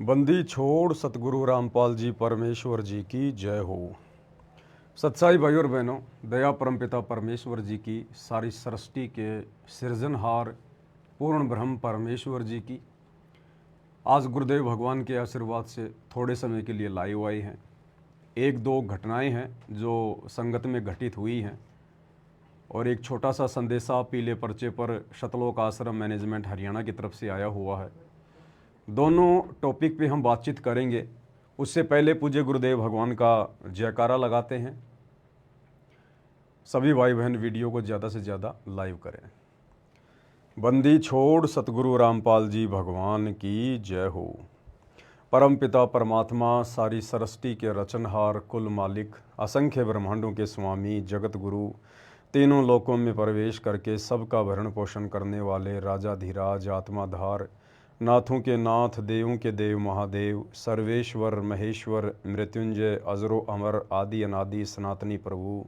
बंदी छोड़ सतगुरु रामपाल जी परमेश्वर जी की जय हो। सच्चाई भाई और बहनों, दया परमपिता परमेश्वर जी की, सारी सृष्टि के सृजनहार पूर्ण ब्रह्म परमेश्वर जी की आज गुरुदेव भगवान के आशीर्वाद से थोड़े समय के लिए लाइव आए हैं। एक दो घटनाएं हैं जो संगत में घटित हुई हैं और एक छोटा सा संदेशा पीले पर्चे पर शतलोक आश्रम मैनेजमेंट हरियाणा की तरफ से आया हुआ है। दोनों टॉपिक पे हम बातचीत करेंगे। उससे पहले पूज्य गुरुदेव भगवान का जयकारा लगाते हैं। सभी भाई बहन वीडियो को ज़्यादा से ज़्यादा लाइव करें। बंदी छोड़ सतगुरु रामपाल जी भगवान की जय हो। परम पिता परमात्मा, सारी सृष्टि के रचनहार, कुल मालिक, असंख्य ब्रह्मांडों के स्वामी, जगत गुरु, तीनों लोकों में प्रवेश करके सबका भरण पोषण करने वाले राजाधिराज, आत्माधार, नाथों के नाथ, देवों के देव महादेव, सर्वेश्वर महेश्वर, मृत्युंजय, अजरो अमर, आदि अनादि सनातनी प्रभु,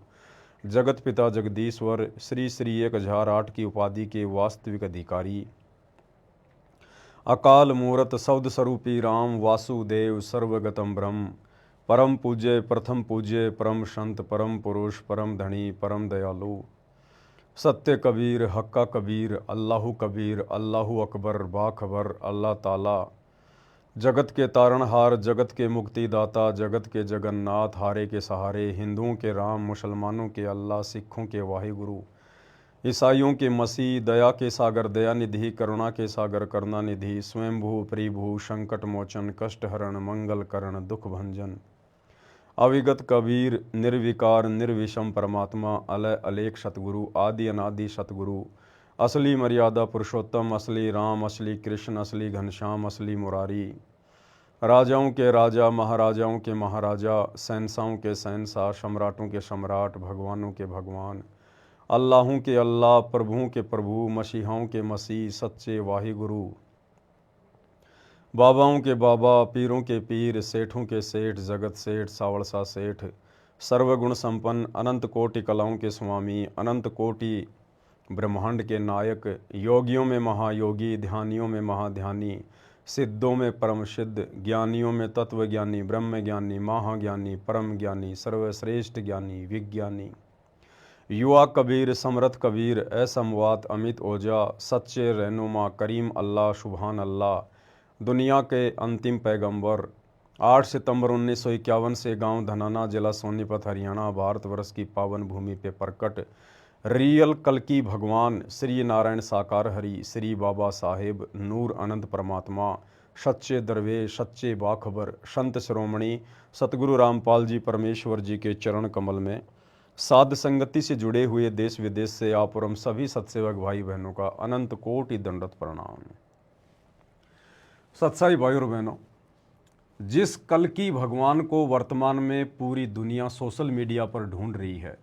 जगत पिता जगदीश्वर, श्री श्री 1008 की उपाधि के वास्तविक अधिकारी, अकाल मूरत शब्द स्वरूपी राम वासुदेव सर्वगतम ब्रह्म, परम पूज्य प्रथम पूज्य परम संत परम पुरुष परम धनी परम दयालु, सत्य कबीर हक्का कबीर, अल्लाहु कबीर, अल्लाहु अकबर, बाखबर, अल्लाह ताला, जगत के तारणहार, जगत के मुक्तिदाता, जगत के जगन्नाथ, हारे के सहारे, हिंदुओं के राम, मुसलमानों के अल्लाह, सिखों के वाहिगुरु, ईसाइयों के मसीह, दया के सागर दया निधि, करुणा के सागर करुणा निधि, स्वयंभू प्रिभू, संकट मोचन, कष्ट हरण, मंगल करण, दुख भंजन, अविगत कबीर, निर्विकार निर्विषम परमात्मा, अलय अलेख सतगुरु, आदि अनादि सतगुरु, असली मर्यादा पुरुषोत्तम, असली राम, असली कृष्ण, असली घनश्याम, असली मुरारी, राजाओं के राजा, महाराजाओं के महाराजा, शहंशाहों के शहंशाह, सम्राटों के सम्राट, भगवानों के भगवान, अल्लाहों के अल्लाह, प्रभुओं के प्रभु, मसीहाओं के मसीह, सच्चे वाहिगुरु, बाबाओं के बाबा, पीरों के पीर, सेठों के सेठ, जगत सेठ, सावड़सा सेठ, सर्वगुण संपन्न, अनंत कोटि कलाओं के स्वामी, अनंत कोटि ब्रह्मांड के नायक, योगियों में महायोगी, ध्यानियों में महाध्यानी, सिद्धों में परम सिद्ध, ज्ञानियों में तत्व ज्ञानी, ब्रह्म ज्ञानी, महाज्ञानी, परम ज्ञानी, सर्वश्रेष्ठ ज्ञानी, विज्ञानी, युवा कबीर, समरथ कबीर, असमवात, अमित ओझा, सच्चे रहनुमा, करीम अल्लाह, सुबहान अल्लाह, दुनिया के अंतिम पैगंबर, 8 सितंबर 1951 से गांव धनाना, जिला सोनीपत, हरियाणा, भारतवर्ष की पावन भूमि पे प्रकट रियल कल्कि भगवान श्री नारायण साकार हरि, श्री बाबा साहेब नूर अनंत परमात्मा, सच्चे दरवेश, सच्चे बाखबर, संत शिरोमणि सतगुरु रामपाल जी परमेश्वर जी के चरण कमल में साध संगति से जुड़े हुए देश विदेश से आप और हम सभी सत्सेवक भाई बहनों का अनंत कोटि दंडवत प्रणाम। सत्साई भाई और बहनों, जिस कल्कि भगवान को वर्तमान में पूरी दुनिया सोशल मीडिया पर ढूंढ रही है,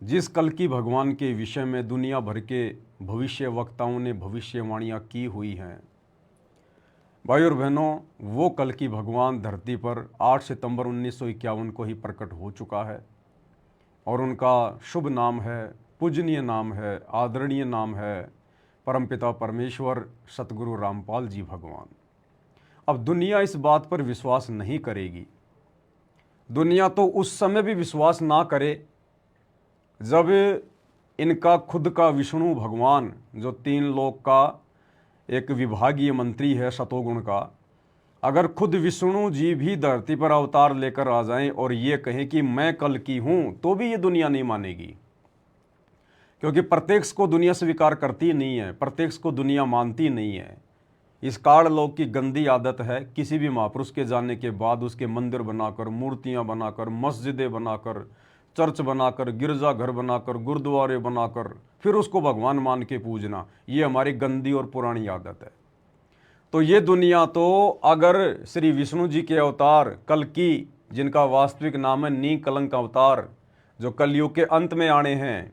जिस कल्कि भगवान के विषय में दुनिया भर के भविष्य वक्ताओं ने भविष्यवाणियां की हुई हैं, भाई और बहनों, वो कल्कि भगवान धरती पर 8 सितंबर 1951 को ही प्रकट हो चुका है और उनका शुभ नाम है, पूजनीय नाम है, आदरणीय नाम है परमपिता परमेश्वर सतगुरु रामपाल जी भगवान। अब दुनिया इस बात पर विश्वास नहीं करेगी। दुनिया तो उस समय भी विश्वास ना करे जब इनका खुद का विष्णु भगवान, जो 3 लोक का एक विभागीय मंत्री है सतोगुण का, अगर खुद विष्णु जी भी धरती पर अवतार लेकर आ जाएं और ये कहें कि मैं कल्कि हूं, तो भी ये दुनिया नहीं मानेगी, क्योंकि प्रत्यक्ष को दुनिया स्वीकार करती नहीं है, प्रत्यक्ष को दुनिया मानती नहीं है। इस काल लोक की गंदी आदत है, किसी भी महापुरुष के जाने के बाद उसके मंदिर बनाकर, मूर्तियां बनाकर, मस्जिदें बनाकर, चर्च बनाकर, गिरजा घर बनाकर, गुरुद्वारे बनाकर फिर उसको भगवान मान के पूजना, ये हमारी गंदी और पुरानी आदत है। तो ये दुनिया तो अगर श्री विष्णु जी के अवतार कल्कि, जिनका वास्तविक नाम है निकलंक अवतार, जो कलयुग के अंत में आने हैं,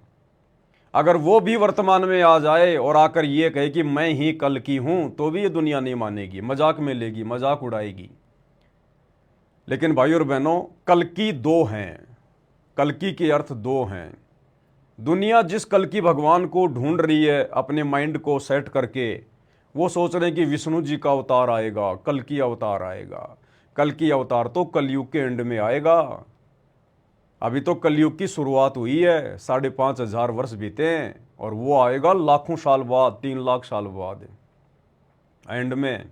अगर वो भी वर्तमान में आ जाए और आकर ये कहे कि मैं ही कल्कि हूं, तो भी ये दुनिया नहीं मानेगी, मजाक में लेगी, मजाक उड़ाएगी। लेकिन भाई और बहनों, कल्कि 2 हैं, कल्कि के अर्थ 2 हैं। दुनिया जिस कल्कि भगवान को ढूंढ रही है अपने माइंड को सेट करके, वो सोच रहे हैं कि विष्णु जी का अवतार आएगा, कल की अवतार आएगा। कल की अवतार तो कलयुग के एंड में आएगा। अभी तो कलयुग की शुरुआत हुई है, 5,500 वर्ष बीते हैं, और वो आएगा लाखों साल बाद, 3 लाख साल बाद एंड में।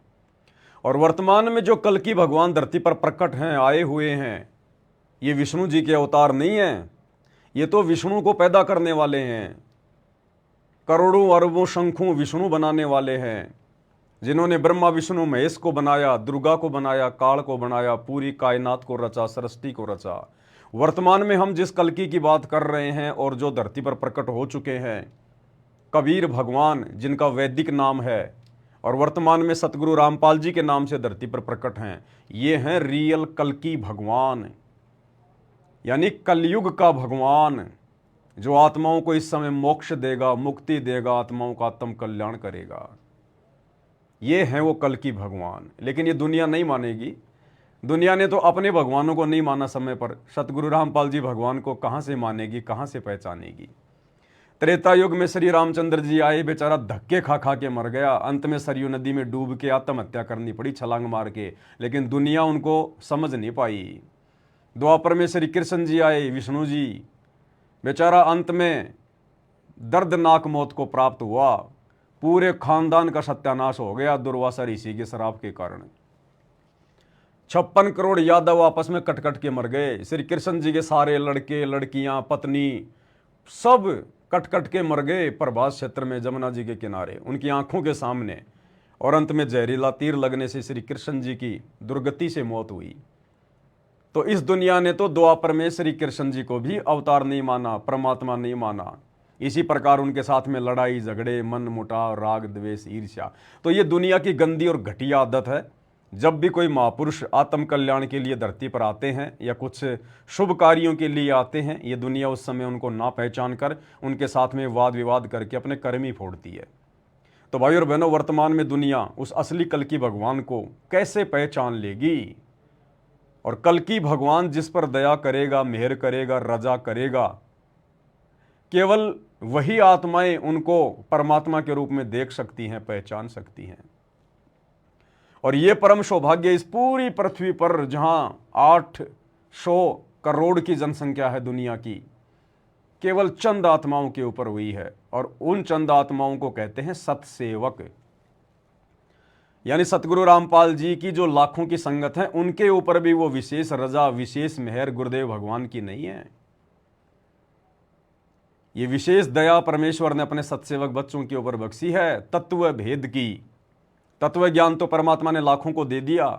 और वर्तमान में जो कल की भगवान धरती पर प्रकट हैं, आए हुए हैं, ये विष्णु जी के अवतार नहीं हैं। ये तो विष्णु को पैदा करने वाले हैं, करोड़ों अरबों शंखों विष्णु बनाने वाले हैं, जिन्होंने ब्रह्मा विष्णु महेश को बनाया, दुर्गा को बनाया, काल को बनाया, पूरी कायनात को रचा, सृष्टि को रचा। वर्तमान में हम जिस कल्कि की बात कर रहे हैं और जो धरती पर प्रकट हो चुके हैं, कबीर भगवान जिनका वैदिक नाम है और वर्तमान में सतगुरु रामपाल जी के नाम से धरती पर प्रकट हैं, ये हैं रियल कल्कि भगवान, यानी कलयुग का भगवान, जो आत्माओं को इस समय मोक्ष देगा, मुक्ति देगा, आत्माओं का आत्म कल्याण करेगा। ये हैं वो कल्कि भगवान। लेकिन ये दुनिया नहीं मानेगी। दुनिया ने तो अपने भगवानों को नहीं माना समय पर, सतगुरु रामपाल जी भगवान को कहाँ से मानेगी, कहाँ से पहचानेगी। त्रेता युग में श्री रामचंद्र जी आए, बेचारा धक्के खा खा के मर गया, अंत में सरयू नदी में डूब के आत्महत्या करनी पड़ी छलांग मार के, लेकिन दुनिया उनको समझ नहीं पाई। द्वापर में श्री कृष्ण जी आए, विष्णु जी, बेचारा अंत में दर्दनाक मौत को प्राप्त हुआ, पूरे खानदान का सत्यानाश हो गया दुर्वासा ऋषि के श्राप के कारण। 56 करोड़ यादव आपस में कट कट के मर गए। श्री कृष्ण जी के सारे लड़के लड़कियां पत्नी सब कट कट के मर गए प्रभास क्षेत्र में, जमुना जी के किनारे, उनकी आंखों के सामने। और अंत में जहरीला तीर लगने से श्री कृष्ण जी की दुर्गति से मौत हुई। तो इस दुनिया ने तो द्वापर में श्री कृष्ण जी को भी अवतार नहीं माना, परमात्मा नहीं माना। इसी प्रकार उनके साथ में लड़ाई झगड़े, मन मुटाव, राग द्वेष, ईर्ष्या। तो ये दुनिया की गंदी और घटिया आदत है। जब भी कोई महापुरुष आत्म कल्याण के लिए धरती पर आते हैं या कुछ शुभ कार्यों के लिए आते हैं, ये दुनिया उस समय उनको ना पहचान कर उनके साथ में वाद विवाद करके अपने कर्म ही फोड़ती है। तो भाई और बहनों, वर्तमान में दुनिया उस असली कल्कि भगवान को कैसे पहचान लेगी? और कल्कि भगवान जिस पर दया करेगा, मेहर करेगा, रजा करेगा, केवल वही आत्माएं उनको परमात्मा के रूप में देख सकती हैं, पहचान सकती हैं। और ये परम सौभाग्य इस पूरी पृथ्वी पर, जहां 800 करोड़ की जनसंख्या है दुनिया की, केवल चंद आत्माओं के ऊपर हुई है। और उन चंद आत्माओं को कहते हैं सतसेवक। यानी सतगुरु रामपाल जी की जो लाखों की संगत है, उनके ऊपर भी वो विशेष रजा, विशेष मेहर गुरुदेव भगवान की नहीं है। ये विशेष दया परमेश्वर ने अपने सतसेवक बच्चों के ऊपर बख्शी है, तत्व भेद की। तत्व ज्ञान तो परमात्मा ने लाखों को दे दिया,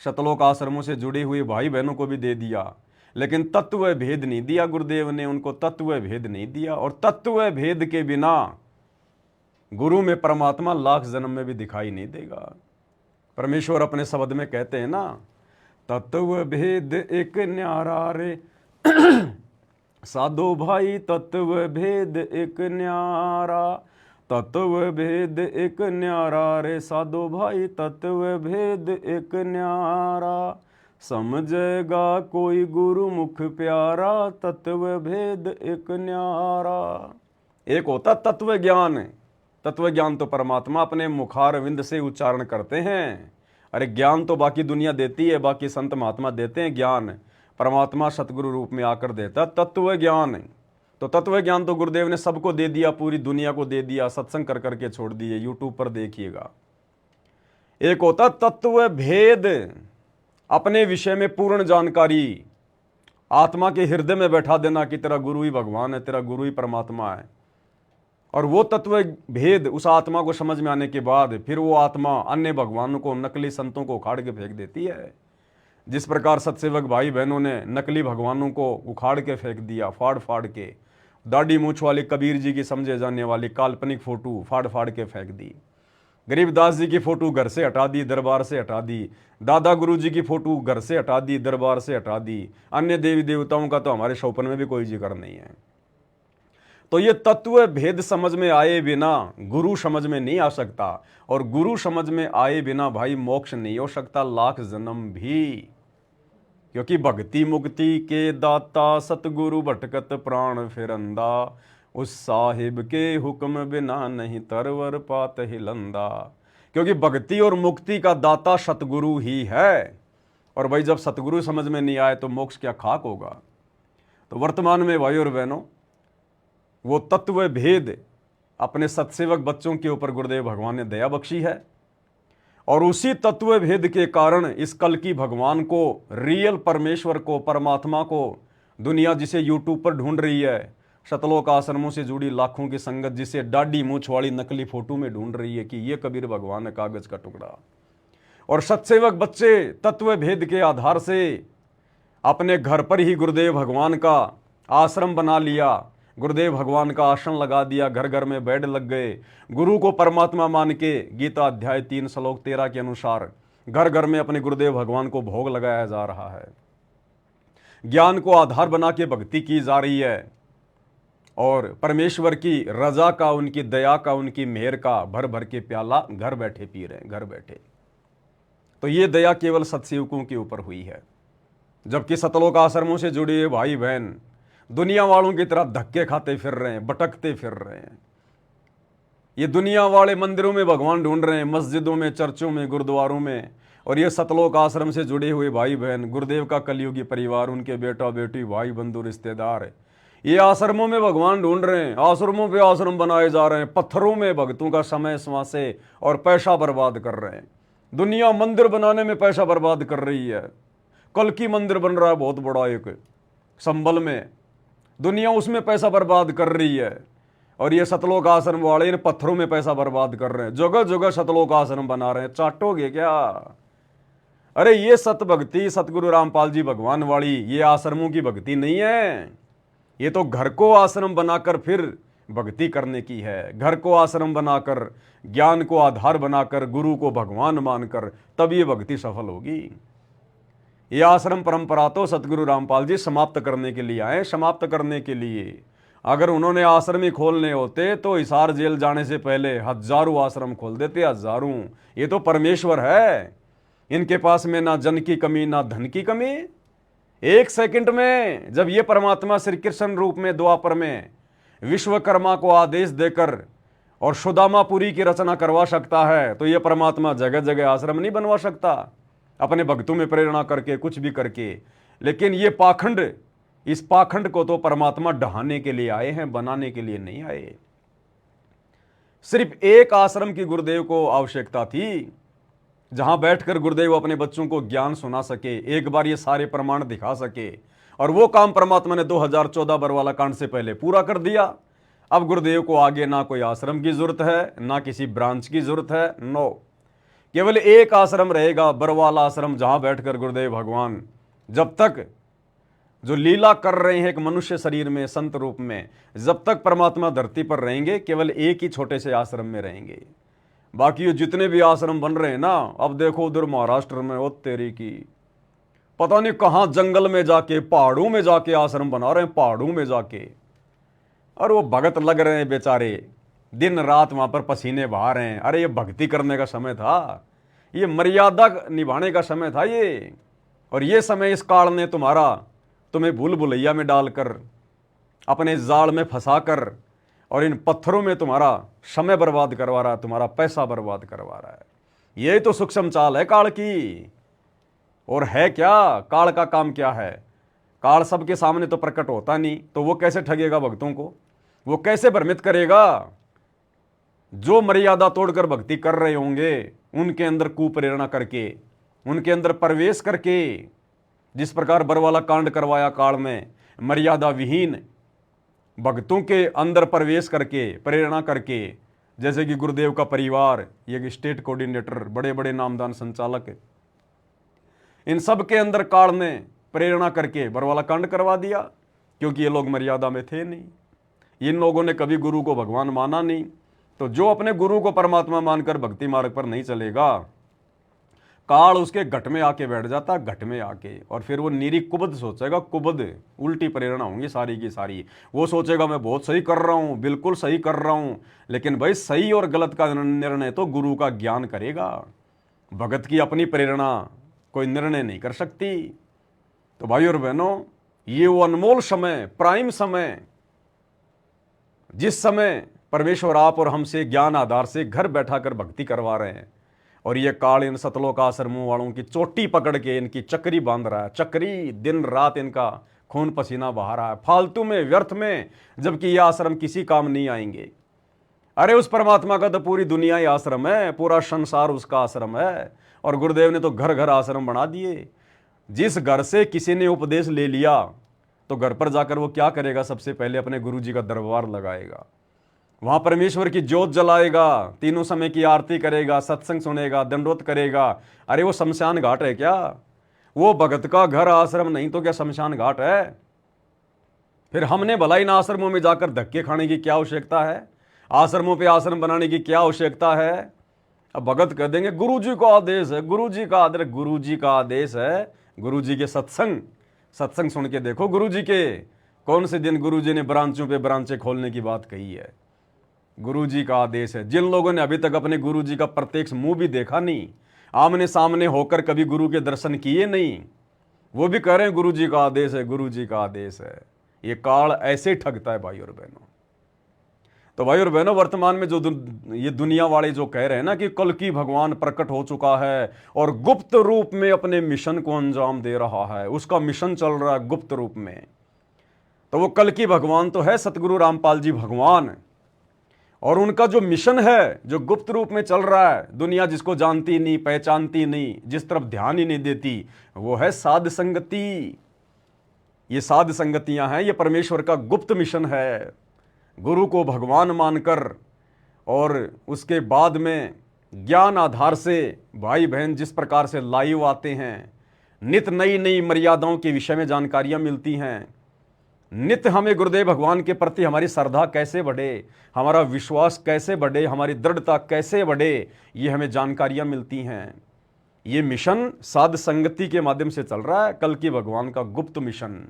शतलोक आश्रमों से जुड़े हुए भाई बहनों को भी दे दिया, लेकिन तत्व भेद नहीं दिया गुरुदेव ने, उनको तत्व भेद नहीं दिया। और तत्व भेद के बिना गुरु में परमात्मा लाख जन्म में भी दिखाई नहीं देगा। परमेश्वर अपने शब्द में कहते हैं ना, तत्व भेद एक न्यारा रे साधो भाई, तत्व भेद एक न्यारा, तत्व भेद एक न्यारा रे साधो भाई, तत्व भेद एक न्यारा, समझेगा कोई गुरु मुख प्यारा, तत्व भेद एक न्यारा। एक होता तत्व ज्ञान। तत्व ज्ञान तो परमात्मा अपने मुखारविंद से उच्चारण करते हैं। अरे ज्ञान तो बाकी दुनिया देती है, बाकी संत महात्मा देते हैं ज्ञान, परमात्मा सतगुरु रूप में आकर देता तत्व ज्ञान। तो तत्व ज्ञान तो गुरुदेव ने सबको दे दिया, पूरी दुनिया को दे दिया, सत्संग कर करके छोड़ दिए, यूट्यूब पर देखिएगा। एक होता तत्व भेद, अपने विषय में पूर्ण जानकारी, आत्मा के हृदय में बैठा देना कि तेरा गुरु ही भगवान है, तेरा गुरु ही परमात्मा है। और वो तत्व भेद उस आत्मा को समझ में आने के बाद फिर वो आत्मा अन्य भगवानों को, नकली संतों को उखाड़ के फेंक देती है। जिस प्रकार सतसेवक भाई बहनों ने नकली भगवानों को उखाड़ के फेंक दिया, फाड़ फाड़ के। दाढ़ी मूछ वाले कबीर जी की समझे जाने वाली काल्पनिक फोटो फाड़ फाड़ के फेंक दी। गरीबदास जी की फोटो घर से हटा दी, दरबार से हटा दी। दादा गुरु जी की फोटो घर से हटा दी, दरबार से हटा दी। अन्य देवी देवताओं का तो हमारे शौपन में भी कोई जिक्र नहीं है। तो ये तत्व भेद समझ में आए बिना गुरु समझ में नहीं आ सकता, और गुरु समझ में आए बिना भाई मोक्ष नहीं हो सकता, लाख जन्म भी। क्योंकि भक्ति मुक्ति के दाता सतगुरु भटकत प्राण फिरंदा, उस साहिब के हुक्म बिना नहीं तरवर पात हिलंदा। क्योंकि भक्ति और मुक्ति का दाता सतगुरु ही है। और भाई जब सतगुरु समझ में नहीं आए तो मोक्ष क्या खाक होगा। तो वर्तमान में भाई और बहनों, वो तत्व भेद अपने सत्सेवक बच्चों के ऊपर गुरुदेव भगवान ने दया बख्शी है, और उसी तत्व भेद के कारण इस कल की भगवान को, रियल परमेश्वर को, परमात्मा को दुनिया जिसे यूट्यूब पर ढूंढ रही है, शतलोक आश्रमों से जुड़ी लाखों की संगत जिसे डाडी मूछ वाली नकली फोटो में ढूंढ रही है कि ये कबीर भगवान है कागज का टुकड़ा, और सत्सेवक बच्चे तत्व भेद के आधार से अपने घर पर ही गुरुदेव भगवान का आश्रम बना लिया, गुरुदेव भगवान का आसन लगा दिया, घर घर में बेड लग गए, गुरु को परमात्मा मान के गीता अध्याय 3 श्लोक 13 के अनुसार घर घर में अपने गुरुदेव भगवान को भोग लगाया जा रहा है। ज्ञान को आधार बना के भक्ति की जा रही है, और परमेश्वर की रजा का, उनकी दया का, उनकी मेहर का भर भर के प्याला घर बैठे पी रहे हैं, घर बैठे। तो ये दया केवल सत्सेवकों के ऊपर हुई है, जबकि सतलोक आश्रमों से जुड़े हुए भाई बहन दुनिया वालों की तरह धक्के खाते फिर रहे हैं, भटकते फिर रहे हैं। ये दुनिया वाले मंदिरों में भगवान ढूंढ रहे हैं, मस्जिदों में, चर्चों में, गुरुद्वारों में, और ये सतलोक आश्रम से जुड़े हुए भाई बहन, गुरुदेव का कलयुगी परिवार, उनके बेटा बेटी, भाई बंधु रिश्तेदार, ये आश्रमों में भगवान ढूंढ रहे हैं, आश्रमों पे आश्रम बनाए जा रहे हैं, पत्थरों में भक्तों का समय स्वासे और पैसा बर्बाद कर रहे हैं। दुनिया मंदिर बनाने में पैसा बर्बाद कर रही है। कल की मंदिर बन रहा है बहुत बड़ा एक संभल में, दुनिया उसमें पैसा बर्बाद कर रही है, और ये सतलोक आश्रम वाले इन पत्थरों में पैसा बर्बाद कर रहे हैं, जगह जगह सतलोक आश्रम बना रहे हैं। चाटोगे क्या? अरे ये सत भक्ति सतगुरु रामपाल जी भगवान वाली ये आश्रमों की भक्ति नहीं है, ये तो घर को आश्रम बनाकर फिर भक्ति करने की है। घर को आश्रम बनाकर, ज्ञान को आधार बनाकर, गुरु को भगवान मानकर, तब ये भक्ति सफल होगी। ये आश्रम परंपरा तो सतगुरु रामपाल जी समाप्त करने के लिए आए, समाप्त करने के लिए। अगर उन्होंने आश्रम ही खोलने होते तो हिसार जेल जाने से पहले हजारों आश्रम खोल देते, हजारों। ये तो परमेश्वर है, इनके पास में ना जन की कमी ना धन की कमी। एक सेकंड में जब ये परमात्मा श्री कृष्ण रूप में द्वापर में विश्वकर्मा को आदेश देकर और सुदामापुरी की रचना करवा सकता है, तो ये परमात्मा जगह जगह आश्रम नहीं बनवा सकता अपने भक्तों में प्रेरणा करके, कुछ भी करके। लेकिन ये पाखंड, इस पाखंड को तो परमात्मा ढहाने के लिए आए हैं, बनाने के लिए नहीं आए। सिर्फ एक आश्रम की गुरुदेव को आवश्यकता थी, जहां बैठकर गुरुदेव अपने बच्चों को ज्ञान सुना सके, एक बार ये सारे प्रमाण दिखा सके, और वो काम परमात्मा ने 2014 बरवाला कांड से पहले पूरा कर दिया। अब गुरुदेव को आगे ना कोई आश्रम की जरूरत है, ना किसी ब्रांच की जरूरत है, नो। केवल एक आश्रम रहेगा, बरवाला आश्रम, जहां बैठकर गुरुदेव भगवान जब तक जो लीला कर रहे हैं एक मनुष्य शरीर में, संत रूप में, जब तक परमात्मा धरती पर रहेंगे, केवल एक ही छोटे से आश्रम में रहेंगे। बाकी ये जितने भी आश्रम बन रहे हैं ना, अब देखो उधर महाराष्ट्र में, ओ तेरी की, पता नहीं कहां जंगल में जाके, पहाड़ों में जाके आश्रम बना रहे हैं, पहाड़ों में जाके। और वो भगत लग रहे हैं बेचारे, दिन रात वहां पर पसीने बहा रहे हैं। अरे ये भक्ति करने का समय था, ये मर्यादा निभाने का समय था ये। और ये समय इस काल ने तुम्हें भूल भुलैया में डालकर, अपने जाल में फंसाकर, और इन पत्थरों में तुम्हारा समय बर्बाद करवा रहा है, तुम्हारा पैसा बर्बाद करवा रहा है। यही तो सूक्ष्म चाल है काल की। और है क्या काल का काम? क्या है काल? सबके सामने तो प्रकट होता नहीं, तो वो कैसे ठगेगा भक्तों को? वो कैसे भ्रमित करेगा? जो मर्यादा तोड़कर भक्ति कर रहे होंगे, उनके अंदर कुप्रेरणा करके, उनके अंदर प्रवेश करके, जिस प्रकार बरवाला कांड करवाया काल में, मर्यादा विहीन भक्तों के अंदर प्रवेश करके, प्रेरणा करके, जैसे कि गुरुदेव का परिवार, ये स्टेट कोऑर्डिनेटर, बड़े बड़े नामदान संचालक, इन सब के अंदर काल ने प्रेरणा करके बरवाला कांड करवा दिया, क्योंकि ये लोग मर्यादा में थे नहीं। इन लोगों ने कभी गुरु को भगवान माना नहीं। तो जो अपने गुरु को परमात्मा मानकर भक्ति मार्ग पर नहीं चलेगा, काल उसके घट में आके बैठ जाता, घट में आके, और फिर वो निरी कुबद सोचेगा, कुबद, उल्टी प्रेरणा होंगी सारी की सारी। वो सोचेगा मैं बहुत सही कर रहा हूं, बिल्कुल सही कर रहा हूं। लेकिन भाई सही और गलत का निर्णय तो गुरु का ज्ञान करेगा, भगत की अपनी प्रेरणा कोई निर्णय नहीं कर सकती। तो भाई और बहनों, ये वो अनमोल समय, प्राइम समय, जिस समय परमेश्वर आप और हमसे ज्ञान आधार से घर बैठा कर भक्ति करवा रहे हैं, और ये काल इन सतलोक आश्रमों वालों की चोटी पकड़ के इनकी चक्री बांध रहा है। चक्री दिन रात इनका खून पसीना बहा रहा है, फालतू में, व्यर्थ में, जबकि ये आश्रम किसी काम नहीं आएंगे। अरे उस परमात्मा का तो पूरी दुनिया ही आश्रम है, पूरा संसार उसका आश्रम है। और गुरुदेव ने तो घर घर आश्रम बना दिए। जिस घर से किसी ने उपदेश ले लिया तो घर पर जाकर वो क्या करेगा? सबसे पहले अपने गुरु जी का दरबार लगाएगा, वहां परमेश्वर की ज्योत जलाएगा, तीनों समय की आरती करेगा, सत्संग सुनेगा, दंडोत करेगा। अरे वो शमशान घाट है क्या? वो भगत का घर आश्रम नहीं तो क्या शमशान घाट है? फिर हमने भला इन आश्रमों में जाकर धक्के खाने की क्या आवश्यकता है? आश्रमों पे आश्रम बनाने की क्या आवश्यकता है? अब भगत कह देंगे गुरु जी का आदेश है, गुरु जी का आदेश। गुरु जी का आदेश है, गुरु जी के सत्संग सुन के देखो। गुरु जी के कौन से दिन गुरु जी ने ब्रांचों पे ब्रांचें खोलने की बात कही है? गुरु जी का आदेश है। जिन लोगों ने अभी तक अपने गुरु जी का प्रत्यक्ष मुंह भी देखा नहीं, आमने सामने होकर कभी गुरु के दर्शन किए नहीं, वो भी कह रहे हैं गुरु जी का आदेश है, गुरु जी का आदेश है। ये काल ऐसे ही ठगता है भाई और बहनों। तो भाई और बहनों, वर्तमान में जो ये दुनिया वाले जो कह रहे हैं ना कि कल की भगवान प्रकट हो चुका है और गुप्त रूप में अपने मिशन को अंजाम दे रहा है, उसका मिशन चल रहा है गुप्त रूप में, तो वो कल की भगवान तो है सतगुरु रामपाल जी भगवान। और उनका जो मिशन है जो गुप्त रूप में चल रहा है, दुनिया जिसको जानती नहीं, पहचानती नहीं, जिस तरफ ध्यान ही नहीं देती, वो है साध संगति। ये साध संगतियां हैं, ये परमेश्वर का गुप्त मिशन है। गुरु को भगवान मानकर और उसके बाद में ज्ञान आधार से भाई बहन जिस प्रकार से लाइव आते हैं, नित नई नई मर्यादाओं के विषय में जानकारियां मिलती हैं, नित्य हमें गुरुदेव भगवान के प्रति हमारी श्रद्धा कैसे बढ़े, हमारा विश्वास कैसे बढ़े, हमारी दृढ़ता कैसे बढ़े, ये हमें जानकारियां मिलती हैं। ये मिशन साध संगति के माध्यम से चल रहा है, कल की भगवान का गुप्त मिशन।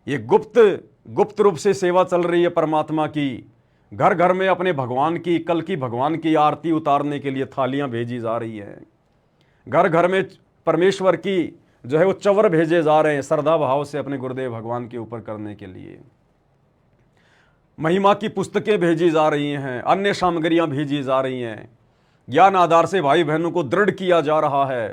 ये गुप्त रूप से सेवा चल रही है परमात्मा की। घर घर में अपने भगवान की, कल की भगवान की आरती उतारने के लिए थालियां भेजी जा रही हैं। घर घर में परमेश्वर की जो है वो चवर भेजे जा रहे हैं श्रद्धा भाव से अपने गुरुदेव भगवान के ऊपर करने के लिए। महिमा की पुस्तकें भेजी जा रही हैं, अन्य सामग्रियां भेजी जा रही हैं। ज्ञान आधार से भाई बहनों को दृढ़ किया जा रहा है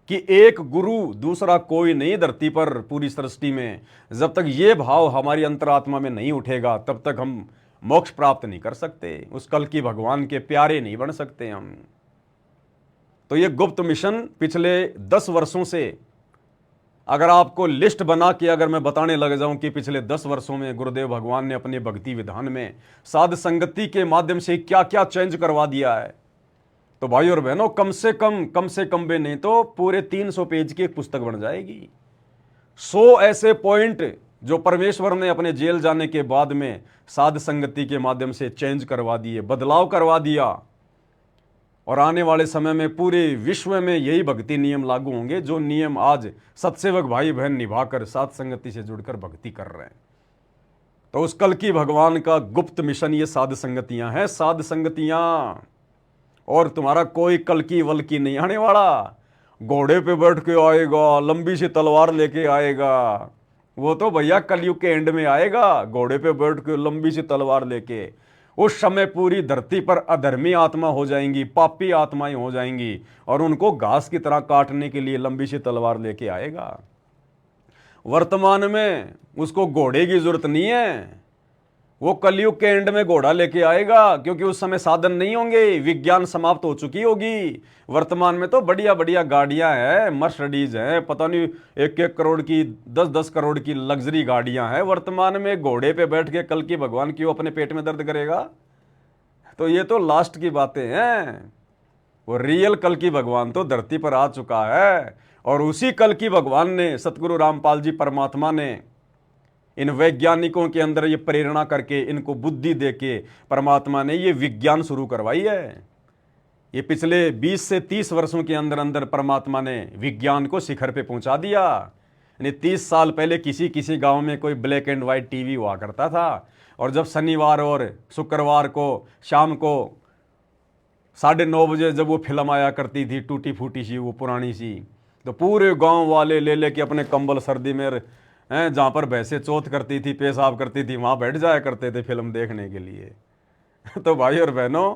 कि एक गुरु दूसरा कोई नहीं धरती पर पूरी सृष्टि में। जब तक ये भाव हमारी अंतरात्मा में नहीं उठेगा तब तक हम मोक्ष प्राप्त नहीं कर सकते, उस कल की भगवान के प्यारे नहीं बन सकते हम। तो ये गुप्त मिशन पिछले 10 वर्षों से, अगर आपको लिस्ट बना के अगर मैं बताने लग जाऊं कि पिछले 10 वर्षों में गुरुदेव भगवान ने अपने भक्ति विधान में साध संगति के माध्यम से क्या क्या चेंज करवा दिया है, तो भाई और बहनों कम से कम भी नहीं तो पूरे 300 पेज की एक पुस्तक बन जाएगी। 100 ऐसे पॉइंट जो परमेश्वर ने अपने जेल जाने के बाद में साध संगति के माध्यम से चेंज करवा दिए, बदलाव करवा दिया। और आने वाले समय में पूरे विश्व में यही भक्ति नियम लागू होंगे जो नियम आज सत्सेवक भाई बहन निभाकर साध संगति से जुड़कर भक्ति कर रहे हैं। तो उस कल की भगवान का गुप्त मिशन ये साध संगतियां हैं, साध संगतियां। और तुम्हारा कोई कल की वल की नहीं आने वाला। घोड़े पे बैठ के आएगा, लंबी सी तलवार लेके आएगा, वो तो भैया कलयुग के एंड में आएगा, घोड़े पे बैठ के लंबी सी तलवार लेके। उस समय पूरी धरती पर अधर्मी आत्मा हो जाएंगी, पापी आत्माएं हो जाएंगी, और उनको घास की तरह काटने के लिए लंबी सी तलवार लेके आएगा। वर्तमान में उसको घोड़े की जरूरत नहीं है, वो कलयुग के एंड में घोड़ा लेके आएगा, क्योंकि उस समय साधन नहीं होंगे, विज्ञान समाप्त हो चुकी होगी। वर्तमान में तो बढ़िया बढ़िया गाड़ियां हैं, मर्सिडीज हैं, पता नहीं 1-1 करोड़ की, 10-10 करोड़ की लग्जरी गाड़ियां हैं। वर्तमान में घोड़े पे बैठ के कल की भगवान क्यों अपने पेट में दर्द करेगा? तो ये तो लास्ट की बातें हैं। वो रियल कल की भगवान तो धरती पर आ चुका है, और उसी कल की भगवान ने, सतगुरु रामपाल जी परमात्मा ने इन वैज्ञानिकों के अंदर ये प्रेरणा करके, इनको बुद्धि देके परमात्मा ने ये विज्ञान शुरू करवाई है। ये पिछले 20 से 30 वर्षों के अंदर अंदर परमात्मा ने विज्ञान को शिखर पे पहुंचा दिया। यानी 30 साल पहले किसी गांव में कोई ब्लैक एंड व्हाइट टीवी हुआ करता था, और जब शनिवार और शुक्रवार को शाम को 9:30 बजे जब वो फिल्म आया करती थी, टूटी फूटी सी, वो पुरानी सी, तो पूरे गांव वाले ले लेके अपने कंबल सर्दी में जहाँ पर भैंसें चौथ करती थी, पेशाब करती थी, वहाँ बैठ जाया करते थे फिल्म देखने के लिए। तो भाई और बहनों,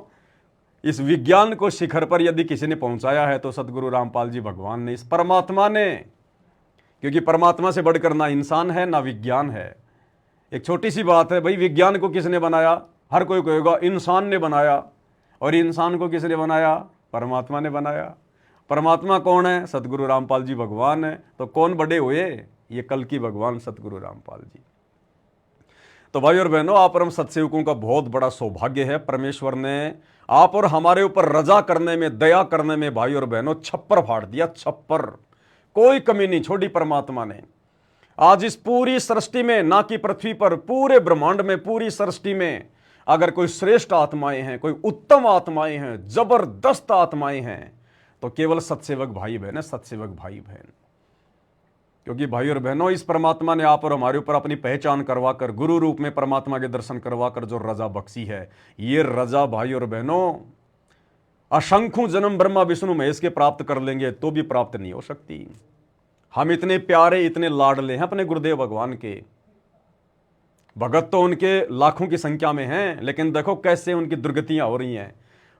इस विज्ञान को शिखर पर यदि किसी ने पहुंचाया है तो सतगुरु रामपाल जी भगवान ने, इस परमात्मा ने। क्योंकि परमात्मा से बढ़कर ना इंसान है ना विज्ञान है। एक छोटी सी बात है भाई, विज्ञान को किसने बनाया? हर कोई कहेगा इंसान ने बनाया। और इंसान को किसने बनाया? परमात्मा ने बनाया। परमात्मा कौन है? सतगुरु रामपाल जी भगवान है। तो कौन बड़े हुए? ये कल की भगवान सतगुरु रामपाल जी। तो भाई और बहनों, आप और हम सत्सेवकों का बहुत बड़ा सौभाग्य है। परमेश्वर ने आप और हमारे ऊपर रजा करने में, दया करने में भाई और बहनों छप्पर फाड़ दिया, छप्पर। कोई कमी नहीं छोड़ी परमात्मा ने। आज इस पूरी सृष्टि में, ना कि पृथ्वी पर, पूरे ब्रह्मांड में, पूरी सृष्टि में अगर कोई श्रेष्ठ आत्माएं हैं, कोई उत्तम आत्माएं हैं, जबरदस्त आत्माएं हैं, तो केवल सत्सेवक भाई बहन है, सत्सेवक भाई बहन। क्योंकि भाई और बहनों, इस परमात्मा ने आप और हमारे ऊपर अपनी पहचान करवाकर, गुरु रूप में परमात्मा के दर्शन करवाकर जो रजा बख्शी है, ये रजा भाई और बहनों असंख्यों जन्म ब्रह्मा विष्णु महेश के प्राप्त कर लेंगे तो भी प्राप्त नहीं हो सकती। हम इतने प्यारे, इतने लाडले हैं अपने गुरुदेव भगवान के। भगत तो उनके लाखों की संख्या में हैं, लेकिन देखो कैसे उनकी दुर्गतियां हो रही हैं।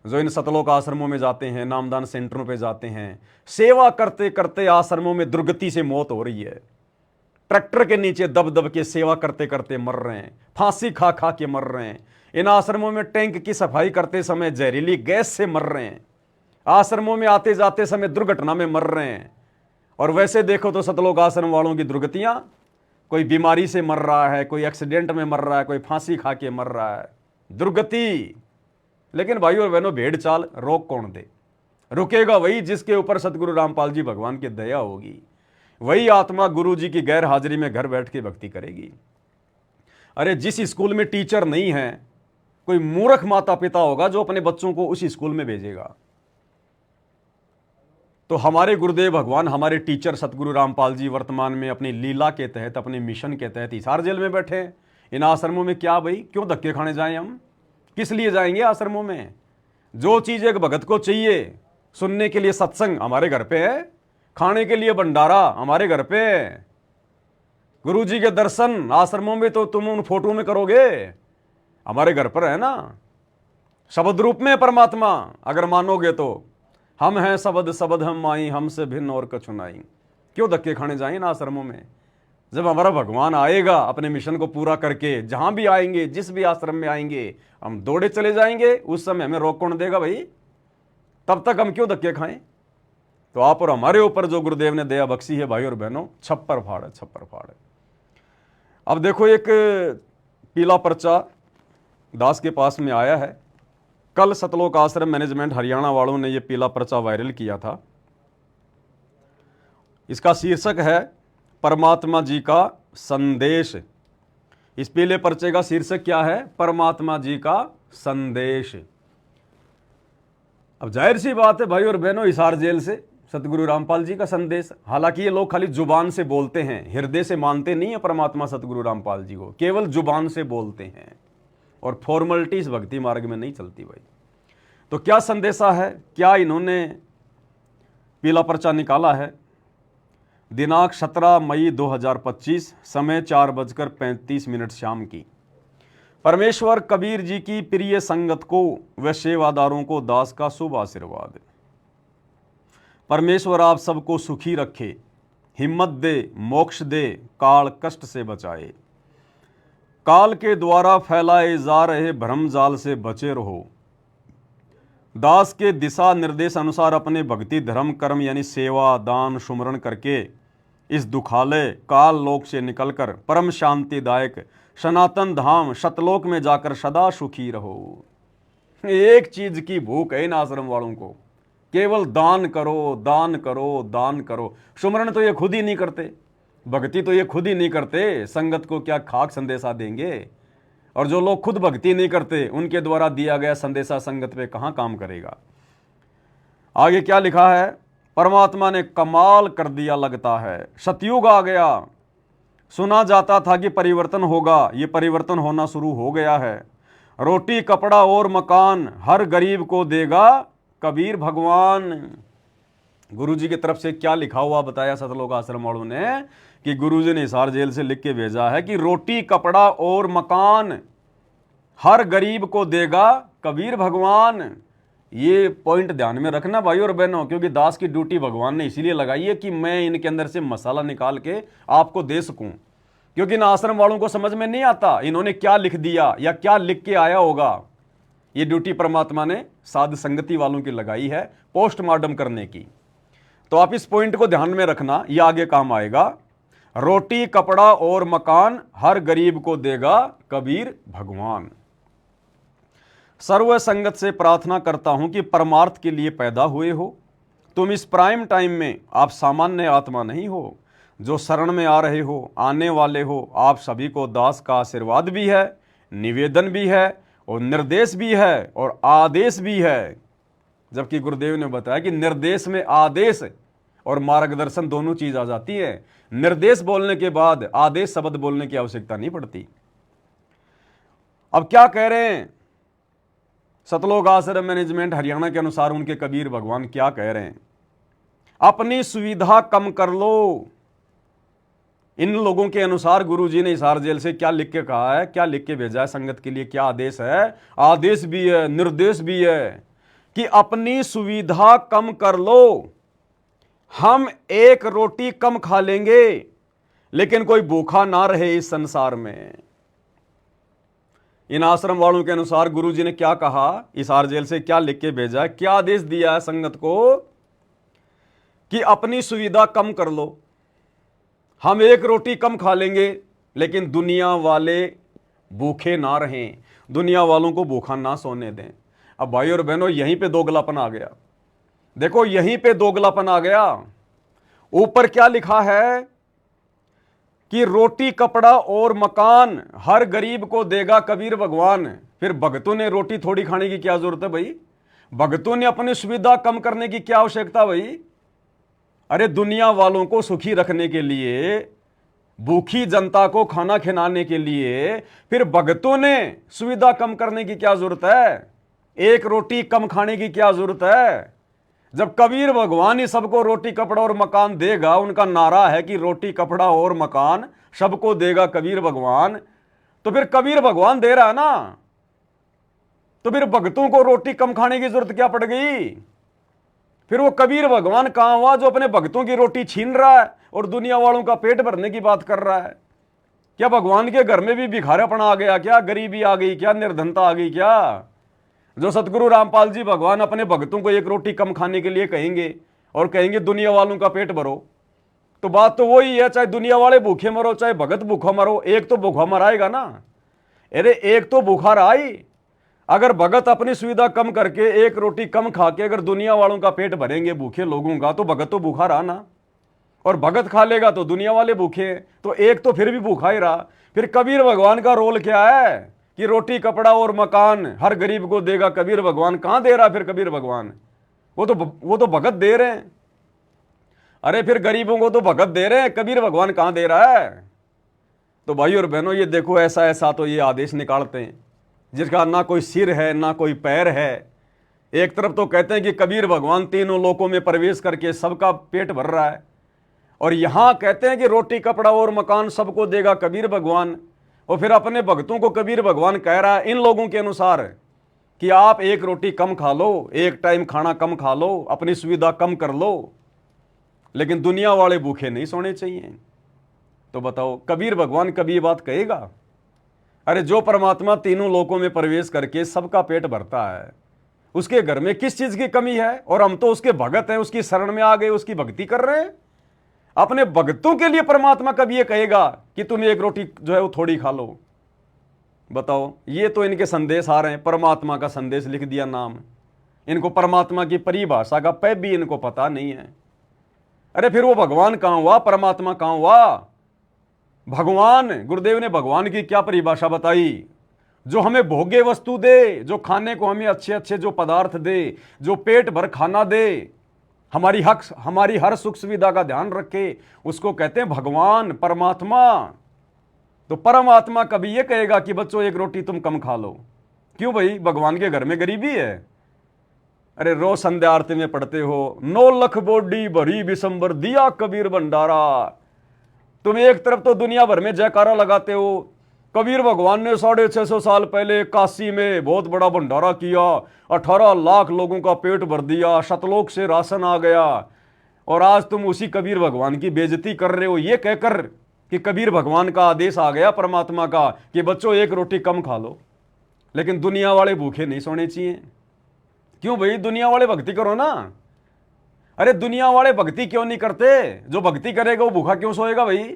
जो इन सतलोक आश्रमों में जाते हैं, नामदान सेंटरों पे जाते हैं, सेवा करते करते आश्रमों में दुर्गति से मौत हो रही है। ट्रैक्टर के नीचे दब दब के सेवा करते करते मर रहे हैं, फांसी खा खा के मर रहे हैं। इन आश्रमों में टैंक की सफाई करते समय जहरीली गैस से मर रहे हैं। आश्रमों में आते जाते समय दुर्घटना में मर रहे हैं। और वैसे देखो तो सतलोक आश्रम वालों की दुर्गतियां, कोई बीमारी से मर रहा है, कोई एक्सीडेंट में मर रहा है, कोई फांसी खा के मर रहा है, दुर्गति। लेकिन भाई और बहनों, भेड़ चाल रोक कौन दे? रुकेगा वही जिसके ऊपर सतगुरु रामपाल जी भगवान की दया होगी। वही आत्मा गुरु जी की गैर हाजिरी में घर बैठ के भक्ति करेगी। अरे जिस स्कूल में टीचर नहीं है, कोई मूर्ख माता पिता होगा जो अपने बच्चों को उसी स्कूल में भेजेगा। तो हमारे गुरुदेव भगवान, हमारे टीचर सतगुरु रामपाल जी वर्तमान में अपनी लीला के तहत, अपने मिशन के तहत हिसार जेल में बैठे हैं। इन आश्रमों में क्या भाई, क्यों धक्के खाने जाएं हम? किस लिए जाएंगे आश्रमों में? जो चीज एक भगत को चाहिए, सुनने के लिए सत्संग हमारे घर पे है, खाने के लिए भंडारा हमारे घर पे है, गुरु जी के दर्शन आश्रमों में तो तुम उन फोटो में करोगे, हमारे घर पर है ना। शब्द रूप में परमात्मा अगर मानोगे तो, हम हैं शब्द शब्द हम माई, हमसे भिन्न और कछु नाई। क्यों धक्के खाने जाएं ना आश्रमों में? जब हमारा भगवान आएगा अपने मिशन को पूरा करके, जहां भी आएंगे, जिस भी आश्रम में आएंगे, हम दौड़े चले जाएंगे। उस समय हमें रोक कौन देगा भाई? तब तक हम क्यों धक्के खाएं? तो आप और हमारे ऊपर जो गुरुदेव ने दया बख्शी है भाई और बहनों, छप्पर फाड़ है, छप्पर फाड़ है। अब देखो, एक पीला पर्चा दास के पास में आया है। कल सतलोक आश्रम मैनेजमेंट हरियाणा वालों ने यह पीला पर्चा वायरल किया था। इसका शीर्षक है परमात्मा जी का संदेश। इस पीले पर्चे का शीर्षक क्या है? परमात्मा जी का संदेश। अब जाहिर सी बात है भाई और बहनों, हिसार जेल से सतगुरु रामपाल जी का संदेश। हालांकि ये लोग खाली जुबान से बोलते हैं, हृदय से मानते नहीं है परमात्मा सतगुरु रामपाल जी को, केवल जुबान से बोलते हैं। और फॉर्मेलिटी इस भक्ति मार्ग में नहीं चलती भाई। तो क्या संदेशा है, क्या इन्होंने पीला पर्चा निकाला है? दिनांक 17 मई 2025, समय 4:35 शाम की। परमेश्वर कबीर जी की प्रिय संगत को व सेवादारों को दास का शुभ आशीर्वाद। परमेश्वर आप सबको सुखी रखे, हिम्मत दे, मोक्ष दे, काल कष्ट से बचाए। काल के द्वारा फैलाए जा रहे भ्रम जाल से बचे रहो। दास के दिशा निर्देश अनुसार अपने भक्ति धर्म कर्म यानी सेवा दान सुमरण करके इस दुखालय काल लोक से निकलकर परम शांतिदायक सनातन धाम सतलोक में जाकर सदा सुखी रहो। एक चीज की भूख है इन आश्रम वालों को, केवल दान करो, दान करो, दान करो। सुमरण तो ये खुद ही नहीं करते, भक्ति तो ये खुद ही नहीं करते, संगत को क्या खाक संदेशा देंगे? और जो लोग खुद भक्ति नहीं करते, उनके द्वारा दिया गया संदेशा संगत पे कहां काम करेगा? आगे क्या लिखा है? परमात्मा ने कमाल कर दिया लगता है। सतयुग आ गया, सुना जाता था कि परिवर्तन होगा, ये परिवर्तन होना शुरू हो गया है। रोटी कपड़ा और मकान हर गरीब को देगा कबीर भगवान। गुरुजी की तरफ से क्या लिखा हुआ बताया सतलोक आश्रम वालों ने कि गुरुजी ने हिसार जेल से लिख के भेजा है कि रोटी कपड़ा और मकान हर गरीब को देगा कबीर भगवान। ये पॉइंट ध्यान में रखना भाई और बहनों, क्योंकि दास की ड्यूटी भगवान ने इसीलिए लगाई है कि मैं इनके अंदर से मसाला निकाल के आपको दे सकूं, क्योंकि इन आश्रम वालों को समझ में नहीं आता इन्होंने क्या लिख दिया या क्या लिख के आया होगा। ये ड्यूटी परमात्मा ने साध संगति वालों की लगाई है पोस्टमार्टम करने की। तो आप इस पॉइंट को ध्यान में रखना, ये आगे काम आएगा। रोटी कपड़ा और मकान हर गरीब को देगा कबीर भगवान। सर्व संगत से प्रार्थना करता हूं कि परमार्थ के लिए पैदा हुए हो तुम। इस प्राइम टाइम में आप सामान्य आत्मा नहीं हो, जो शरण में आ रहे हो, आने वाले हो। आप सभी को दास का आशीर्वाद भी है, निवेदन भी है और निर्देश भी है और आदेश भी है। जबकि गुरुदेव ने बताया कि निर्देश में आदेश और मार्गदर्शन दोनों चीज आ जाती है। निर्देश बोलने के बाद आदेश शब्द बोलने की आवश्यकता नहीं पड़ती। अब क्या कह रहे हैं सतलोक आश्रम मैनेजमेंट हरियाणा के अनुसार उनके कबीर भगवान क्या कह रहे हैं? अपनी सुविधा कम कर लो। इन लोगों के अनुसार गुरुजी ने हिसार जेल से क्या लिख के कहा है, क्या लिख के भेजा है संगत के लिए, क्या आदेश है? आदेश भी है, निर्देश भी है कि अपनी सुविधा कम कर लो। हम एक रोटी कम खा लेंगे लेकिन कोई भूखा ना रहे इस संसार में। इन आश्रम वालों के अनुसार गुरुजी ने क्या कहा, हिसार जेल से क्या लिख के भेजा है, क्या आदेश दिया है संगत को कि अपनी सुविधा कम कर लो। हम एक रोटी कम खा लेंगे लेकिन दुनिया वाले भूखे ना रहें, दुनिया वालों को भूखा ना सोने दें। अब भाई और बहनों यहीं पे दोगलापन आ गया। देखो यहीं पे दोगलापन आ गया। ऊपर क्या लिखा है कि रोटी कपड़ा और मकान हर गरीब को देगा कबीर भगवान। फिर भगतों ने रोटी थोड़ी खाने की क्या जरूरत है भाई? भगतों ने अपनी सुविधा कम करने की क्या आवश्यकता भाई? अरे दुनिया वालों को सुखी रखने के लिए, भूखी जनता को खाना खिलाने के लिए फिर भगतों ने सुविधा कम करने की क्या जरूरत है? एक रोटी कम खाने की क्या जरूरत है? जब कबीर भगवान ही सबको रोटी कपड़ा और मकान देगा, उनका नारा है कि रोटी कपड़ा और मकान सबको देगा कबीर भगवान, तो फिर कबीर भगवान दे रहा है ना, तो फिर भगतों को रोटी कम खाने की जरूरत क्या पड़ गई? फिर वो कबीर भगवान कहां हुआ जो अपने भक्तों की रोटी छीन रहा है और दुनिया वालों का पेट भरने की बात कर रहा है? क्या भगवान के घर में भी भिखारापन आ गया क्या? गरीबी आ गई क्या? निर्धनता आ गई क्या? जो सतगुरु रामपाल जी भगवान अपने भक्तों को एक रोटी कम खाने के लिए कहेंगे और कहेंगे दुनिया वालों का पेट भरो, तो बात तो वही है, चाहे दुनिया वाले भूखे मरो चाहे भगत भूखा मरो, एक तो भूखा मराएगा ना। अरे एक तो भूखा रहा ही। अगर भगत अपनी सुविधा कम करके एक रोटी कम खा के अगर दुनिया वालों का पेट भरेंगे भूखे लोगों का, तो भगत तो भूखा रहा ना। और भगत खा लेगा तो दुनिया वाले भूखे, तो एक तो फिर भी भूखा ही रहा। फिर कबीर भगवान का रोल क्या है कि रोटी कपड़ा और मकान हर गरीब को देगा कबीर भगवान? कहां दे रहा फिर कबीर भगवान? वो तो भगत दे रहे हैं। अरे फिर गरीबों को तो भगत दे रहे हैं, कबीर भगवान कहां दे रहा है? तो भाई और बहनों ये देखो, ऐसा ऐसा तो ये आदेश निकालते हैं जिसका ना कोई सिर है ना कोई पैर है। एक तरफ तो कहते हैं कि कबीर भगवान तीनों लोकों में प्रवेश करके सबका पेट भर रहा है, और यहां कहते हैं कि रोटी कपड़ा और मकान सबको देगा कबीर भगवान। और फिर अपने भक्तों को कबीर भगवान कह रहा है इन लोगों के अनुसार कि आप एक रोटी कम खा लो, एक टाइम खाना कम खा लो, अपनी सुविधा कम कर लो, लेकिन दुनिया वाले भूखे नहीं सोने चाहिए। तो बताओ कबीर भगवान कभी ये बात कहेगा? अरे जो परमात्मा तीनों लोकों में प्रवेश करके सबका पेट भरता है, उसके घर में किस चीज की कमी है? और हम तो उसके भगत हैं, उसकी शरण में आ गए, उसकी भक्ति कर रहे हैं। अपने भक्तों के लिए परमात्मा कभी ये कहेगा कि तुम एक रोटी जो है वो थोड़ी खा लो? बताओ, ये तो इनके संदेश आ रहे हैं, परमात्मा का संदेश लिख दिया नाम। इनको परमात्मा की परिभाषा का पै भी इनको पता नहीं है। अरे फिर वो भगवान कहां हुआ, परमात्मा कहां हुआ? भगवान, गुरुदेव ने भगवान की क्या परिभाषा बताई? जो हमें भोग्य वस्तु दे, जो खाने को हमें अच्छे अच्छे जो पदार्थ दे, जो पेट भर खाना दे, हमारी हर सुख सुविधा का ध्यान रखे, उसको कहते हैं भगवान, परमात्मा। तो परमात्मा कभी ये कहेगा कि बच्चों एक रोटी तुम कम खा लो? क्यों भाई, भगवान के घर में गरीबी है? अरे रोज संध्या आरती में पढ़ते हो 9 लख बोडी भरी बिसंबर दिया कबीर भंडारा। तुम एक तरफ तो दुनिया भर में जयकारा लगाते हो, कबीर भगवान ने 650 साल पहले काशी में बहुत बड़ा भंडारा किया, 18 लाख लोगों का पेट भर दिया, शतलोक से राशन आ गया, और आज तुम उसी कबीर भगवान की बेइज्जती कर रहे हो ये कहकर कि कबीर भगवान का आदेश आ गया परमात्मा का कि बच्चों एक रोटी कम खा लो। लेकिन दुनिया वाले भूखे नहीं सोने चाहिए। क्यों भाई? दुनिया वाले भक्ति करो ना। अरे दुनिया वाले भक्ति क्यों नहीं करते? जो भक्ति करेगा वो भूखा क्यों सोएगा भाई?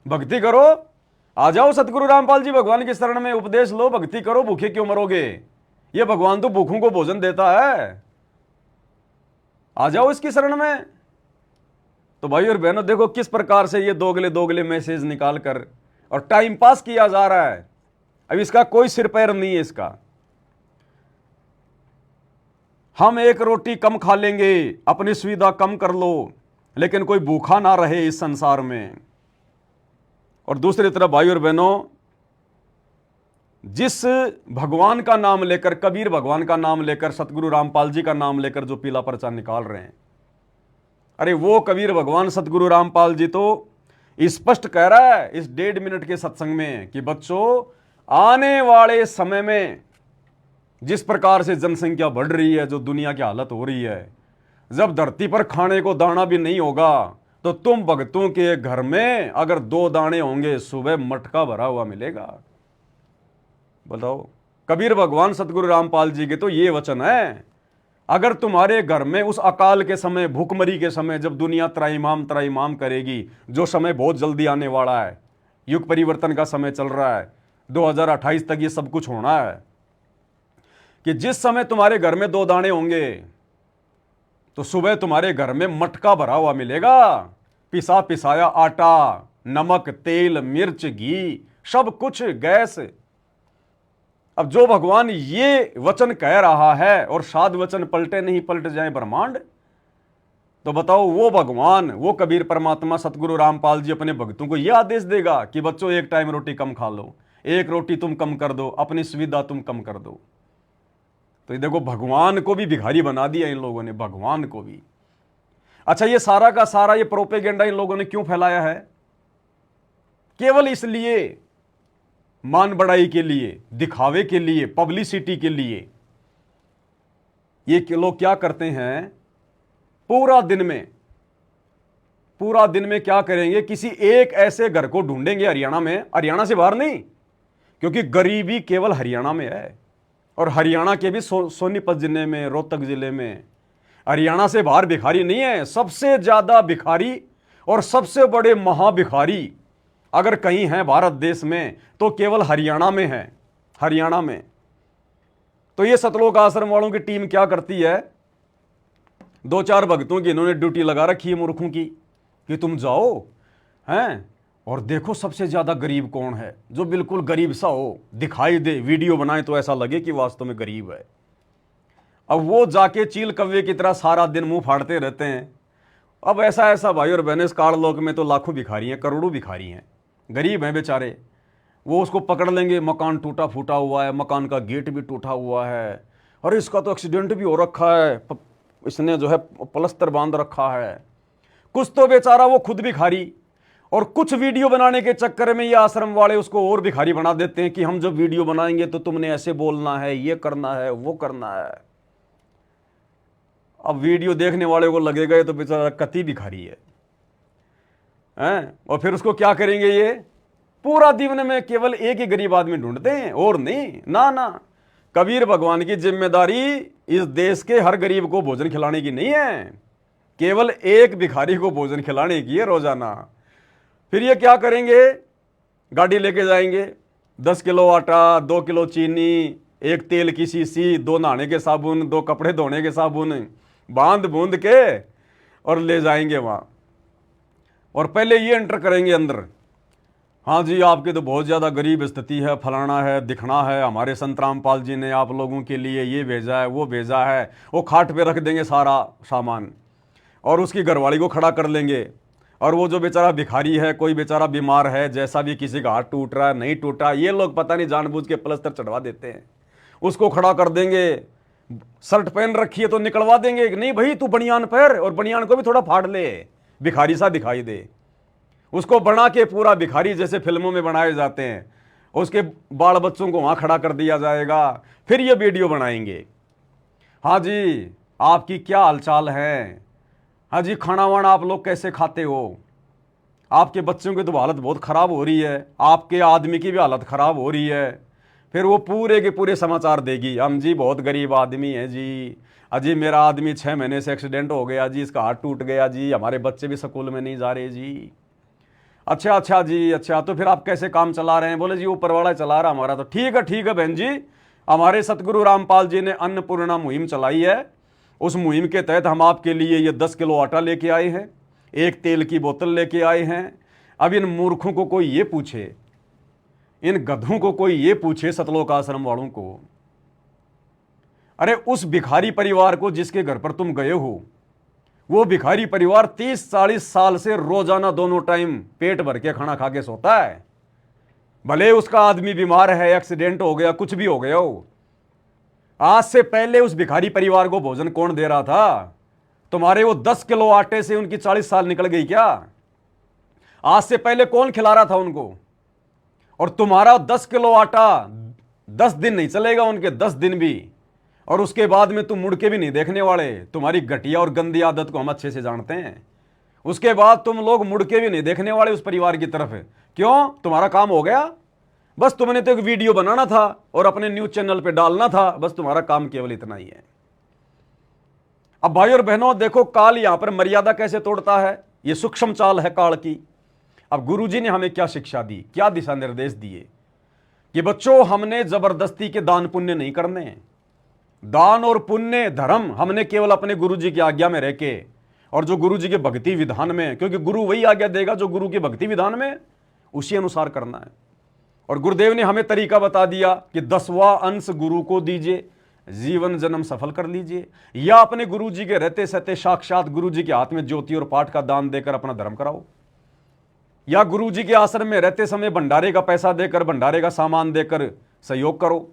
भक्ति करो, आ जाओ सतगुरु रामपाल जी भगवान की शरण में, उपदेश लो, भक्ति करो, भूखे क्यों मरोगे? ये भगवान तो भूखों को भोजन देता है। आ जाओ इसकी शरण में। तो भाई और बहनों देखो किस प्रकार से ये दोगले दोगले मैसेज निकाल कर और टाइम पास किया जा रहा है। अब इसका कोई सिर पैर नहीं है इसका। हम एक रोटी कम खा लेंगे, अपनी सुविधा कम कर लो, लेकिन कोई भूखा ना रहे इस संसार में। और दूसरी तरफ भाई और बहनों, जिस भगवान का नाम लेकर, कबीर भगवान का नाम लेकर, सतगुरु रामपाल जी का नाम लेकर जो पीला पर्चा निकाल रहे हैं, अरे वो कबीर भगवान सतगुरु रामपाल जी तो स्पष्ट कह रहा है इस 1.5 मिनट के सत्संग में कि बच्चों आने वाले समय में जिस प्रकार से जनसंख्या बढ़ रही है, जो दुनिया की हालत हो रही है, जब धरती पर खाने को दाना भी नहीं होगा तो तुम भक्तों के घर में अगर 2 दाने होंगे सुबह मटका भरा हुआ मिलेगा। बताओ, कबीर भगवान सतगुरु रामपाल जी के तो ये वचन है। अगर तुम्हारे घर में उस अकाल के समय, भूखमरी के समय, जब दुनिया त्राईमाम करेगी, जो समय बहुत जल्दी आने वाला है, युग परिवर्तन का समय चल रहा है, 2028 तक ये सब कुछ होना है, कि जिस समय तुम्हारे घर में 2 दाने होंगे तो सुबह तुम्हारे घर में मटका भरा हुआ मिलेगा, पिसा पिसाया आटा, नमक, तेल, मिर्च, घी, सब कुछ, गैस। अब जो भगवान ये वचन कह रहा है और साध वचन पलटे नहीं पलट जाए ब्रह्मांड, तो बताओ वो भगवान, वो कबीर परमात्मा सतगुरु रामपाल जी अपने भक्तों को यह आदेश देगा कि बच्चों एक टाइम रोटी कम खा लो, एक रोटी तुम कम कर दो, अपनी सुविधा तुम कम कर दो। तो ये देखो भगवान को भी भिखारी बना दिया इन लोगों ने, भगवान को भी। अच्छा, ये सारा का सारा ये प्रोपेगेंडा इन लोगों ने क्यों फैलाया है? केवल इसलिए, मान बढ़ाई के लिए, दिखावे के लिए, पब्लिसिटी के लिए। ये लोग क्या करते हैं, पूरा दिन में क्या करेंगे, किसी एक ऐसे घर को ढूंढेंगे हरियाणा में, हरियाणा से बाहर नहीं, क्योंकि गरीबी केवल हरियाणा में है, और हरियाणा के भी सोनीपत जिले में, रोहतक जिले में, हरियाणा से बाहर भिखारी नहीं है। सबसे ज्यादा भिखारी और सबसे बड़े महाभिखारी अगर कहीं है भारत देश में तो केवल हरियाणा में है, हरियाणा में। तो ये सतलोक आश्रम वालों की टीम क्या करती है, 2-4 भक्तों की इन्होंने ड्यूटी लगा रखी है मूर्खों की, कि तुम जाओ हैं और देखो सबसे ज्यादा गरीब कौन है, जो बिल्कुल गरीब सा हो, दिखाई दे, वीडियो बनाए तो ऐसा लगे कि वास्तव में गरीब है। अब वो जाके चील कव्वे की तरह सारा दिन मुंह फाड़ते रहते हैं। अब ऐसा भाई और बहनें, इस काललोक में तो लाखों भिखारी हैं, करोड़ों भिखारी हैं, गरीब हैं बेचारे। वो उसको पकड़ लेंगे, मकान टूटा फूटा हुआ है, मकान का गेट भी टूटा हुआ है, और इसका तो एक्सीडेंट भी हो रखा है, इसने जो है प्लास्टर बांध रखा है। कुछ तो बेचारा वो खुद भिखारी, और कुछ वीडियो बनाने के चक्कर में ये आश्रम वाले उसको और भिखारी बना देते हैं कि हम जब वीडियो बनाएंगे तो तुमने ऐसे बोलना है, ये करना है, वो करना है। अब वीडियो देखने वाले को लगेगा ये तो बेचारा कति भिखारी है, हैं? और फिर उसको क्या करेंगे, ये पूरा दिन में केवल एक ही गरीब आदमी ढूंढते हैं और नहीं। ना, कबीर भगवान की जिम्मेदारी इस देश के हर गरीब को भोजन खिलाने की नहीं है, केवल एक भिखारी को भोजन खिलाने की है रोजाना। फिर ये क्या करेंगे, गाड़ी लेके जाएंगे, 10 किलो आटा, 2 किलो चीनी, 1 तेल की शीशी, 2 नहाने के साबुन, 2 कपड़े धोने के साबुन बांध बूंद के और ले जाएंगे वहां, और पहले ये एंटर करेंगे अंदर, हाँ जी आपकी तो बहुत ज़्यादा गरीब स्थिति है, फलाना है, दिखना है, हमारे संत रामपाल जी ने आप लोगों के लिए ये भेजा है, वो भेजा है। वो खाट पे रख देंगे सारा सामान, और उसकी घरवाली को खड़ा कर लेंगे, और वो जो बेचारा भिखारी है, कोई बेचारा बीमार है, जैसा भी, किसी का हाथ टूट रहा है, नहीं टूटा, ये लोग पता नहीं जानबूझ के प्लास्टर चढ़वा देते हैं, उसको खड़ा कर देंगे। शर्ट पहन रखी है तो निकलवा देंगे, नहीं भाई तू बनियान पहन, और बनियान को भी थोड़ा फाड़ ले, भिखारी सा दिखाई दे। उसको बना के पूरा भिखारी जैसे फिल्मों में बनाए जाते हैं, उसके बाल बच्चों को वहां खड़ा कर दिया जाएगा, फिर ये वीडियो बनाएंगे। हाँ जी, आपकी क्या हालचाल है, हाँ जी खाना वाना आप लोग कैसे खाते हो, आपके बच्चों की तो हालत बहुत ख़राब हो रही है, आपके आदमी की भी हालत ख़राब हो रही है। फिर वो पूरे के पूरे समाचार देगी, हम जी बहुत गरीब आदमी हैं जी, अजी मेरा आदमी 6 महीने से एक्सीडेंट हो गया जी, इसका हाथ टूट गया जी, हमारे बच्चे भी स्कूल में नहीं जा रहे जी। अच्छा अच्छा जी, अच्छा तो फिर आप कैसे काम चला रहे हैं? बोले जी ऊपर वाला चला रहा हमारा। तो ठीक है बहन जी, हमारे सतगुरु रामपाल जी ने अन्नपूर्णा मुहिम चलाई है, उस मुहिम के तहत हम आपके लिए ये 10 किलो आटा लेके आए हैं, एक तेल की बोतल लेके आए हैं। अब इन मूर्खों को कोई ये पूछे, इन गधों को कोई ये पूछे, सतलोक आश्रम वालों को, अरे उस भिखारी परिवार को जिसके घर पर तुम गए हो, वो भिखारी परिवार 30-40 साल से रोजाना दोनों टाइम पेट भर के खाना खा के सोता है। भले उसका आदमी बीमार है, एक्सीडेंट हो गया, कुछ भी हो गया हो, आज से पहले उस भिखारी परिवार को भोजन कौन दे रहा था? तुम्हारे वो 10 किलो आटे से उनकी 40 साल निकल गई क्या? आज से पहले कौन खिला रहा था उनको? और तुम्हारा 10 किलो आटा 10 दिन नहीं चलेगा, उनके 10 दिन भी, और उसके बाद में तुम मुड़ के भी नहीं देखने वाले। तुम्हारी घटिया और गंदी आदत को हम अच्छे से जानते हैं। उसके बाद तुम लोग मुड़ के भी नहीं देखने वाले उस परिवार की तरफ। क्यों? तुम्हारा काम हो गया, बस तुमने तो एक वीडियो बनाना था और अपने न्यूज चैनल पे डालना था, बस तुम्हारा काम केवल इतना ही है। अब भाई और बहनों देखो, काल यहां पर मर्यादा कैसे तोड़ता है, यह सूक्ष्म चाल है काल की। अब गुरुजी ने हमें क्या शिक्षा दी, क्या दिशा निर्देश दिए कि बच्चों हमने जबरदस्ती के दान पुण्य नहीं करने। दान और पुण्य धर्म हमने केवल अपने गुरुजी की आज्ञा में रह के, और जो गुरुजी के भक्ति विधान में, क्योंकि गुरु वही आज्ञा देगा जो गुरु के भक्ति विधान में, उसी अनुसार करना है। और गुरुदेव ने हमें तरीका बता दिया कि 10वां अंश गुरु को दीजिए, जीवन जन्म सफल कर लीजिए, या अपने गुरुजी के रहते सहते साक्षात गुरुजी के हाथ में ज्योति और पाठ का दान देकर अपना धर्म कराओ, या गुरुजी के आश्रम में रहते समय भंडारे का पैसा देकर, भंडारे का सामान देकर सहयोग करो,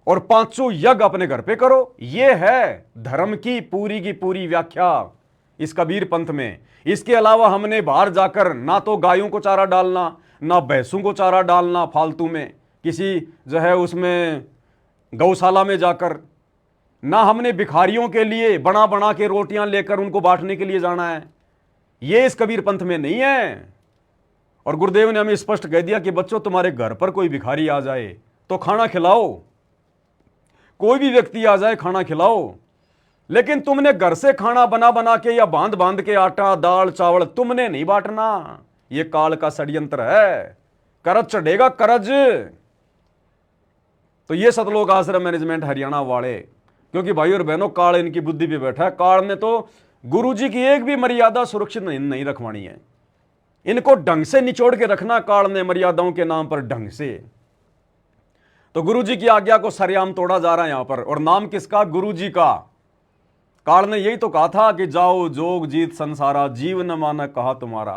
और 5 यज्ञ अपने घर पे करो। यह है धर्म की पूरी व्याख्या इस कबीर पंथ में। इसके अलावा हमने बाहर जाकर ना तो गायों को चारा डालना, ना भैंसों को चारा डालना फालतू में किसी जो है उसमें गौशाला में जाकर, ना हमने भिखारियों के लिए बना बना के रोटियां लेकर उनको बांटने के लिए जाना है। यह इस कबीर पंथ में नहीं है। और गुरुदेव ने हमें स्पष्ट कह दिया कि बच्चों तुम्हारे घर पर कोई भिखारी आ जाए तो खाना खिलाओ, कोई भी व्यक्ति आ जाए खाना खिलाओ, लेकिन तुमने घर से खाना बना बना के या बांध बांध के आटा दाल चावल तुमने नहीं बांटना। यह काल का षड्यंत्र है, करज चढ़ेगा करज। तो ये सतलोक आश्रम मैनेजमेंट हरियाणा वाले, क्योंकि भाई और बहनों काल इनकी बुद्धि पे बैठा है। काल ने तो गुरुजी की एक भी मर्यादा सुरक्षित नहीं रखवानी है, इनको ढंग से निचोड़ के रखना काल ने, मर्यादाओं के नाम पर ढंग से। तो गुरुजी की आज्ञा को सरेआम तोड़ा जा रहा है यहां पर, और नाम किसका? गुरुजी का। काल ने यही तो कहा था कि जाओ जोग जीत संसारा, जीव न माना कहा तुम्हारा,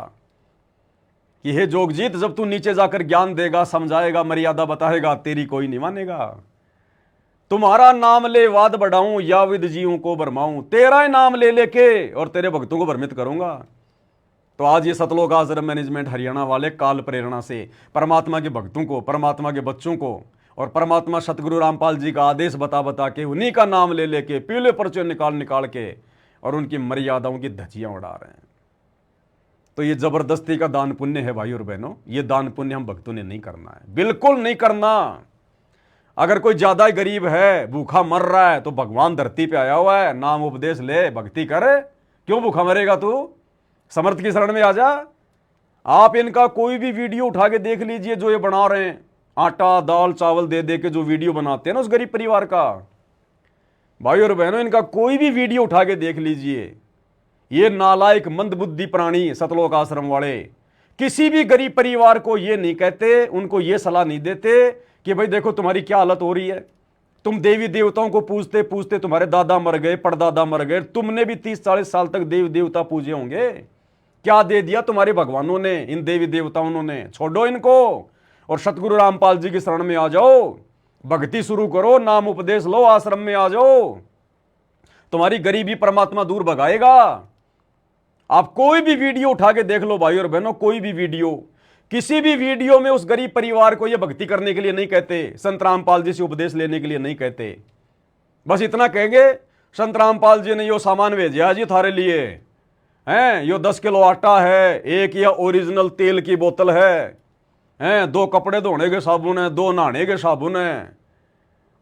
कि हे जोगजीत जब तू नीचे जाकर ज्ञान देगा, समझाएगा, मर्यादा बताएगा, तेरी कोई नहीं मानेगा। तुम्हारा नाम ले वाद बढ़ाऊं या विद जीवों को भरमाऊं, तेरा ही नाम ले लेके और तेरे भक्तों को भ्रमित करूंगा। तो आज ये सतलोक आश्रम मैनेजमेंट हरियाणा वाले काल प्रेरणा से परमात्मा के भक्तों को, परमात्मा के बच्चों को, और परमात्मा सतगुरु रामपाल जी का आदेश बता बता के, उन्हीं का नाम ले लेके, पीले पर्चे निकाल निकाल के, और उनकी मर्यादाओं की धज्जियां उड़ा रहे हैं। तो ये जबरदस्ती का दान पुण्य है भाई और बहनों, ये दान पुण्य हम भक्तों ने नहीं करना है, बिल्कुल नहीं करना। अगर कोई ज्यादा ही गरीब है, भूखा मर रहा है, तो भगवान धरती पे आया हुआ है, नाम उपदेश ले, भक्ति कर, क्यों भूखा मरेगा तू? समर्थ की शरण में आ जा। आप इनका कोई भी वीडियो उठा के देख लीजिए, जो ये बना रहे हैं, आटा दाल चावल दे दे के जो वीडियो बनाते हैं ना उस गरीब परिवार का, भाई और बहनों इनका कोई भी वीडियो उठा के देख लीजिए। ये नालायक मंदबुद्धि प्राणी सतलोक आश्रम वाले किसी भी गरीब परिवार को ये नहीं कहते, उनको ये सलाह नहीं देते कि भाई देखो तुम्हारी क्या हालत हो रही है, तुम देवी देवताओं को पूजते पूजते तुम्हारे दादा मर गए, परदादा मर गए, तुमने भी 30-40 साल तक देवी देवता पूजे होंगे, क्या दे दिया तुम्हारे भगवानों ने, इन देवी देवताओं ने? छोड़ो इनको और सतगुरु रामपाल जी की शरण में आ जाओ, भक्ति शुरू करो, नाम उपदेश लो, आश्रम में आ जाओ, तुम्हारी गरीबी परमात्मा दूर भगाएगा। आप कोई भी वीडियो उठा के देख लो भाई और बहनों, कोई भी वीडियो, किसी भी वीडियो में उस गरीब परिवार को ये भक्ति करने के लिए नहीं कहते, संत रामपाल जी से उपदेश लेने के लिए नहीं कहते। बस इतना कहेंगे संत रामपाल जी ने यो सामान भेजा जी थारे लिए हैं, यो 10 किलो आटा है, एक या ओरिजिनल तेल की बोतल है, 2 कपड़े धोने के साबुन है, 2 नहाने के साबुन है,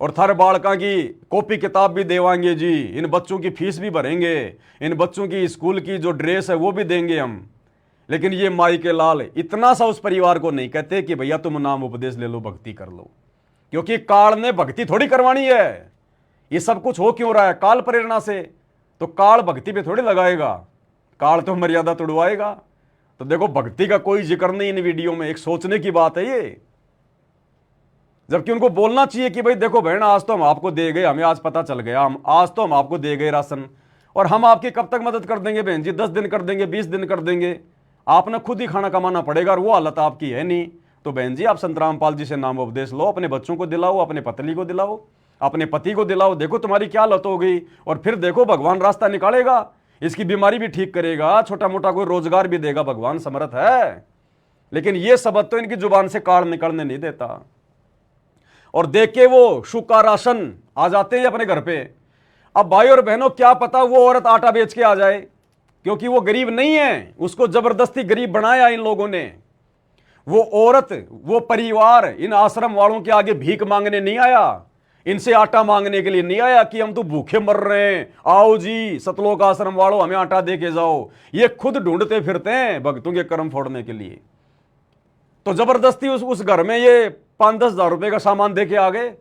और थारे बालका की कॉपी किताब भी देवाएंगे जी, इन बच्चों की फीस भी भरेंगे, इन बच्चों की स्कूल की जो ड्रेस है वो भी देंगे हम। लेकिन ये माई के लाल इतना सा उस परिवार को नहीं कहते कि भैया तुम नाम उपदेश ले लो, भक्ति कर लो, क्योंकि काल ने भक्ति थोड़ी करवानी है। ये सब कुछ हो क्यों रहा है? काल प्रेरणा से। तो काल भक्ति पे थोड़ी लगाएगा, काल तो मर्यादा तोड़वाएगा। तो देखो भक्ति का कोई जिक्र नहीं इन वीडियो में, एक सोचने की बात है ये। जबकि उनको बोलना चाहिए कि भाई देखो बहन, आज तो हम आपको दे गए, हमें आज पता चल गया, हम आज तो हम आपको दे गए राशन, और हम आपकी कब तक मदद कर देंगे बहन जी? 10 दिन कर देंगे, 20 दिन कर देंगे, आपने खुद ही खाना कमाना पड़ेगा, और वो हालत आपकी है नहीं। तो बहन जी आप संत रामपाल जी से नाम उपदेश लो, अपने बच्चों को दिलाओ, अपने पत्नी को दिलाओ, अपने पति को दिलाओ, देखो तुम्हारी क्या हालत हो गई, और फिर देखो भगवान रास्ता निकालेगा, इसकी बीमारी भी ठीक करेगा, छोटा मोटा कोई रोजगार भी देगा, भगवान समर्थ है। लेकिन ये शब्द तो इनकी जुबान से काल निकलने नहीं देता। और देख के वो सूखा राशन आ जाते हैं अपने घर पे। अब भाई और बहनों क्या पता वो औरत आटा बेच के आ जाए, क्योंकि वो गरीब नहीं है, उसको जबरदस्ती गरीब बनाया इन लोगों ने। वो औरत, वो परिवार इन आश्रम वालों के आगे भीख मांगने नहीं आया, इनसे आटा मांगने के लिए नहीं आया कि हम तो भूखे मर रहे हैं, आओ जी सतलोक आश्रम वालों हमें आटा दे के जाओ। ये खुद ढूंढते फिरते हैं भक्तों के कर्म फोड़ने के लिए। तो जबरदस्ती उस घर में ये 5-10 हजार रुपए का सामान दे के आ गए।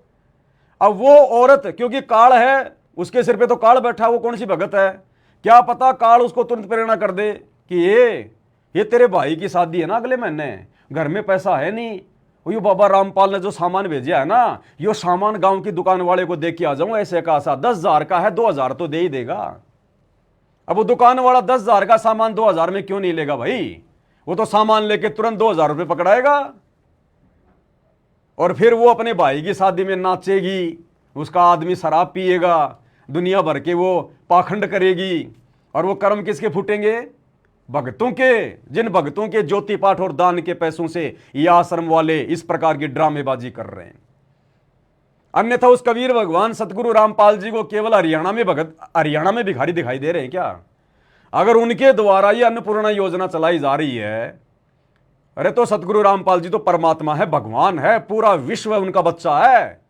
अब वो औरत क्योंकि काल है, उसके सिर पे तो काल बैठा, वो कौन सी भगत है, क्या पता काल उसको तुरंत प्रेरणा कर दे कि ये तेरे भाई की शादी है ना अगले महीने, घर में पैसा है नहीं, यो बाबा रामपाल ने जो सामान भेजा है ना, यो सामान गांव की दुकान वाले को दे के आ जाऊं, ऐसे का सा 10 हजार का है, 2 हजार तो दे ही देगा। अब वो दुकान वाला 10 हजार का सामान 2 हजार में क्यों नहीं लेगा भाई? वो तो सामान लेके तुरंत 2 हजार रुपये पकड़ाएगा, और फिर वो अपने भाई की शादी में नाचेगी, उसका आदमी शराब पिएगा, दुनिया भर के वो पाखंड करेगी, और वो कर्म किसके फूटेंगे? भक्तों के। जिन भक्तों के ज्योति पाठ और दान के पैसों से ये आश्रम वाले इस प्रकार की ड्रामेबाजी कर रहे हैं। अन्यथा उस कबीर भगवान सतगुरु रामपाल जी को केवल हरियाणा में भिखारी दिखाई दे रहे हैं क्या? अगर उनके द्वारा ये अन्नपूर्णा योजना चलाई जा रही है, अरे तो सतगुरु रामपाल जी तो परमात्मा है, भगवान है, पूरा विश्व उनका बच्चा है।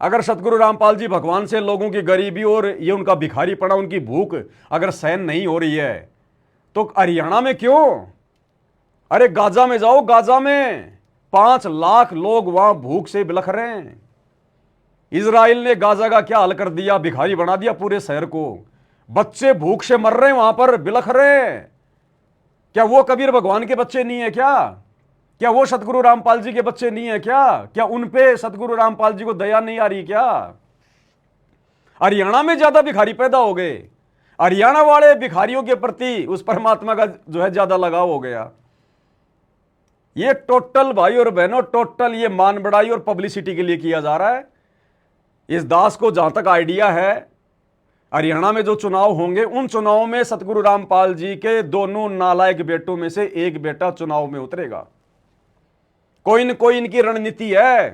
अगर सतगुरु रामपाल जी भगवान से लोगों की गरीबी और ये उनका भिखारीपना, उनकी भूख अगर सहन नहीं हो रही है, तो हरियाणा में क्यों? अरे गाजा में जाओ, गाजा में 5 लाख लोग वहां भूख से बिलख रहे हैं। इजराइल ने गाजा का क्या हाल कर दिया, भिखारी बना दिया पूरे शहर को, बच्चे भूख से मर रहे हैं, वहां पर बिलख रहे हैं। क्या वो कबीर भगवान के बच्चे नहीं है क्या? क्या वो सतगुरु रामपाल जी के बच्चे नहीं है क्या? क्या उन पे सतगुरु रामपाल जी को दया नहीं आ रही क्या? हरियाणा में ज्यादा भिखारी पैदा हो गए, हरियाणा वाले भिखारियों के प्रति उस परमात्मा का जो है ज्यादा लगाव हो गया। ये टोटल भाई और बहनों, टोटल ये मान बढ़ाई और पब्लिसिटी के लिए किया जा रहा है। इस दास को जहां तक आइडिया है, हरियाणा में जो चुनाव होंगे, उन चुनावों में सतगुरु रामपाल जी के दोनों नालायक बेटों में से एक बेटा चुनाव में उतरेगा। कोई न कोई इनकी रणनीति है।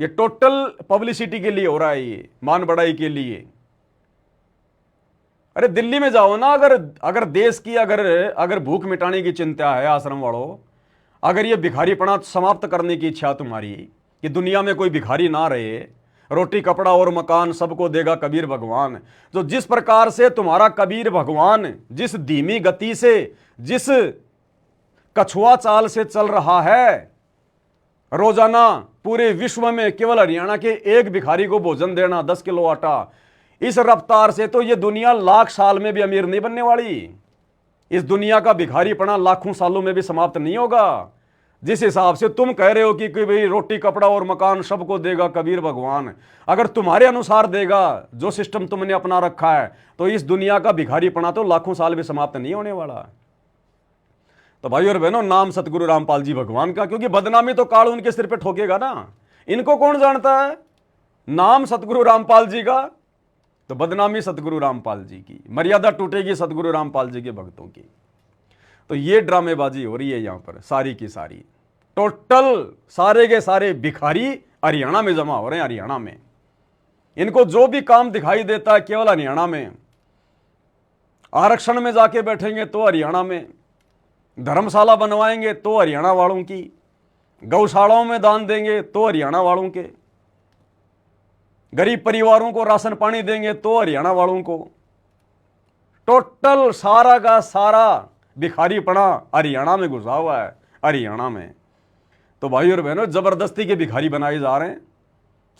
ये टोटल पब्लिसिटी के लिए हो रहा है, ये मान बढ़ाई के लिए। अरे दिल्ली में जाओ ना, अगर देश की अगर भूख मिटाने की चिंता है आश्रम वालों, अगर ये भिखारीपना समाप्त करने की इच्छा तुम्हारी कि दुनिया में कोई भिखारी ना रहे, रोटी कपड़ा और मकान सबको देगा कबीर भगवान, तो जिस प्रकार से तुम्हारा कबीर भगवान जिस धीमी गति से, जिस कछुआ चाल से चल रहा है, रोजाना पूरे विश्व में केवल हरियाणा के एक भिखारी को भोजन देना, 10 किलो आटा, इस रफ्तार से तो ये दुनिया लाख साल में भी अमीर नहीं बनने वाली। इस दुनिया का भिखारीपना लाखों सालों में भी समाप्त नहीं होगा। जिस हिसाब से तुम कह रहे हो कि भाई रोटी कपड़ा और मकान सबको देगा कबीर भगवान, अगर तुम्हारे अनुसार देगा, जो सिस्टम तुमने अपना रखा है, तो इस दुनिया का भिखारीपना तो लाखों साल में समाप्त नहीं होने वाला। तो भाई और बहनों, नाम सतगुरु रामपाल जी भगवान का, क्योंकि बदनामी तो काल उनके सिर पे ठोकेगा ना। इनको कौन जानता है? नाम सतगुरु रामपाल जी का, तो बदनामी सतगुरु रामपाल जी की, मर्यादा टूटेगी सतगुरु रामपाल जी के भक्तों की। तो ये ड्रामेबाजी हो रही है यहां पर सारी की सारी। टोटल सारे के सारे भिखारी हरियाणा में जमा हो रहे हैं। हरियाणा में इनको जो भी काम दिखाई देता है केवल हरियाणा में। आरक्षण में जाके बैठेंगे तो हरियाणा में, धर्मशाला बनवाएंगे तो हरियाणा वालों की, गौशालाओं में दान देंगे तो हरियाणा वालों के, गरीब परिवारों को राशन पानी देंगे तो हरियाणा वालों को। टोटल सारा का सारा भिखारीपना हरियाणा में घुसा हुआ है। हरियाणा में तो भाई और बहनों जबरदस्ती के भिखारी बनाए जा रहे हैं।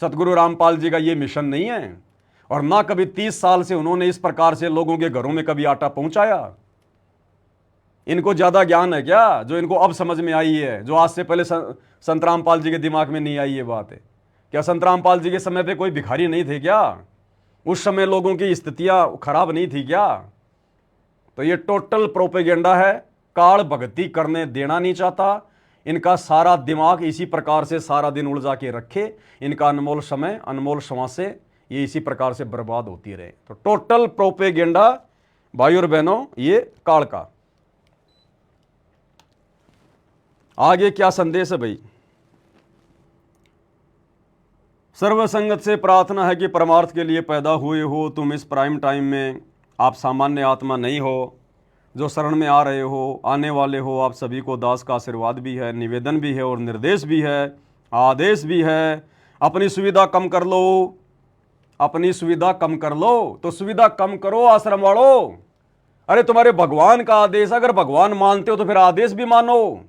सतगुरु रामपाल जी का ये मिशन नहीं है, और ना कभी 30 साल से उन्होंने इस प्रकार से लोगों के घरों में कभी आटा पहुंचाया। इनको ज्यादा ज्ञान है क्या जो इनको अब समझ में आई है, जो आज से पहले संत रामपाल जी के दिमाग में नहीं आई ये बात है? क्या संत रामपाल जी के समय पे कोई भिखारी नहीं थे क्या? उस समय लोगों की स्थितियां खराब नहीं थी क्या? तो ये टोटल प्रोपेगेंडा है। काल भक्ति करने देना नहीं चाहता। इनका सारा दिमाग इसी प्रकार से सारा दिन उलझा के रखे। इनका अनमोल समय अनमोल श्वासें ये इसी प्रकार से बर्बाद होती रहे। तो टोटल प्रोपेगेंडा भाई और बहनों ये काल का। आगे क्या संदेश है भाई? सर्वसंगत से प्रार्थना है कि परमार्थ के लिए पैदा हुए हो तुम इस प्राइम टाइम में। आप सामान्य आत्मा नहीं हो जो शरण में आ रहे हो, आने वाले हो। आप सभी को दास का आशीर्वाद भी है, निवेदन भी है और निर्देश भी है, आदेश भी है। अपनी सुविधा कम कर लो, अपनी सुविधा कम कर लो। तो सुविधा कम करो आश्रम वालों। अरे तुम्हारे भगवान का आदेश, अगर भगवान मानते हो तो फिर आदेश भी मानो।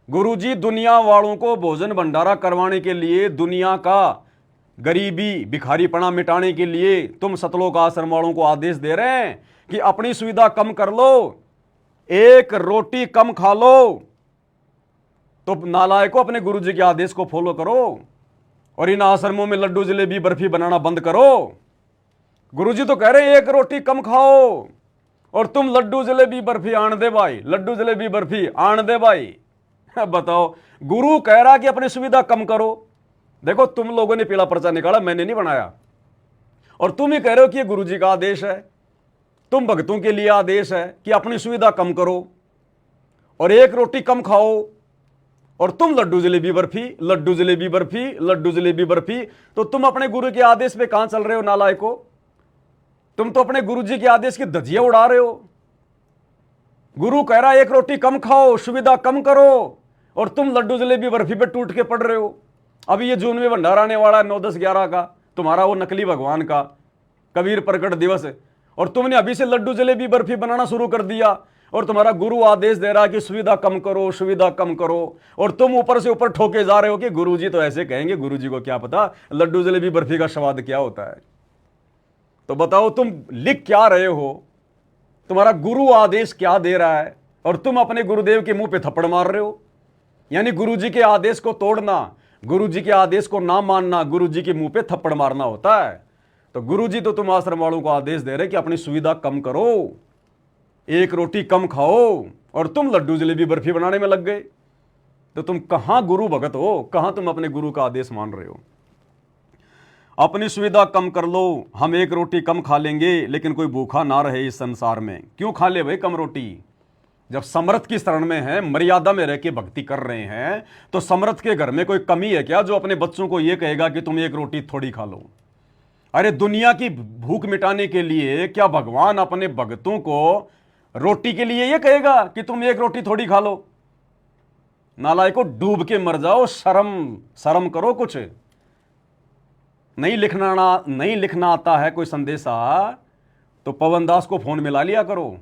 गुरुजी दुनिया वालों को भोजन भंडारा करवाने के लिए, दुनिया का गरीबी भिखारीपना मिटाने के लिए तुम सतलोक आश्रम वालों को आदेश दे रहे हैं कि अपनी सुविधा कम कर लो, एक रोटी कम खा लो। तो नालायकों अपने गुरुजी के आदेश को फॉलो करो और इन आश्रमों में लड्डू जलेबी बर्फी बनाना बंद करो। गुरुजी तो कह रहे हैं एक रोटी कम खाओ और तुम लड्डू जलेबी बर्फी आन दे भाई, लड्डू जलेबी बर्फी आन दे भाई। बताओ, गुरु कह रहा कि अपनी सुविधा कम करो। देखो तुम लोगों ने पीला पर्चा निकाला, मैंने नहीं बनाया, और तुम ही कह रहे हो कि ये गुरुजी का आदेश है, तुम भक्तों के लिए आदेश है कि अपनी सुविधा कम करो और एक रोटी कम खाओ, और तुम लड्डू जलेबी बर्फी, लड्डू जलेबी बर्फी, लड्डू जलेबी बर्फी। तो तुम अपने गुरु के आदेश पे कहां चल रहे हो नालायको? तुम तो अपने गुरुजी के आदेश की धज्जियां उड़ा रहे हो। गुरु कह रहा है एक रोटी कम खाओ, सुविधा कम करो, और तुम लड्डू जलेबी बर्फी पे टूट के पड़ रहे हो। अभी ये जून में भंडारा आने वाला है 9, 10, 11 का, तुम्हारा वो नकली भगवान का कबीर प्रकट दिवस है, और तुमने अभी से लड्डू जलेबी बर्फी बनाना शुरू कर दिया, और तुम्हारा गुरु आदेश दे रहा कि सुविधा कम करो, सुविधा कम करो, और तुम ऊपर से ऊपर ठोके जा रहे हो कि गुरुजी तो ऐसे कहेंगे, गुरुजी को क्या पता लड्डू जलेबी बर्फी का स्वाद क्या होता है। तो बताओ तुम लिख क्या रहे हो, तुम्हारा गुरु आदेश क्या दे रहा है, और तुम अपने गुरुदेव के मुंह पे थप्पड़ मार रहे हो। यानी गुरुजी के आदेश को तोड़ना, गुरुजी के आदेश को ना मानना, गुरुजी के मुंह पे थप्पड़ मारना होता है। तो गुरुजी तो तुम आश्रम वालों को आदेश दे रहे कि अपनी सुविधा कम करो, एक रोटी कम खाओ, और तुम लड्डू जलेबी बर्फी बनाने में लग गए। तो तुम कहां गुरु भगत हो, कहां तुम अपने गुरु का आदेश मान रहे हो? अपनी सुविधा कम कर लो, हम एक रोटी कम खा लेंगे, लेकिन कोई भूखा ना रहे इस संसार में। क्यों खा ले भाई कम रोटी? जब समर्थ की शरण में है, मर्यादा में रह के भक्ति कर रहे हैं, तो समर्थ के घर में कोई कमी है क्या जो अपने बच्चों को यह कहेगा कि तुम एक रोटी थोड़ी खा लो? अरे दुनिया की भूख मिटाने के लिए क्या भगवान अपने भक्तों को रोटी के लिए यह कहेगा कि तुम एक रोटी थोड़ी खा लो? नालायकों, डूब के मर जाओ, शर्म करो। कुछ नहीं लिखना आता है कोई संदेशा तो पवन दास को फोन मिला लिया करो,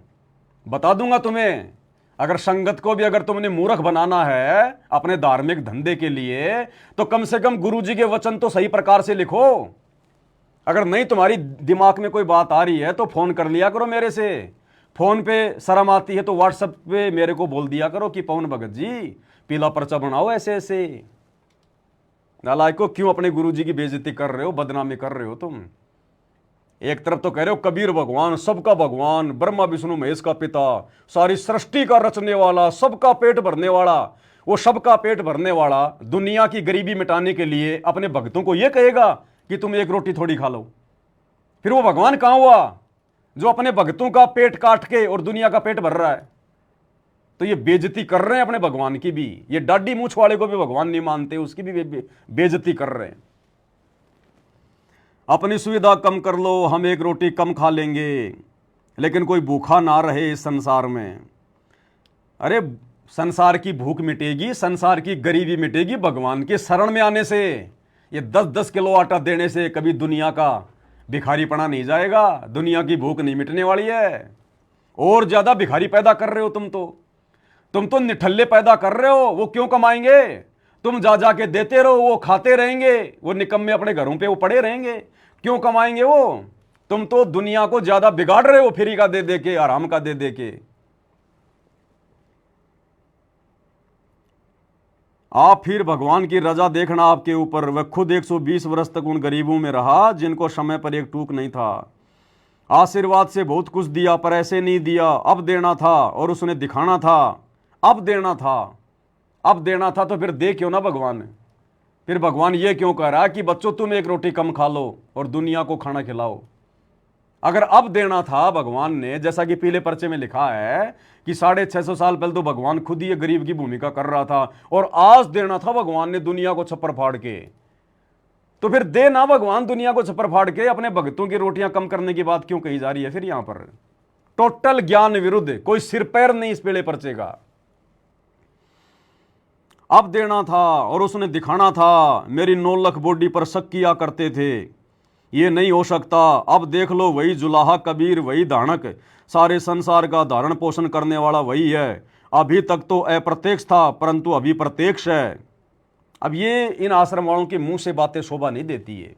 बता दूंगा तुम्हें। अगर संगत को भी अगर तुमने मूर्ख बनाना है अपने धार्मिक धंधे के लिए, तो कम से कम गुरुजी के वचन तो सही प्रकार से लिखो। अगर नहीं तुम्हारी दिमाग में कोई बात आ रही है तो फोन कर लिया करो मेरे से। फोन पे शर्म आती है तो व्हाट्सएप पे मेरे को बोल दिया करो कि पवन भगत जी पीला पर्चा बनाओ ऐसे ऐसे। नालायकों, क्यों अपने गुरुजी की बेइज्जती कर रहे हो, बदनामी कर रहे हो तुम? एक तरफ तो कह रहे हो कबीर भगवान, सबका भगवान, ब्रह्मा विष्णु महेश का पिता, सारी सृष्टि का रचने वाला, सबका पेट भरने वाला, वो सबका पेट भरने वाला दुनिया की गरीबी मिटाने के लिए अपने भक्तों को यह कहेगा कि तुम एक रोटी थोड़ी खा लो? फिर वो भगवान कहां हुआ जो अपने भक्तों का पेट काट के और दुनिया का पेट भर रहा है? तो ये बेइज्जती कर रहे हैं अपने भगवान की भी। ये डाडी मूछ वाले को भी भगवान नहीं मानते, उसकी भी बेइज्जती कर रहे हैं। अपनी सुविधा कम कर लो, हम एक रोटी कम खा लेंगे, लेकिन कोई भूखा ना रहे इस संसार में। अरे संसार की भूख मिटेगी, संसार की गरीबी मिटेगी भगवान के शरण में आने से। ये 10-10 किलो आटा देने से कभी दुनिया का भिखारीपना नहीं जाएगा, दुनिया की भूख नहीं मिटने वाली है। और ज्यादा भिखारी पैदा कर रहे हो तुम तो निठल्ले पैदा कर रहे हो। वो क्यों कमाएंगे? तुम जा जाके देते रहो, वो खाते रहेंगे, वो निकम्मे अपने घरों पे वो पड़े रहेंगे। क्यों कमाएंगे वो? तुम तो दुनिया को ज्यादा बिगाड़ रहे हो, फ्री का दे दे के, आराम का दे दे के। आप फिर भगवान की रजा देखना आपके ऊपर। वह खुद 120 वर्ष तक उन गरीबों में रहा जिनको समय पर एक टूक नहीं था। आशीर्वाद से बहुत कुछ दिया, पर ऐसे नहीं दिया। अब देना था और उसने दिखाना था। अब देना था तो फिर दे क्यों ना भगवान? फिर भगवान ये क्यों कह रहा है कि बच्चों तुम एक रोटी कम खा लो और दुनिया को खाना खिलाओ? अगर अब देना था भगवान ने, जैसा कि पीले पर्चे में लिखा है कि 650 साल पहले तो भगवान खुद ही गरीब की भूमिका कर रहा था, और आज देना था भगवान ने दुनिया को छप्पर फाड़ के, तो फिर दे ना भगवान दुनिया को छप्पर फाड़ के। अपने भक्तों की रोटियां कम करने की बात क्यों कही जा रही है फिर यहां पर? टोटल ज्ञान विरुद्ध, कोई सिर पैर नहीं इस पीले पर्चे का। अब देना था और उसने दिखाना था। मेरी 9 लाख बॉडी पर शक किया करते थे, ये नहीं हो सकता। अब देख लो, वही जुलाहा कबीर, वही दानक, सारे संसार का धारण पोषण करने वाला वही है। अभी तक तो अप्रत्यक्ष था, परंतु अभी प्रत्यक्ष है। अब ये इन आश्रम वालों के मुंह से बातें शोभा नहीं देती है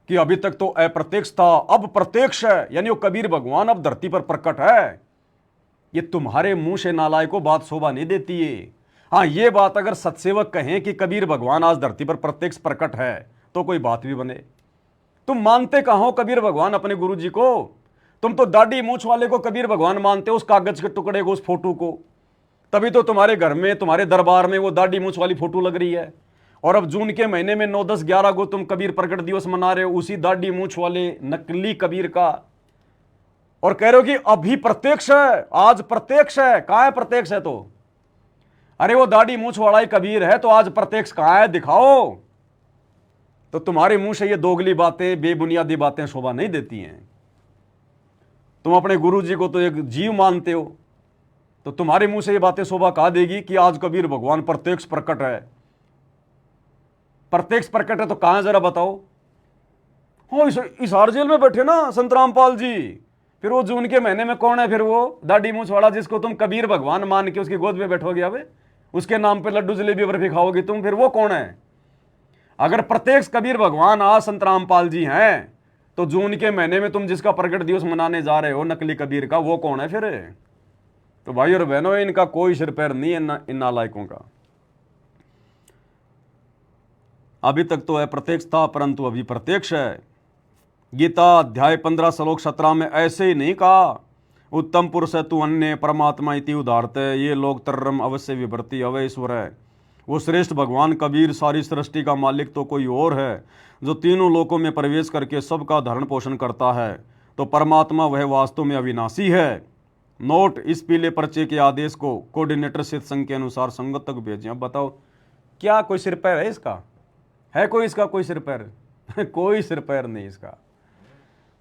कि अभी तक तो अप्रत्यक्ष था, अब प्रत्यक्ष है, यानी वो कबीर भगवान अब धरती पर प्रकट है। ये तुम्हारे मुंह से नालायको बात शोभा नहीं देती है। हाँ, ये बात अगर सत्सेवक कहें कि कबीर भगवान आज धरती पर प्रत्यक्ष प्रकट है तो कोई बात भी बने। तुम मानते कहां हो कबीर भगवान अपने गुरु जी को? तुम तो दाढ़ी मूछ वाले को कबीर भगवान मानते हो, उस कागज के टुकड़े को, उस फोटो को। तभी तो तुम्हारे घर में, तुम्हारे दरबार में वो दाढ़ी मूछ वाली फोटो लग रही है। और अब जून के महीने में 9, 10, 11 को तुम कबीर प्रकट दिवस मना रहे हो उसी दाढ़ी मूछ वाले नकली कबीर का, और कह रहे हो कि अभी प्रत्यक्ष है, आज प्रत्यक्ष है। कहां है प्रत्यक्ष है? तो अरे वो दाढ़ी मूछ वाला ही कबीर है, तो आज प्रत्यक्ष कहां है? दिखाओ। तो तुम्हारे मुंह से ये दोगली बातें, बेबुनियादी बातें शोभा नहीं देती हैं। तुम अपने गुरु जी को तो एक जीव मानते हो, तो तुम्हारे मुंह से ये बातें शोभा कहा देगी कि आज कबीर भगवान प्रत्यक्ष प्रकट है। प्रत्यक्ष प्रकट है तो कहां, जरा बताओ। हो इस हार जेल में बैठे ना संत रामपाल जी। फिर वो जून के महीने में कौन है फिर वो दाढ़ी मूछ वाला जिसको तुम कबीर भगवान मान के उसकी गोद में बैठोगे? अब उसके नाम पे लड्डू जलेबी बर्फी खाओगे तुम, फिर वो कौन है? अगर प्रत्यक्ष कबीर भगवान आज संत रामपाल जी हैं, तो जून के महीने में तुम जिसका प्रकट दिवस मनाने जा रहे हो नकली कबीर का, वो कौन है फिर? तो भाई और बहनों, इनका कोई सिर पैर नहीं है इन नालायकों का। अभी तक तो अप्रत्यक्ष था, परंतु अभी प्रत्यक्ष है। गीता अध्याय 15 श्लोक 17 में ऐसे ही नहीं कहा, उत्तम पुरुष है तू अन्य परमात्मा इति उदारते, ये लोग तरम अवश्य विभर्ति अवय ईश्वर है। वो श्रेष्ठ भगवान कबीर सारी सृष्टि का मालिक तो कोई और है, जो तीनों लोकों में प्रवेश करके सबका धरण पोषण करता है। तो परमात्मा वह वास्तव में अविनाशी है। नोट, इस पीले पर्चे के आदेश को कोऑर्डिनेटर सिद्ध संघ के अनुसार संगत तक भेजें। अब बताओ, क्या कोई सिर पैर है इसका? है कोई इसका कोई सिर पैर? कोई सिर पैर नहीं इसका।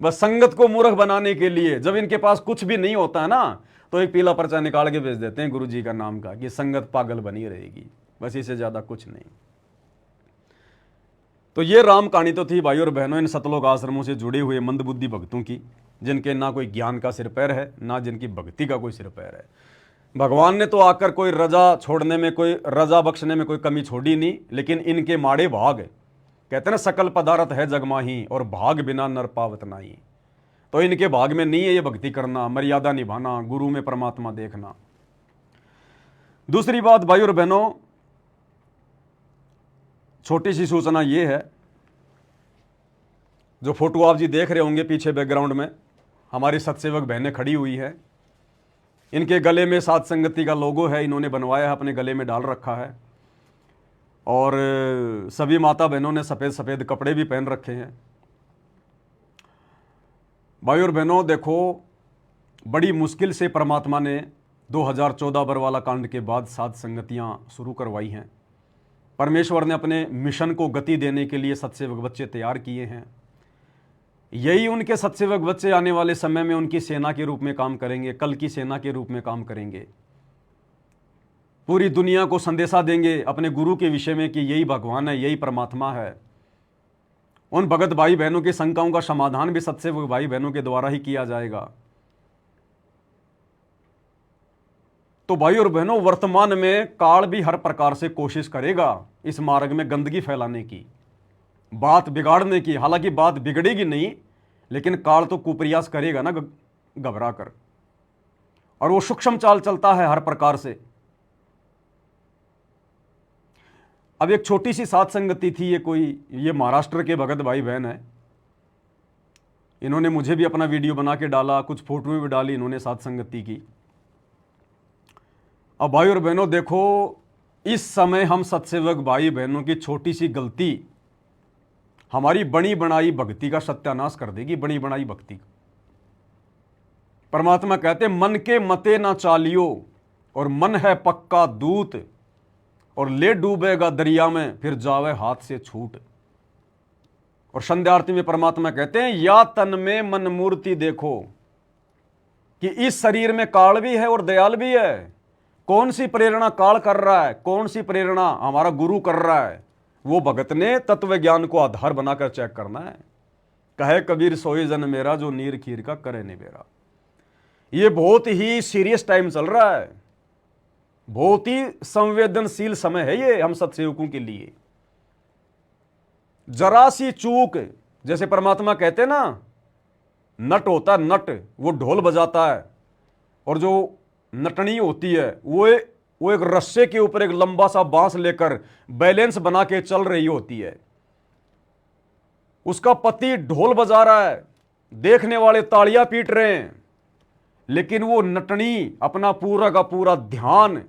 बस संगत को मूर्ख बनाने के लिए, जब इनके पास कुछ भी नहीं होता है ना, तो एक पीला पर्चा निकाल के भेज देते हैं गुरु जी का नाम का कि संगत पागल बनी रहेगी। बस इससे ज्यादा कुछ नहीं। तो ये राम कहानी तो थी भाई और बहनों इन सतलोक आश्रमों से जुड़े हुए मंदबुद्धि भक्तों की, जिनके ना कोई ज्ञान का सिर पैर है, ना जिनकी भक्ति का कोई सिर पैर है। भगवान ने तो आकर कोई रजा छोड़ने में, कोई रजा बख्शने में कोई कमी छोड़ी नहीं, लेकिन इनके माड़े भाग, कहते ना सकल पदार्थ है जगमाही और भाग बिना नर पावत नाही। तो इनके भाग में नहीं है ये भक्ति करना, मर्यादा निभाना, गुरु में परमात्मा देखना। दूसरी बात भाई और बहनों, छोटी सी सूचना ये है, जो फोटो आप जी देख रहे होंगे पीछे बैकग्राउंड में, हमारी सत्सेवक बहनें खड़ी हुई हैं। इनके गले में सात संगति का लोगो है, इन्होंने बनवाया है, अपने गले में डाल रखा है। और सभी माता बहनों ने सफ़ेद सफ़ेद कपड़े भी पहन रखे हैं। भाई और बहनों देखो, बड़ी मुश्किल से परमात्मा ने 2014 बरवाला कांड के बाद सात संगतियां शुरू करवाई हैं। परमेश्वर ने अपने मिशन को गति देने के लिए सत्सेवक बच्चे तैयार किए हैं। यही उनके सत्सेवक बच्चे आने वाले समय में उनकी सेना के रूप में काम करेंगे, कल की सेना के रूप में काम करेंगे। पूरी दुनिया को संदेशा देंगे अपने गुरु के विषय में कि यही भगवान है, यही परमात्मा है। उन भगत भाई बहनों की शंकाओं का समाधान भी सत्सेवक भाई बहनों के द्वारा ही किया जाएगा। तो भाई और बहनों, वर्तमान में काल भी हर प्रकार से कोशिश करेगा इस मार्ग में गंदगी फैलाने की, बात बिगाड़ने की। हालांकि बात बिगड़ेगी नहीं, लेकिन काल तो कुप्रयास करेगा ना घबरा कर, और वो सूक्ष्म चाल चलता है हर प्रकार से। अब एक छोटी सी सात संगति थी, ये महाराष्ट्र के भगत भाई बहन है। इन्होंने मुझे भी अपना वीडियो बना के डाला, कुछ फोटो भी डाली इन्होंने सात संगति की। अब भाई और बहनों देखो, इस समय हम सत्सेवक भाई बहनों की छोटी सी गलती हमारी बनी बनाई भक्ति का सत्यानाश कर देगी, बनी बनाई भक्ति। परमात्मा कहते मन के मते ना चालियो, और मन है पक्का दूत, और ले डूबेगा दरिया में फिर जावे हाथ से छूट। और संध्या आरती में परमात्मा कहते हैं या तन में मन मूर्ति देखो, कि इस शरीर में काल भी है और दयाल भी है। कौन सी प्रेरणा काल कर रहा है, कौन सी प्रेरणा हमारा गुरु कर रहा है, वो भगत ने तत्व ज्ञान को आधार बनाकर चेक करना है। कहे कबीर सोई जन मेरा, जो नीर खीर का करे निबेरा। ये बहुत ही सीरियस टाइम चल रहा है, बहुत ही संवेदनशील समय है ये हम सत्सेवकों के लिए। जरा सी चूक, जैसे परमात्मा कहते ना, नट होता है नट, वो ढोल बजाता है, और जो नटनी होती है वो एक रस्से के ऊपर एक लंबा सा बांस लेकर बैलेंस बना के चल रही होती है। उसका पति ढोल बजा रहा है, देखने वाले तालियां पीट रहे हैं, लेकिन वो नटनी अपना पूरा का पूरा ध्यान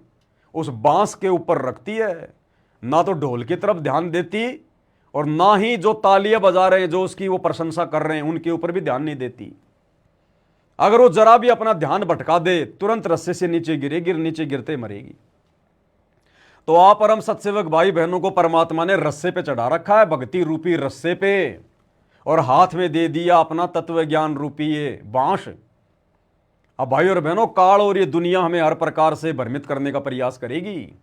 उस बांस के ऊपर रखती है। ना तो ढोल की तरफ ध्यान देती, और ना ही जो तालियां बजा रहे हैं, जो उसकी वो प्रशंसा कर रहे हैं, उनके ऊपर भी ध्यान नहीं देती। अगर वो जरा भी अपना ध्यान भटका दे, तुरंत रस्से से नीचे नीचे गिरते मरेगी। तो आप परम सत्सेवक भाई बहनों को परमात्मा ने रस्से पे चढ़ा रखा है, भक्ति रूपी रस्से पे, और हाथ में दे दिया अपना तत्व ज्ञान रूपी ये बांस। अब भाई और बहनों, काल और ये दुनिया हमें हर प्रकार से भ्रमित करने का प्रयास करेगी,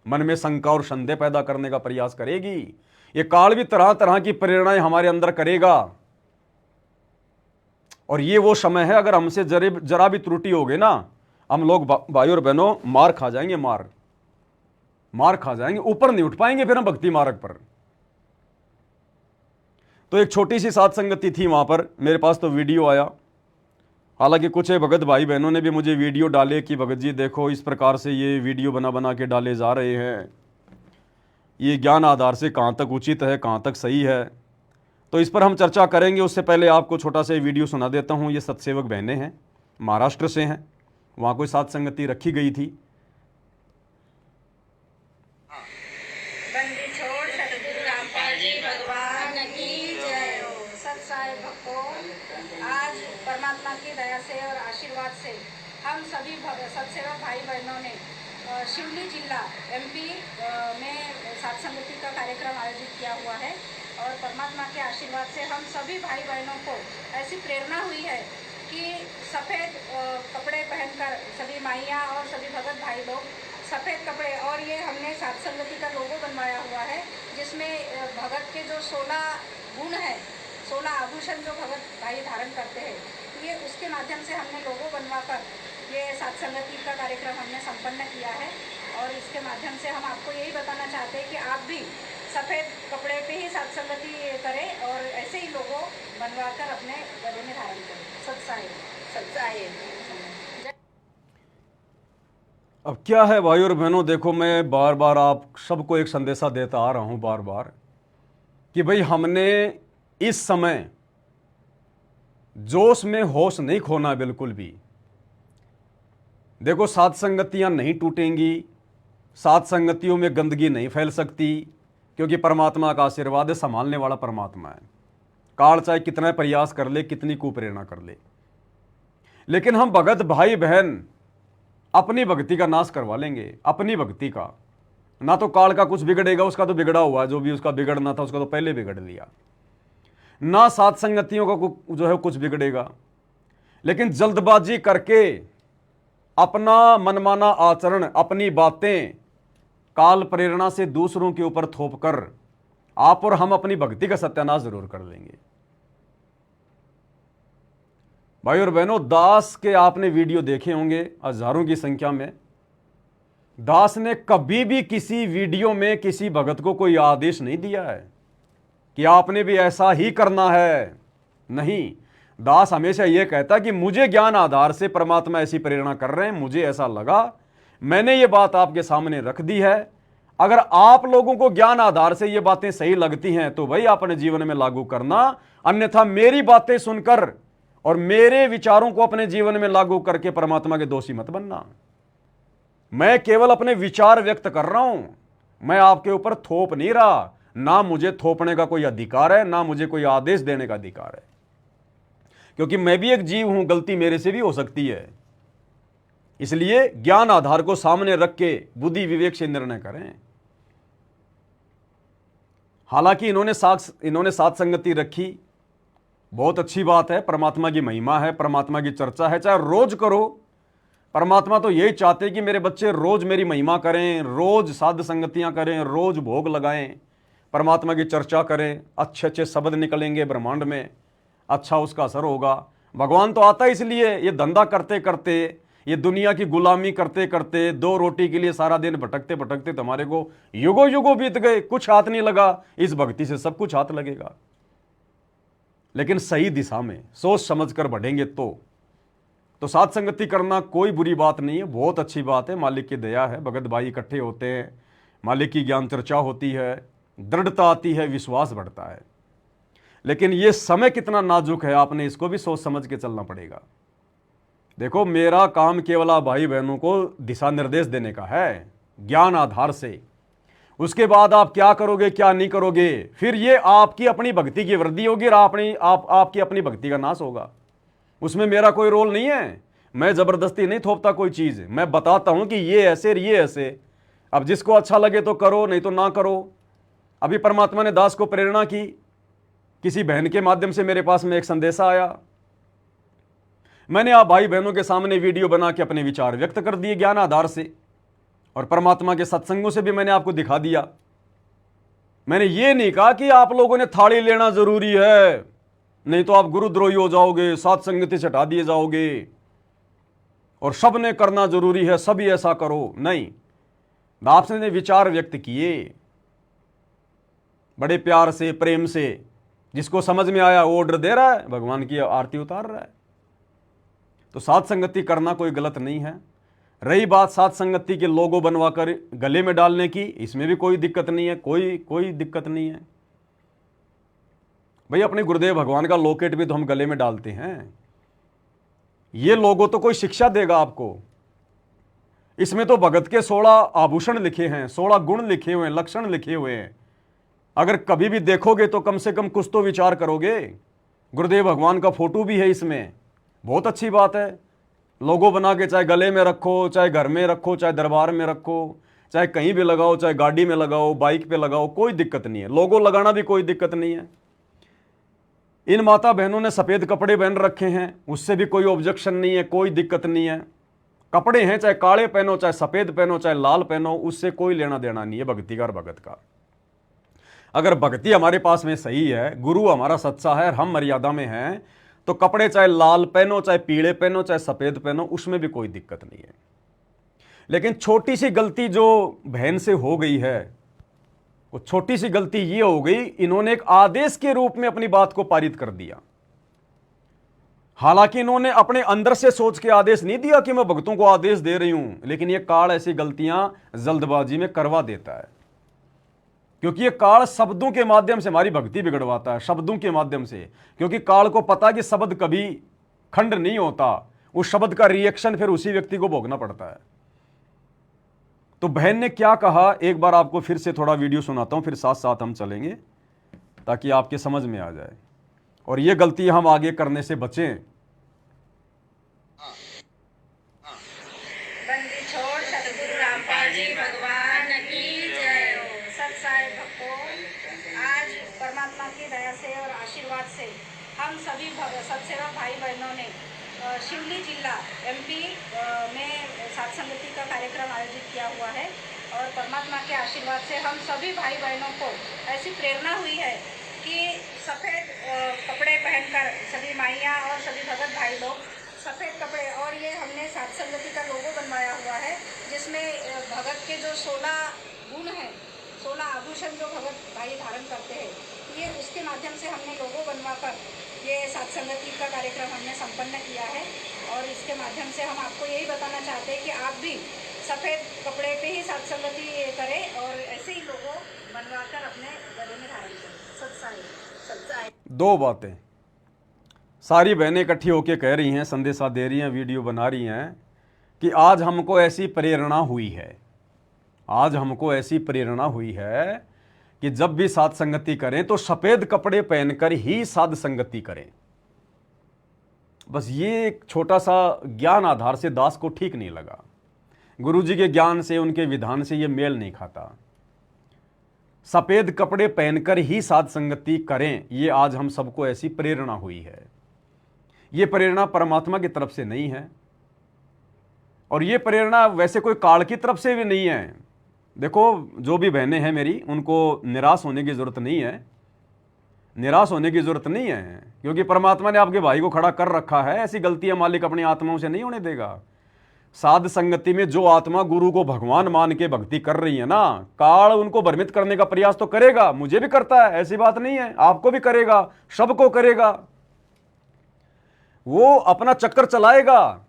मन में शंका और संदेह पैदा करने का प्रयास करेगी। ये काल भी तरह तरह की प्रेरणाएं हमारे अंदर करेगा, और ये वो समय है, अगर हमसे जरा भी त्रुटि हो गई ना, हम लोग भाई और बहनों मार खा जाएंगे, मार खा जाएंगे, ऊपर नहीं उठ पाएंगे फिर हम भक्ति मार्ग पर। तो एक छोटी सी सात संगति थी वहां पर, मेरे पास तो वीडियो आया। हालांकि कुछ भगत भाई बहनों ने भी मुझे वीडियो डाले कि भगत जी देखो, इस प्रकार से ये वीडियो बना बना के डाले जा रहे हैं, ये ज्ञान आधार से कहाँ तक उचित है, कहाँ तक सही है। तो इस पर हम चर्चा करेंगे। उससे पहले आपको छोटा सा वीडियो सुना देता हूँ। ये सत्सेवक बहनें हैं, महाराष्ट्र से हैं, वहाँ कोई सात संगति रखी गई थी। बंदी छोड़ सतगुरु रामपाल जी भगवान की जय हो। सत्साई भक्तों, आज परमात्मा की दया से और आशीर्वाद से हम सभी सत्सेवक भाई बहनों ने शिवली जिला MP में सात संगति का कार्यक्रम आयोजित किया हुआ है, और परमात्मा के आशीर्वाद से हम सभी भाई बहनों को ऐसी प्रेरणा हुई है कि सफ़ेद कपड़े पहनकर सभी माइयाँ और सभी भगत भाई लोग सफ़ेद कपड़े, और ये हमने सात संगति का लोगो बनवाया हुआ है, जिसमें भगत के जो 16 गुण है, 16 आभूषण जो भगत भाई धारण करते हैं, ये उसके माध्यम से हमने लोगो बनवाकर ये सात संगति का कार्यक्रम हमने संपन्न किया है। और इसके माध्यम से हम आपको यही बताना चाहते हैं कि आप भी सफ़ेद कपड़े पे ही सात संगति करें, और ऐसे ही लोगो बनवाकर अपने गले में धारण करें। सत्साई सत्साई। अब क्या है भाई और बहनों, देखो मैं बार बार आप सबको एक संदेशा देता आ रहा हूँ बार बार, कि भाई हमने इस समय जोश में होश नहीं खोना बिल्कुल भी। देखो, सात संगतियाँ नहीं टूटेंगी, सात संगतियों में गंदगी नहीं फैल सकती, क्योंकि परमात्मा का आशीर्वाद है, संभालने वाला परमात्मा है। काल चाहे कितना प्रयास कर ले, कितनी कुप्रेरणा कर ले, लेकिन हम भगत भाई बहन अपनी भक्ति का नाश करवा लेंगे, अपनी भक्ति का। ना तो काल का कुछ बिगड़ेगा, उसका तो बिगड़ा हुआ, जो भी उसका बिगड़ना था उसका तो पहले बिगड़ लिया। ना सात संगतियों का जो है कुछ बिगड़ेगा। लेकिन जल्दबाजी करके अपना मनमाना आचरण, अपनी बातें काल प्रेरणा से दूसरों के ऊपर थोप कर आप और हम अपनी भक्ति का सत्यानाश जरूर कर लेंगे। भाई और बहनों, दास के आपने वीडियो देखे होंगे हजारों की संख्या में। दास ने कभी भी किसी वीडियो में किसी भगत को कोई आदेश नहीं दिया है कि आपने भी ऐसा ही करना है। नहीं, दास हमेशा यह कहता कि मुझे ज्ञान आधार से परमात्मा ऐसी प्रेरणा कर रहे हैं, मुझे ऐसा लगा, मैंने ये बात आपके सामने रख दी है। अगर आप लोगों को ज्ञान आधार से ये बातें सही लगती हैं तो भाई अपने जीवन में लागू करना, अन्यथा मेरी बातें सुनकर और मेरे विचारों को अपने जीवन में लागू करके परमात्मा के दोषी मत बनना। मैं केवल अपने विचार व्यक्त कर रहा हूं, मैं आपके ऊपर थोप नहीं रहा। ना मुझे थोपने का कोई अधिकार है, ना मुझे कोई आदेश देने का अधिकार है, क्योंकि मैं भी एक जीव हूं, गलती मेरे से भी हो सकती है। इसलिए ज्ञान आधार को सामने रख के बुद्धि विवेक से निर्णय करें। हालांकि इन्होंने सात संगति रखी, बहुत अच्छी बात है, परमात्मा की महिमा है, परमात्मा की चर्चा है, चाहे रोज करो। परमात्मा तो यही चाहते कि मेरे बच्चे रोज मेरी महिमा करें, रोज साध संगतियां करें, रोज भोग लगाएं, परमात्मा की चर्चा करें, अच्छे अच्छे शब्द निकलेंगे ब्रह्मांड में, अच्छा उसका असर होगा। भगवान तो आता है इसलिए, ये धंधा करते करते, ये दुनिया की गुलामी करते करते, दो रोटी के लिए सारा दिन भटकते भटकते तुम्हारे को युगों युगों बीत गए, कुछ हाथ नहीं लगा। इस भक्ति से सब कुछ हाथ लगेगा, लेकिन सही दिशा में सोच समझ कर बढ़ेंगे तो साथ संगति करना कोई बुरी बात नहीं है, बहुत अच्छी बात है। मालिक की दया है, भगत भाई इकट्ठे होते हैं, मालिक की ज्ञान चर्चा होती है, दृढ़ता आती है, विश्वास बढ़ता है। लेकिन यह समय कितना नाजुक है, आपने इसको भी सोच समझ के चलना पड़ेगा। देखो, मेरा काम केवल आप भाई बहनों को दिशा निर्देश देने का है ज्ञान आधार से। उसके बाद आप क्या करोगे क्या नहीं करोगे, फिर ये आपकी अपनी भक्ति की वृद्धि होगी और आपकी अपनी भक्ति का नाश होगा। उसमें मेरा कोई रोल नहीं है, मैं जबरदस्ती नहीं थोपता कोई चीज, मैं बताता हूं कि ये ऐसे। अब जिसको अच्छा लगे तो करो, नहीं तो ना करो। अभी परमात्मा ने दास को प्रेरणा की, किसी बहन के माध्यम से मेरे पास में एक संदेशा आया, मैंने आप भाई बहनों के सामने वीडियो बना के अपने विचार व्यक्त कर दिए ज्ञान आधार से, और परमात्मा के सत्संगों से भी मैंने आपको दिखा दिया। मैंने ये नहीं कहा कि आप लोगों ने थाली लेना जरूरी है, नहीं तो आप गुरुद्रोही हो जाओगे, सात संगति से हटा दिए जाओगे, और सब ने करना जरूरी है, सभी ऐसा करो। नहीं, आपने विचार व्यक्त किए बड़े प्यार से, प्रेम से, जिसको समझ में आया वो ऑर्डर दे रहा है, भगवान की आरती उतार रहा है। तो सात संगति करना कोई गलत नहीं है। रही बात सात संगति के लोगो बनवाकर गले में डालने की, इसमें भी कोई दिक्कत नहीं है, कोई दिक्कत नहीं है। भाई अपने गुरुदेव भगवान का लॉकेट भी तो हम गले में डालते हैं, ये लोगो तो कोई शिक्षा देगा आपको। इसमें तो भगत के 16 आभूषण लिखे हैं, 16 गुण लिखे हुए हैं, लक्षण लिखे हुए हैं। अगर कभी भी देखोगे तो कम से कम कुछ तो विचार करोगे। गुरुदेव भगवान का फोटो भी है इसमें, बहुत अच्छी बात है। लोगो बना के चाहे गले में रखो, चाहे घर में रखो, चाहे दरबार में रखो, चाहे कहीं भी लगाओ, चाहे गाड़ी में लगाओ, बाइक पे लगाओ, कोई दिक्कत नहीं है। लोगो लगाना भी कोई दिक्कत नहीं है। इन माता बहनों ने सफेद कपड़े पहन रखे हैं, उससे भी कोई ऑब्जेक्शन नहीं है, कोई दिक्कत नहीं है। कपड़े हैं चाहे काले पहनो, चाहे सफेद पहनो, चाहे लाल पहनो, उससे कोई लेना देना नहीं है भक्ति का और भगत का। अगर भक्ति हमारे पास में सही है, गुरु हमारा सच्चा है और हम मर्यादा में हैं, तो कपड़े चाहे लाल पहनो, चाहे पीले पहनो, चाहे सफेद पहनो, उसमें भी कोई दिक्कत नहीं है। लेकिन छोटी सी गलती जो बहन से हो गई है, वो छोटी सी गलती ये हो गई, इन्होंने एक आदेश के रूप में अपनी बात को पारित कर दिया। हालांकि इन्होंने अपने अंदर से सोच के आदेश नहीं दिया कि मैं भक्तों को आदेश दे रही हूं, लेकिन यह काल ऐसी गलतियां जल्दबाजी में करवा देता है, क्योंकि यह काल शब्दों के माध्यम से हमारी भक्ति बिगड़वाता है, शब्दों के माध्यम से। क्योंकि काल को पता कि शब्द कभी खंड नहीं होता, उस शब्द का रिएक्शन फिर उसी व्यक्ति को भोगना पड़ता है। तो बहन ने क्या कहा, एक बार आपको फिर से थोड़ा वीडियो सुनाता हूं, फिर साथ साथ हम चलेंगे ताकि आपके समझ में आ जाए और ये गलती हम आगे करने से बचें। बंदी छोड़ सतगुरु रामपाल जी भगवान की जय हो। सत्साई भक्तों, आज परमात्मा की दया से और आशीर्वाद से हम सभी सत्सेवक भाई बहनों ने शिवली जिला MP में सत्संगति का कार्यक्रम आयोजित किया हुआ है और परमात्मा के आशीर्वाद से हम सभी भाई बहनों को ऐसी प्रेरणा हुई है कि सफ़ेद कपड़े पहनकर सभी माइयाँ और सभी भगत भाई लोग सफ़ेद कपड़े, और ये हमने सत्संगति का लोगो बनवाया हुआ है जिसमें भगत के जो 16 गुण हैं, 16 आभूषण जो भगत भाई धारण करते हैं, ये उसके माध्यम से हमने लोगो बनवाकर ये सत्संगति का कार्यक्रम हमने संपन्न किया है। और इसके माध्यम से हम आपको यही बताना चाहते हैं कि आप भी सफ़ेद कपड़े पे ही सत्संगति करें और ऐसे ही लोगो बनवाकर अपने गले में धारण करें। सत्साई सत्साई। दो बातें सारी बहनें इकट्ठी होकर कह रही हैं, संदेशा दे रही हैं, वीडियो बना रही हैं कि आज हमको ऐसी प्रेरणा हुई है, आज हमको ऐसी प्रेरणा हुई है कि जब भी साध संगति करें तो सफ़ेद कपड़े पहनकर ही साध संगति करें। बस ये एक छोटा सा ज्ञान आधार से दास को ठीक नहीं लगा, गुरुजी के ज्ञान से, उनके विधान से ये मेल नहीं खाता। सफ़ेद कपड़े पहनकर ही साध संगति करें, ये आज हम सबको ऐसी प्रेरणा हुई है। ये प्रेरणा परमात्मा की तरफ से नहीं है और ये प्रेरणा वैसे कोई काल की तरफ से भी नहीं है। देखो, जो भी बहनें हैं मेरी, उनको निराश होने की ज़रूरत नहीं है, निराश होने की ज़रूरत नहीं है, क्योंकि परमात्मा ने आपके भाई को खड़ा कर रखा है। ऐसी गलतियां मालिक अपनी आत्माओं से नहीं होने देगा। साध संगति में जो आत्मा गुरु को भगवान मान के भक्ति कर रही है ना, काल उनको भ्रमित करने का प्रयास तो करेगा, मुझे भी करता है, ऐसी बात नहीं है, आपको भी करेगा, सबको करेगा, वो अपना चक्कर चलाएगा।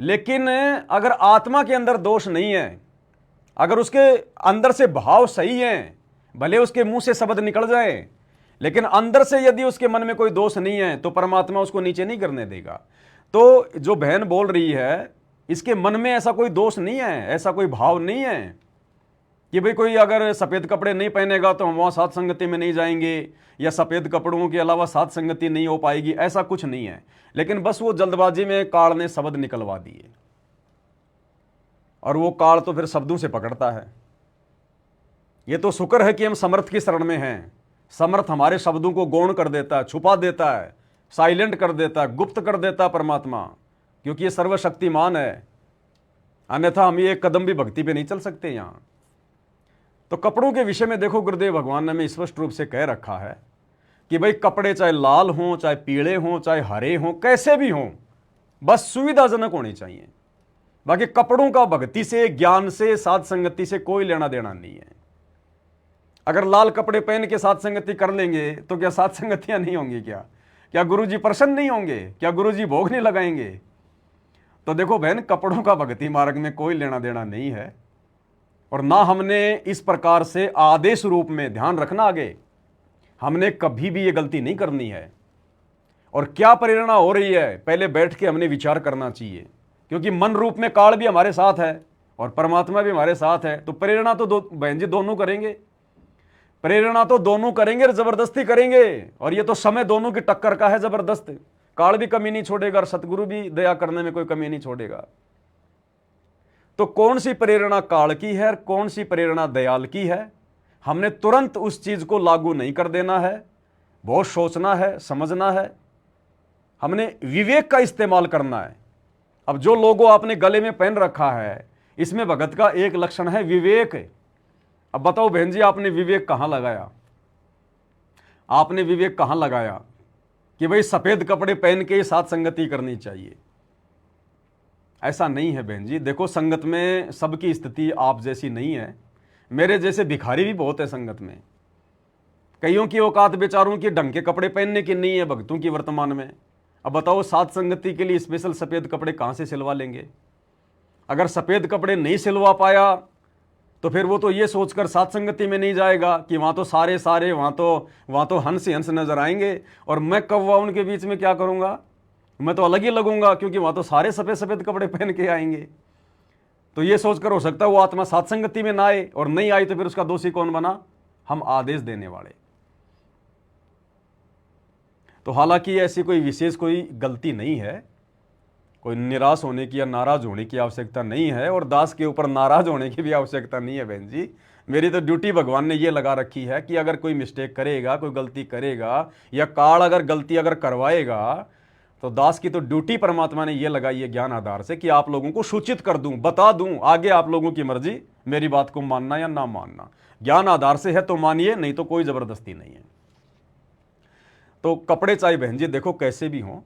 लेकिन अगर आत्मा के अंदर दोष नहीं है, अगर उसके अंदर से भाव सही है, भले उसके मुंह से शब्द निकल जाए, लेकिन अंदर से यदि उसके मन में कोई दोष नहीं है तो परमात्मा उसको नीचे नहीं करने देगा। तो जो बहन बोल रही है, इसके मन में ऐसा कोई दोष नहीं है, ऐसा कोई भाव नहीं है कि भाई कोई अगर सफ़ेद कपड़े नहीं पहनेगा तो हम वहाँ साध संगति में नहीं जाएंगे, या सफ़ेद कपड़ों के अलावा साध संगति नहीं हो पाएगी, ऐसा कुछ नहीं है। लेकिन बस वो जल्दबाजी में काल ने शब्द निकलवा दिए, और वो काल तो फिर शब्दों से पकड़ता है। ये तो शुक्र है कि हम समर्थ की शरण में हैं। समर्थ हमारे शब्दों को गौण कर देता है, छुपा देता है, साइलेंट कर देता है, गुप्त कर देता है परमात्मा, क्योंकि ये सर्वशक्तिमान है। अन्यथा हम ये एक कदम भी भक्ति पे नहीं चल सकते यहाँ। तो कपड़ों के विषय में देखो, गुरुदेव भगवान ने हमें स्पष्ट रूप से कह रखा है कि भाई कपड़े चाहे लाल हों, चाहे पीले हों, चाहे हरे हों, कैसे भी हों, बस सुविधाजनक होने चाहिए। बाकी कपड़ों का भक्ति से, ज्ञान से, साध संगति से कोई लेना देना नहीं है। अगर लाल कपड़े पहन के साध संगति कर लेंगे तो क्या साध संगतियां नहीं होंगी? क्या गुरुजी प्रसन्न नहीं होंगे? क्या गुरुजी भोग नहीं लगाएंगे? तो देखो बहन, कपड़ों का भक्ति मार्ग में कोई लेना देना नहीं है, और ना हमने इस प्रकार से आदेश रूप में, ध्यान रखना आगे, हमने कभी भी ये गलती नहीं करनी है। और क्या प्रेरणा हो रही है, पहले बैठ के हमने विचार करना चाहिए, क्योंकि मन रूप में काल भी हमारे साथ है और परमात्मा भी हमारे साथ है। तो प्रेरणा तो बहन जी दोनों करेंगे, प्रेरणा तो दोनों करेंगे और जबरदस्ती करेंगे, और ये तो समय दोनों की टक्कर का है जबरदस्त। काल भी कमी नहीं छोड़ेगा और सतगुरु भी दया करने में कोई कमी नहीं छोड़ेगा। तो कौन सी प्रेरणा काल की है और कौन सी प्रेरणा दयाल की है, हमने तुरंत उस चीज को लागू नहीं कर देना है, बहुत सोचना है, समझना है, हमने विवेक का इस्तेमाल करना है। अब जो लोगों आपने गले में पहन रखा है, इसमें भगत का एक लक्षण है विवेक। अब बताओ बहन जी, आपने विवेक कहां लगाया? आपने विवेक कहां लगाया कि भाई सफेद कपड़े पहन के ही साथ संगति करनी चाहिए? ऐसा नहीं है बहन जी। देखो, संगत में सबकी स्थिति आप जैसी नहीं है, मेरे जैसे भिखारी भी बहुत है संगत में। कईयों की औकात बेचारों की ढंग के कपड़े पहनने की नहीं है भक्तों की वर्तमान में। अब बताओ, साथ संगति के लिए स्पेशल सफ़ेद कपड़े कहाँ से सिलवा लेंगे? अगर सफ़ेद कपड़े नहीं सिलवा पाया तो फिर वो तो ये सोचकर साथ संगति में नहीं जाएगा कि वहाँ तो सारे वहाँ तो हंस ही हंस नजर आएंगे, और मैं कौवा उनके बीच में क्या करूँगा? मैं तो अलग ही लगूंगा, क्योंकि वहाँ तो सारे सफ़ेद सफ़ेद कपड़े पहन के आएंगे। तो ये सोचकर हो सकता है वो आत्मा साथ संगति में ना आए, और नहीं आई तो फिर उसका दोषी कौन बना? हम आदेश देने वाले। तो हालांकि ऐसी कोई विशेष कोई गलती नहीं है, कोई निराश होने की या नाराज होने की आवश्यकता नहीं है, और दास के ऊपर नाराज होने की भी आवश्यकता नहीं है बहन जी। मेरी तो ड्यूटी भगवान ने ये लगा रखी है कि अगर कोई मिस्टेक करेगा, कोई गलती करेगा, या काल अगर गलती अगर करवाएगा, तो दास की तो ड्यूटी परमात्मा ने ये लगाई है ज्ञान आधार से कि आप लोगों को सूचित कर दूं, बता दूं, आगे आप लोगों की मर्जी, मेरी बात को मानना या ना मानना। ज्ञान आधार से है तो मानिए, नहीं तो कोई जबरदस्ती नहीं है। तो कपड़े चाहे बहन जी देखो कैसे भी हों,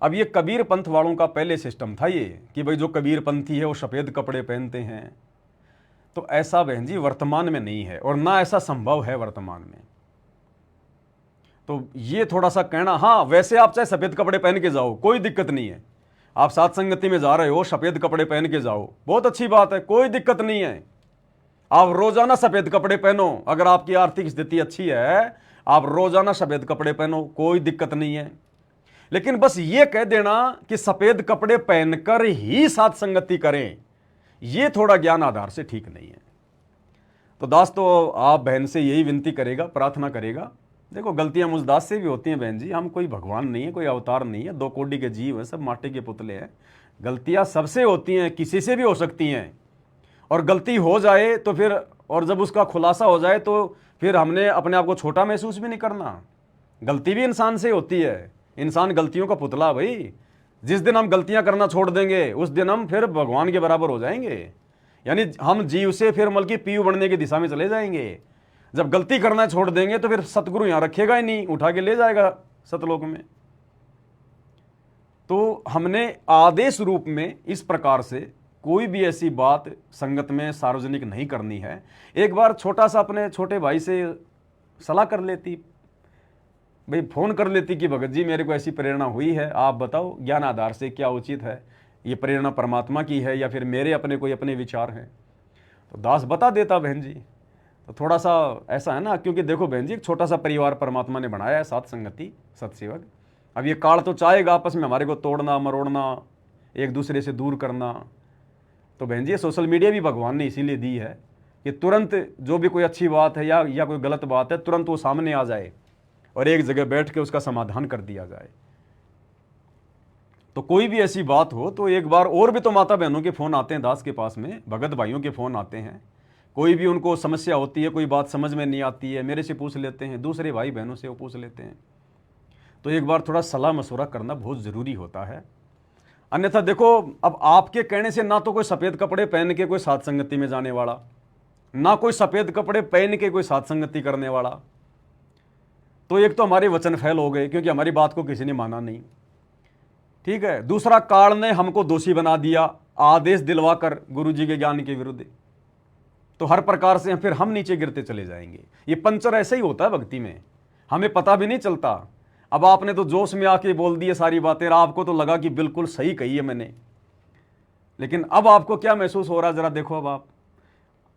अब ये कबीर पंथ वालों का पहले सिस्टम था ये कि भाई जो कबीर पंथी है वो सफ़ेद कपड़े पहनते हैं, तो ऐसा बहन जी वर्तमान में नहीं है, और ना ऐसा संभव है वर्तमान में। तो ये थोड़ा सा कहना, हाँ वैसे आप चाहे सफ़ेद कपड़े पहन के जाओ, कोई दिक्कत नहीं है। आप साथ संगति में जा रहे हो, सफ़ेद कपड़े पहन के जाओ, बहुत अच्छी बात है, कोई दिक्कत नहीं है। आप रोजाना सफ़ेद कपड़े पहनो, अगर आपकी आर्थिक स्थिति अच्छी है, आप रोजाना सफ़ेद कपड़े पहनो, कोई दिक्कत नहीं है। लेकिन बस ये कह देना कि सफ़ेद कपड़े पहनकर ही साथ संगति करें, ये थोड़ा ज्ञान आधार से ठीक नहीं है। तो दास तो आप बहन से यही विनती करेगा, प्रार्थना करेगा। देखो गलतियां मुझ दास से भी होती हैं बहन जी, हम कोई भगवान नहीं है, कोई अवतार नहीं है, 2 कोटि के जीव हैं, सब माटी के पुतले हैं। गलतियां सबसे होती हैं, किसी से भी हो सकती हैं, और गलती हो जाए तो फिर, और जब उसका खुलासा हो जाए तो फिर हमने अपने आप को छोटा महसूस भी नहीं करना। गलती भी इंसान से होती है, इंसान गलतियों का पुतला भाई। जिस दिन हम गलतियां करना छोड़ देंगे उस दिन हम फिर भगवान के बराबर हो जाएंगे, यानी हम जीव से फिर बल्कि पीयू बनने की दिशा में चले जाएंगे। जब गलती करना छोड़ देंगे तो फिर सतगुरु यहां रखेगा ही नहीं, उठा के ले जाएगा सतलोक में। तो हमने आदेश रूप में इस प्रकार से कोई भी ऐसी बात संगत में सार्वजनिक नहीं करनी है। एक बार छोटा सा अपने छोटे भाई से सलाह कर लेती, भाई फ़ोन कर लेती कि भगत जी मेरे को ऐसी प्रेरणा हुई है, आप बताओ ज्ञान आधार से क्या उचित है, ये प्रेरणा परमात्मा की है या फिर मेरे अपने कोई अपने विचार हैं। तो दास बता देता बहन जी। तो थोड़ा सा ऐसा है ना, क्योंकि देखो बहन जी एक छोटा सा परिवार परमात्मा ने बनाया है, साथ संगति, सत्सेवक। अब ये काल तो चाहेगा आपस में हमारे को तोड़ना मरोड़ना, एक दूसरे से दूर करना। तो बहन जी सोशल मीडिया भी भगवान ने इसीलिए दी है कि तुरंत जो भी कोई अच्छी बात है या कोई गलत बात है, तुरंत वो सामने आ जाए और एक जगह बैठ के उसका समाधान कर दिया जाए। तो कोई भी ऐसी बात हो तो एक बार, और भी तो माता बहनों के फ़ोन आते हैं दास के पास में, भगत भाइयों के फ़ोन आते हैं, कोई भी उनको समस्या होती है, कोई बात समझ में नहीं आती है, मेरे से पूछ लेते हैं, दूसरे भाई बहनों से वो पूछ लेते हैं। तो एक बार थोड़ा सलाह मशवरा करना बहुत ज़रूरी होता है। अन्यथा देखो अब आपके कहने से ना तो कोई सफ़ेद कपड़े पहन के कोई साथ संगति में जाने वाला, ना कोई सफ़ेद कपड़े पहन के कोई साथ संगति करने वाला। तो एक तो हमारे वचन फैल हो गए क्योंकि हमारी बात को किसी ने माना नहीं, ठीक है। दूसरा, काल ने हमको दोषी बना दिया आदेश दिलवाकर गुरु जी के ज्ञान के विरुद्ध। तो हर प्रकार से फिर हम नीचे गिरते चले जाएंगे। ये पंचर ऐसे ही होता है भक्ति में, हमें पता भी नहीं चलता। अब आपने तो जोश में आके बोल दिए सारी बातें, आपको तो लगा कि बिल्कुल सही कही है मैंने, लेकिन अब आपको क्या महसूस हो रहा है जरा देखो।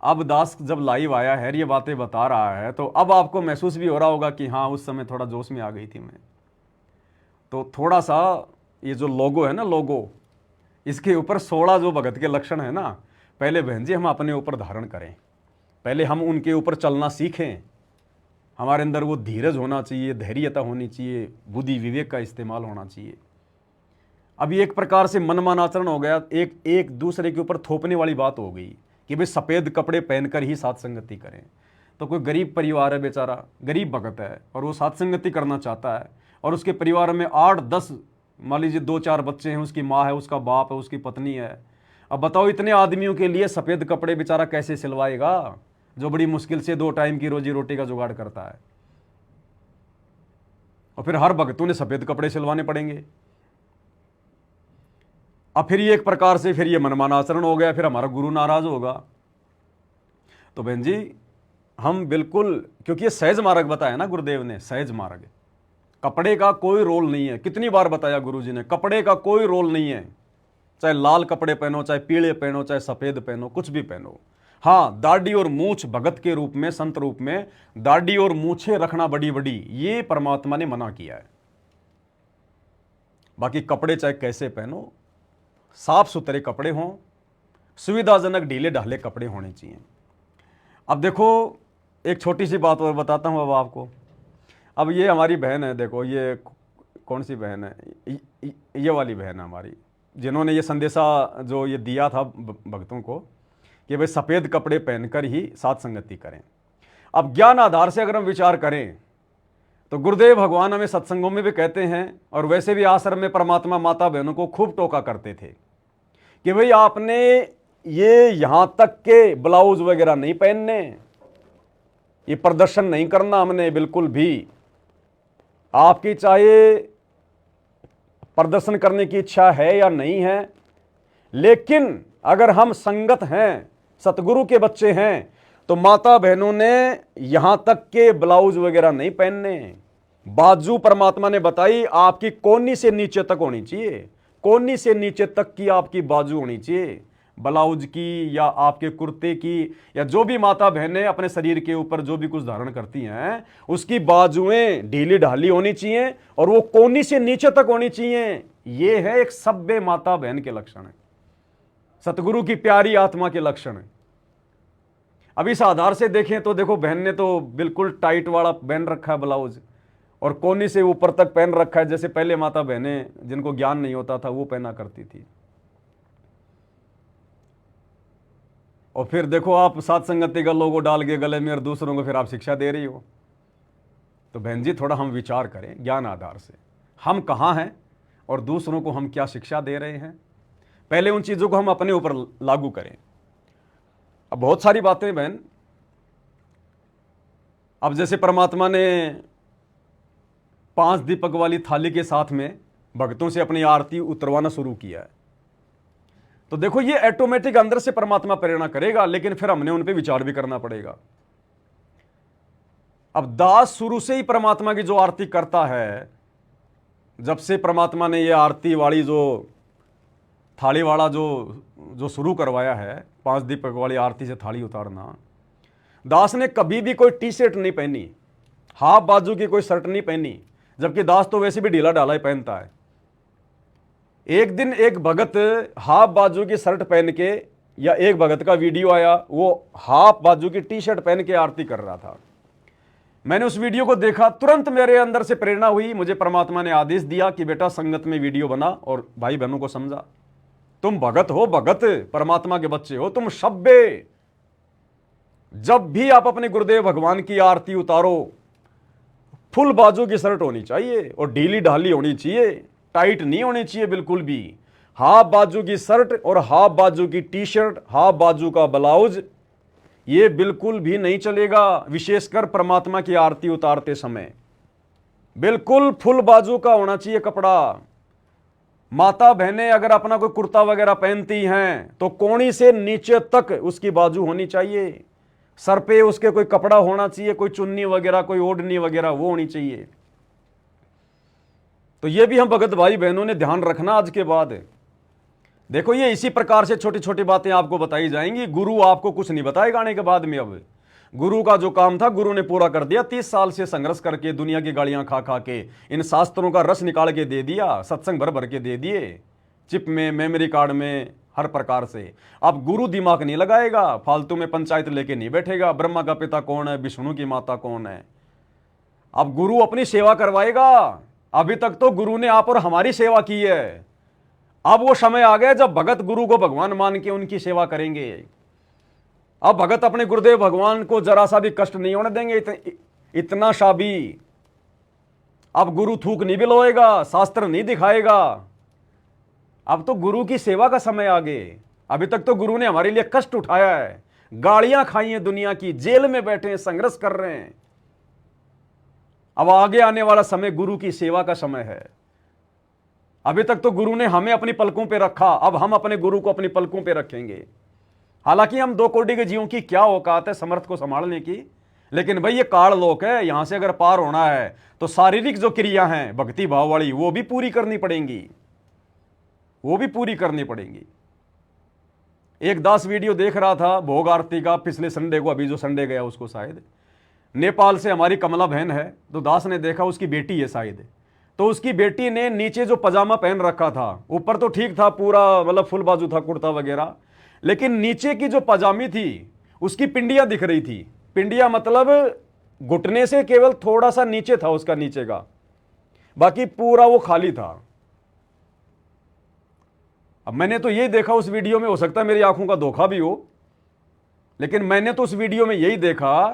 अब दास जब लाइव आया है, ये बातें बता रहा है, तो अब आपको महसूस भी हो रहा होगा कि हाँ उस समय थोड़ा जोश में आ गई थी मैं। तो थोड़ा सा ये जो लोगो है ना, लोगो, इसके ऊपर 16 जो भगत के लक्षण है ना, पहले बहन जी हम अपने ऊपर धारण करें, पहले हम उनके ऊपर चलना सीखें। हमारे अंदर वो धीरज होना चाहिए, धैर्यता होनी चाहिए, बुद्धि विवेक का इस्तेमाल होना चाहिए। अभी एक प्रकार से मनमान आचरण हो गया, एक दूसरे के ऊपर थोपने वाली बात हो गई कि भाई सफ़ेद कपड़े पहनकर ही साथ संगति करें। तो कोई गरीब परिवार है, बेचारा गरीब भगत है और वो साथ संगति करना चाहता है, और उसके परिवार में 8-10 मान लीजिए 2-4 बच्चे हैं, उसकी माँ है, उसका बाप है, उसकी पत्नी है। अब बताओ इतने आदमियों के लिए सफ़ेद कपड़े बेचारा कैसे सिलवाएगा, जो बड़ी मुश्किल से 2 टाइम की रोजी रोटी का जुगाड़ करता है। और फिर हर भक्तों ने सफ़ेद कपड़े सिलवाने पड़ेंगे। अब फिर ये एक प्रकार से फिर ये मनमाना आचरण हो गया, फिर हमारा गुरु नाराज होगा। तो बहन जी हम बिल्कुल, क्योंकि ये सहज मार्ग बताया ना गुरुदेव ने, सहज मार्ग, कपड़े का कोई रोल नहीं है। कितनी बार बताया गुरु जी ने, कपड़े का कोई रोल नहीं है। चाहे लाल कपड़े पहनो, चाहे पीले पहनो, चाहे सफ़ेद पहनो, कुछ भी पहनो। हाँ, दाढ़ी और मूछ भगत के रूप में, संत रूप में दाढ़ी और मूछें रखना बड़ी बड़ी, ये परमात्मा ने मना किया है। बाकी कपड़े चाहे कैसे पहनो, साफ सुथरे कपड़े हों, सुविधाजनक ढीले ढाले कपड़े होने चाहिए। अब देखो एक छोटी सी बात और बताता हूं अब आपको। अब ये हमारी बहन है, देखो ये कौन सी बहन है, ये वाली बहन है हमारी, जिन्होंने ये संदेशा जो ये दिया था भक्तों को कि भाई सफ़ेद कपड़े पहनकर ही साथ संगति करें। अब ज्ञान आधार से अगर हम विचार करें तो गुरुदेव भगवान हमें सत्संगों में भी कहते हैं, और वैसे भी आश्रम में परमात्मा माता बहनों को खूब टोका करते थे कि भाई आपने ये यहाँ तक के ब्लाउज वगैरह नहीं पहनने, ये प्रदर्शन नहीं करना हमने बिल्कुल भी। आपकी चाहे प्रदर्शन करने की इच्छा है या नहीं है, लेकिन अगर हम संगत हैं, सतगुरु के बच्चे हैं, तो माता बहनों ने यहां तक के ब्लाउज वगैरह नहीं पहनने। बाजू परमात्मा ने बताई आपकी कोहनी से नीचे तक होनी चाहिए, कोहनी से नीचे तक की आपकी बाजू होनी चाहिए, ब्लाउज की या आपके कुर्ते की, या जो भी माता बहनें अपने शरीर के ऊपर जो भी कुछ धारण करती हैं उसकी बाजुएं ढीली ढाली होनी चाहिए और वो कोहनी से नीचे तक होनी चाहिए। ये है एक सभ्य माता बहन के लक्षण, सतगुरु की प्यारी आत्मा के लक्षण। अब इस आधार से देखें तो देखो, बहन ने तो बिल्कुल टाइट वाला पहन रखा है ब्लाउज, और कोहनी से ऊपर तक पहन रखा है, जैसे पहले माता बहनें जिनको ज्ञान नहीं होता था वो पहना करती थी। और फिर देखो आप साथ संगति का लोगो डाल के गले में और दूसरों को फिर आप शिक्षा दे रही हो। तो बहन जी थोड़ा हम विचार करें ज्ञान आधार से, हम कहाँ हैं और दूसरों को हम क्या शिक्षा दे रहे हैं, पहले उन चीज़ों को हम अपने ऊपर लागू करें। अब बहुत सारी बातें बहन, अब जैसे परमात्मा ने 5 दीपक वाली थाली के साथ में भक्तों से अपनी आरती उतरवाना शुरू किया है, तो देखो ये ऑटोमेटिक अंदर से परमात्मा प्रेरणा करेगा, लेकिन फिर हमने उन पे विचार भी करना पड़ेगा। अब दास शुरू से ही परमात्मा की जो आरती करता है, जब से परमात्मा ने ये आरती वाली जो थाली वाला जो शुरू करवाया है, 5 दीपक वाली आरती से थाली उतारना, दास ने कभी भी कोई टी शर्ट नहीं पहनी, हाफ बाजू की कोई शर्ट नहीं पहनी, जबकि दास तो वैसे भी ढीला ढाला ही पहनता है। एक दिन एक भगत हाफ बाजू की शर्ट पहन के, या एक भगत का वीडियो आया, वो हाफ बाजू की टी शर्ट पहन के आरती कर रहा था। मैंने उस वीडियो को देखा, तुरंत मेरे अंदर से प्रेरणा हुई, मुझे परमात्मा ने आदेश दिया कि बेटा संगत में वीडियो बना और भाई बहनों को समझा। तुम भगत हो, भगत परमात्मा के बच्चे हो, तुम सभ्य। जब भी आप अपने गुरुदेव भगवान की आरती उतारो, फुल बाजू की शर्ट होनी चाहिए और ढीली ढाली होनी चाहिए, टाइट नहीं होनी चाहिए बिल्कुल भी। हाफ बाजू की शर्ट और हाफ बाजू की टी शर्ट, हाफ बाजू का ब्लाउज, ये बिल्कुल भी नहीं चलेगा। विशेषकर परमात्मा की आरती उतारते समय बिल्कुल फुल बाजू का होना चाहिए कपड़ा। माता बहनें अगर अपना कोई कुर्ता वगैरह पहनती हैं तो कोहनी से नीचे तक उसकी बाजू होनी चाहिए, सर पे उसके कोई कपड़ा होना चाहिए, कोई चुन्नी वगैरह, कोई ओढ़नी वगैरह वो होनी चाहिए। तो ये भी हम भगत भाई बहनों ने ध्यान रखना आज के बाद। देखो ये इसी प्रकार से छोटी छोटी बातें आपको बताई जाएंगी। गुरु आपको कुछ नहीं बताएगा आने के बाद में। अब गुरु का जो काम था गुरु ने पूरा कर दिया। 30 साल से संघर्ष करके, दुनिया की गालियां खा खा के, इन शास्त्रों का रस निकाल के दे दिया, सत्संग भर भर के दे दिए, चिप में, मेमोरी कार्ड में, हर प्रकार से। अब गुरु दिमाग नहीं लगाएगा, फालतू में पंचायत लेके नहीं बैठेगा, ब्रह्मा का पिता कौन है, विष्णु की माता कौन है। अब गुरु अपनी सेवा करवाएगा। अभी तक तो गुरु ने आप और हमारी सेवा की है, अब वो समय आ गया जब भगत गुरु को भगवान मान के उनकी सेवा करेंगे। अब भगत अपने गुरुदेव भगवान को जरा सा भी कष्ट नहीं होने देंगे, इतना सा भी। अब गुरु थूक नहीं बिलोएगा, शास्त्र नहीं दिखाएगा। अब तो गुरु की सेवा का समय आ गए। अभी तक तो गुरु ने हमारे लिए कष्ट उठाया है, गालियां खाई हैं दुनिया की, जेल में बैठे हैं, संघर्ष कर रहे हैं। अब आगे आने वाला समय गुरु की सेवा का समय है। अभी तक तो गुरु ने हमें अपनी पलकों पे रखा, अब हम अपने गुरु को अपनी पलकों पे रखेंगे। हालांकि हम 2 कोटि के जीवों की क्या औकात है समर्थ को संभालने की, लेकिन भाई ये काल लोक है, यहां से अगर पार होना है तो शारीरिक जो क्रिया हैं भक्ति भाव वाली वो भी पूरी करनी पड़ेंगी, वो भी पूरी करनी पड़ेंगी। एक दास वीडियो देख रहा था भोग आरती का पिछले संडे को, अभी जो संडे गया उसको, शायद नेपाल से हमारी कमला बहन है, तो दास ने देखा उसकी बेटी है शायद, तो उसकी बेटी ने नीचे जो पजामा पहन रखा था, ऊपर तो ठीक था पूरा, मतलब फुल बाजू था कुर्ता वगैरह, लेकिन नीचे की जो पजामी थी उसकी पिंडियां दिख रही थी। पिंडियां मतलब घुटने से केवल थोड़ा सा नीचे था उसका नीचे का, बाकी पूरा वो खाली था। अब मैंने तो यही देखा उस वीडियो में, हो सकता है मेरी आंखों का धोखा भी हो, लेकिन मैंने तो उस वीडियो में यही देखा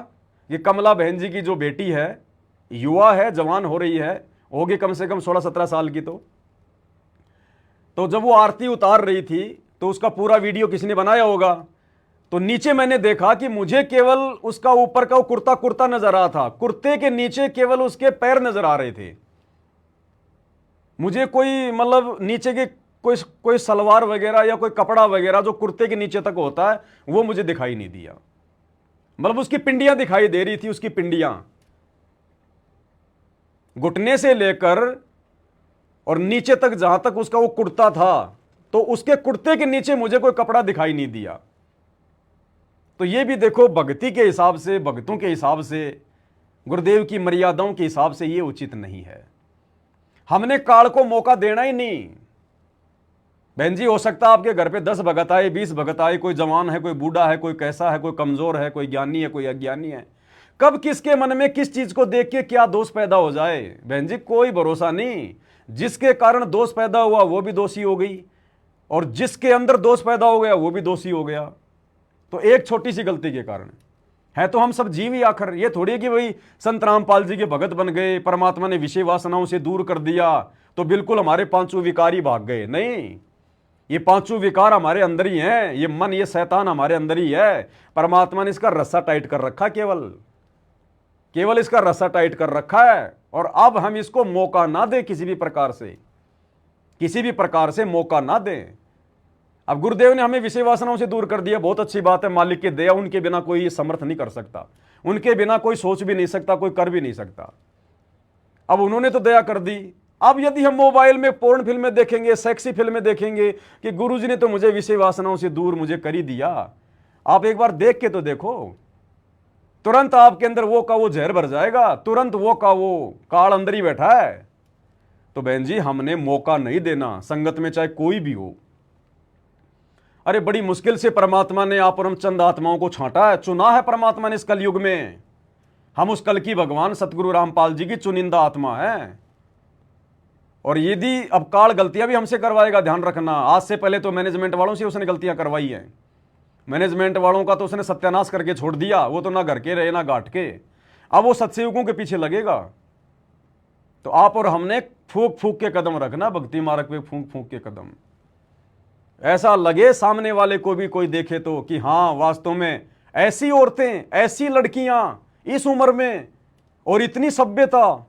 कि कमला बहन जी की जो बेटी है, युवा है, जवान हो रही है, होगी कम से कम 16-17 साल की, तो जब वो आरती उतार रही थी तो उसका पूरा वीडियो किसी ने बनाया होगा। तो नीचे मैंने देखा कि मुझे केवल उसका ऊपर का वो कुर्ता कुर्ता नजर आ रहा था, कुर्ते के नीचे केवल उसके पैर नजर आ रहे थे। मुझे कोई मतलब नीचे के कोई सलवार वगैरह या कोई कपड़ा वगैरह जो कुर्ते के नीचे तक होता है वो मुझे दिखाई नहीं दिया। मतलब उसकी पिंडियां दिखाई दे रही थी, उसकी पिंडियां घुटने से लेकर और नीचे तक, जहां तक उसका वो कुर्ता था, तो उसके कुर्ते के नीचे मुझे कोई कपड़ा दिखाई नहीं दिया। तो ये भी देखो, भक्ति के हिसाब से, भक्तों के हिसाब से, गुरुदेव की मर्यादाओं के हिसाब से ये उचित नहीं है। हमने काल को मौका देना ही नहीं। बहन जी, हो सकता है आपके घर पे 10 भगत आए, 20 भगत आए, कोई जवान है, कोई बूढ़ा है, कोई कैसा है, कोई कमजोर है, कोई ज्ञानी है, कोई अज्ञानी है। कब किसके मन में किस चीज को देख के क्या दोष पैदा हो जाए, बहन जी, कोई भरोसा नहीं। जिसके कारण दोष पैदा हुआ वो भी दोषी हो गई, और जिसके अंदर दोष पैदा हो गया वो भी दोषी हो गया। तो एक छोटी सी गलती के कारण है तो हम सब जीव ही आखिर। ये थोड़ी कि भाई संत रामपाल जी के भगत बन गए, परमात्मा ने विषय वासनाओं से दूर कर दिया तो बिल्कुल हमारे पांचों विकार ही भाग गए। नहीं, ये पांचों विकार हमारे अंदर ही हैं। ये मन, ये शैतान हमारे अंदर ही है। परमात्मा ने इसका रस्सा टाइट कर रखा, केवल इसका रस्सा टाइट कर रखा है। और अब हम इसको मौका ना दें, किसी भी प्रकार से मौका ना दें। अब गुरुदेव ने हमें विषय वासनाओं से दूर कर दिया, बहुत अच्छी बात है। मालिक की दया, उनके बिना कोई समर्थ नहीं कर सकता, उनके बिना कोई सोच भी नहीं सकता, कोई कर भी नहीं सकता। अब उन्होंने तो दया कर दी। अब यदि हम मोबाइल में पोर्न फिल्में देखेंगे, सेक्सी फिल्में देखेंगे कि गुरुजी ने तो मुझे विषय वासनाओं से दूर मुझे कर ही दिया, आप एक बार देख के तो देखो, तुरंत आपके अंदर वो का वो जहर भर जाएगा, तुरंत वो का वो काल अंदर ही बैठा है। तो बहन जी, हमने मौका नहीं देना, संगत में चाहे कोई भी हो। अरे बड़ी मुश्किल से परमात्मा ने आप और हम चंद आत्माओं को छांटा है, चुना है परमात्मा ने इस कलयुग में। हम उस कल की भगवान सतगुरु रामपाल जी की चुनिंदा आत्मा है। और यदि अब काल गलतियां भी हमसे करवाएगा, ध्यान रखना। आज से पहले तो मैनेजमेंट वालों से उसने गलतियां करवाई हैं। मैनेजमेंट वालों का तो उसने सत्यानाश करके छोड़ दिया, वो तो ना घर के रहे ना घाट के। अब वो सत्सयुगों के पीछे लगेगा। तो आप और हमने फूंक फूंक के कदम रखना, भक्ति मार्ग पे फूंक फूंक के कदम। ऐसा लगे सामने वाले को भी कोई देखे तो कि हाँ, वास्तव में ऐसी औरतें, ऐसी लड़कियां इस उम्र में और इतनी सभ्यता।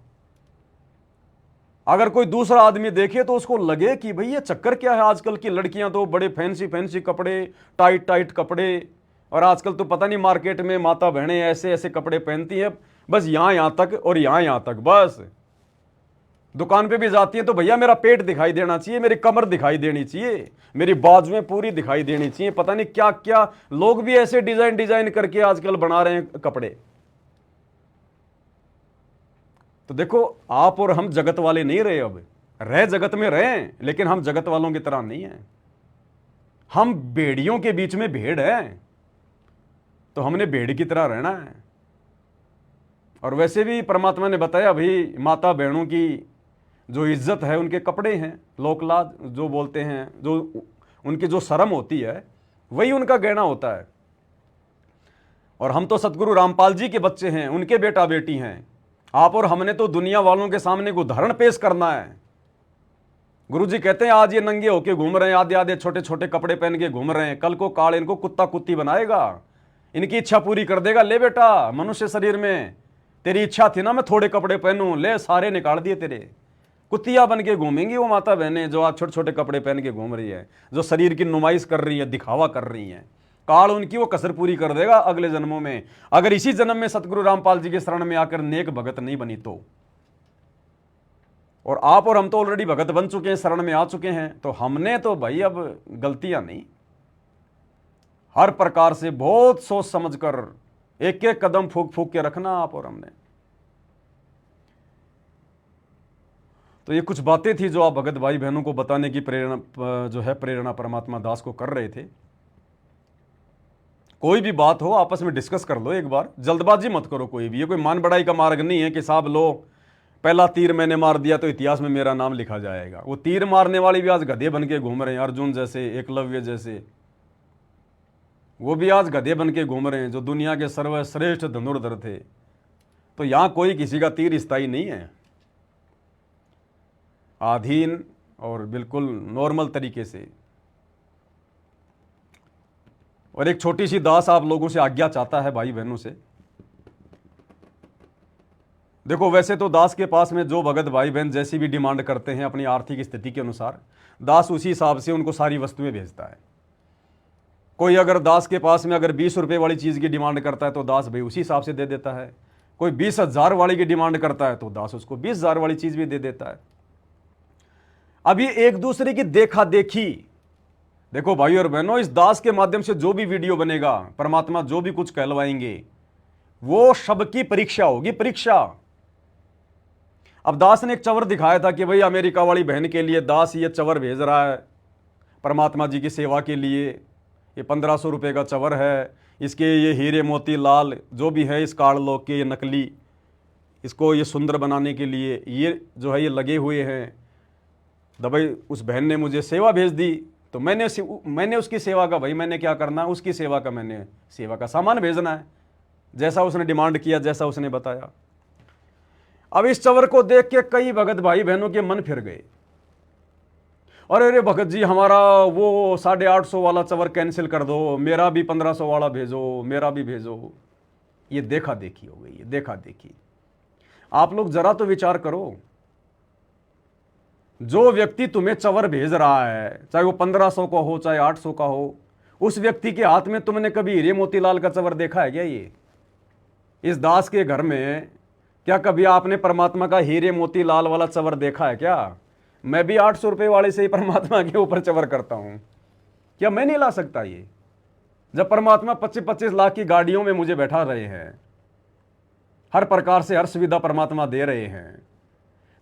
अगर कोई दूसरा आदमी देखे तो उसको लगे कि भाई ये चक्कर क्या है। आजकल की लड़कियां तो बड़े फैंसी फैंसी कपड़े, टाइट टाइट कपड़े, और आजकल तो पता नहीं मार्केट में माता बहनें ऐसे ऐसे कपड़े पहनती हैं, बस यहां तक और यहां तक। बस दुकान पे भी जाती है तो भैया मेरा पेट दिखाई देना चाहिए, मेरी कमर दिखाई देनी चाहिए, मेरी बाजुएं पूरी दिखाई देनी चाहिए। पता नहीं क्या क्या लोग भी ऐसे डिजाइन करके आजकल बना रहे हैं कपड़े। तो देखो, आप और हम जगत वाले नहीं रहे, अब रह जगत में रहे, लेकिन हम जगत वालों की तरह नहीं है। हम भेड़ियों के बीच में भेड़ है, तो हमने भेड़ की तरह रहना है। और वैसे भी परमात्मा ने बताया भाई, माता बहनों की जो इज्जत है उनके कपड़े हैं, लोकलाज जो बोलते हैं, जो उनकी जो शर्म होती है वही उनका गहना होता है। और हम तो सतगुरु रामपाल जी के बच्चे हैं, उनके बेटा बेटी हैं। आप और हमने तो दुनिया वालों के सामने एक उदाहरण पेश करना है। गुरुजी कहते हैं आज ये नंगे होके घूम रहे हैं, आधे आधे छोटे छोटे कपड़े पहन के घूम रहे हैं, कल को काल इनको कुत्ता कुत्ती बनाएगा, इनकी इच्छा पूरी कर देगा। ले बेटा, मनुष्य शरीर में तेरी इच्छा थी ना मैं थोड़े कपड़े पहनूं, ले सारे निकाल दिए तेरे। कुत्तियां बन के घूमेंगी वो माता बहनें जो आज छोटे छोटे कपड़े पहन के घूम रही है, जो शरीर की नुमाइश कर रही है, दिखावा कर रही है। काल उनकी वो कसर पूरी कर देगा अगले जन्मों में, अगर इसी जन्म में सतगुरु रामपाल जी के शरण में आकर नेक भगत नहीं बनी तो। और आप और हम तो ऑलरेडी भगत बन चुके हैं, शरण में आ चुके हैं। तो हमने तो भाई अब गलतियां नहीं, हर प्रकार से बहुत सोच समझकर एक एक कदम फूक फूक के रखना आप और हमने। तो ये कुछ बातें थी जो आप भगत भाई बहनों को बताने की प्रेरणा परमात्मा दास को कर रहे थे। कोई भी बात हो आपस में डिस्कस कर लो एक बार, जल्दबाजी मत करो कोई भी। ये कोई मान बढ़ाई का मार्ग नहीं है कि साहब लो पहला तीर मैंने मार दिया तो इतिहास में मेरा नाम लिखा जाएगा। वो तीर मारने वाले भी आज गधे बन के घूम रहे हैं, अर्जुन जैसे, एकलव्य जैसे, वो भी आज गधे बन के घूम रहे हैं, जो दुनिया के सर्वश्रेष्ठ धनुर्धर थे। तो यहां कोई किसी का तीर स्थायी नहीं है। आधीन और बिल्कुल नॉर्मल तरीके से। और एक छोटी सी दास आप लोगों से आज्ञा चाहता है, भाई बहनों से। देखो, वैसे तो दास के पास में जो भगत भाई बहन जैसी भी डिमांड करते हैं अपनी आर्थिक स्थिति के अनुसार, दास उसी हिसाब से उनको सारी वस्तुएं भेजता है। कोई अगर दास के पास में अगर 20 रुपए वाली चीज़ की डिमांड करता है तो दास भाई उसी हिसाब से दे देता है। कोई 20,000 वाली की डिमांड करता है तो दास उसको 20,000 वाली चीज़ भी दे देता है। अब ये एक दूसरे की देखा देखी। देखो भाई और बहनों, इस दास के माध्यम से जो भी वीडियो बनेगा, परमात्मा जो भी कुछ कहलवाएंगे, वो सबकी परीक्षा होगी, परीक्षा। अब दास ने एक चवर दिखाया था कि भाई अमेरिका वाली बहन के लिए दास ये चवर भेज रहा है परमात्मा जी की सेवा के लिए। ये 1500 रुपये का चवर है, इसके ये हीरे मोती लाल जो भी है इस काड़लोक के, ये नकली, इसको ये सुंदर बनाने के लिए ये जो है ये लगे हुए हैं। तो भाई उस बहन ने मुझे सेवा भेज दी, तो मैंने उसकी सेवा का, भाई मैंने क्या करना, उसकी सेवा का मैंने सेवा का सामान भेजना है, जैसा उसने डिमांड किया, जैसा उसने बताया। अब इस चवर को देख के कई भगत भाई बहनों के मन फिर गए, और अरे भगत जी हमारा वो 850 वाला चवर कैंसिल कर दो, मेरा भी 1500 वाला भेजो, मेरा भी भेजो। ये देखा देखी हो गई, ये देखा देखी। आप लोग जरा तो विचार करो, जो व्यक्ति तुम्हें चवर भेज रहा है, चाहे वो 1500 का हो चाहे 800 का हो, उस व्यक्ति के हाथ में तुमने कभी हीरे मोतीलाल का चवर देखा है क्या? ये इस दास के घर में क्या कभी आपने परमात्मा का हीरे मोतीलाल वाला चवर देखा है क्या? मैं भी 800 रुपये वाले से ही परमात्मा के ऊपर चवर करता हूं। क्या मैं नहीं ला सकता ये? जब परमात्मा 25-25 लाख की गाड़ियों में मुझे बैठा रहे हैं, हर प्रकार से हर सुविधा परमात्मा दे रहे हैं,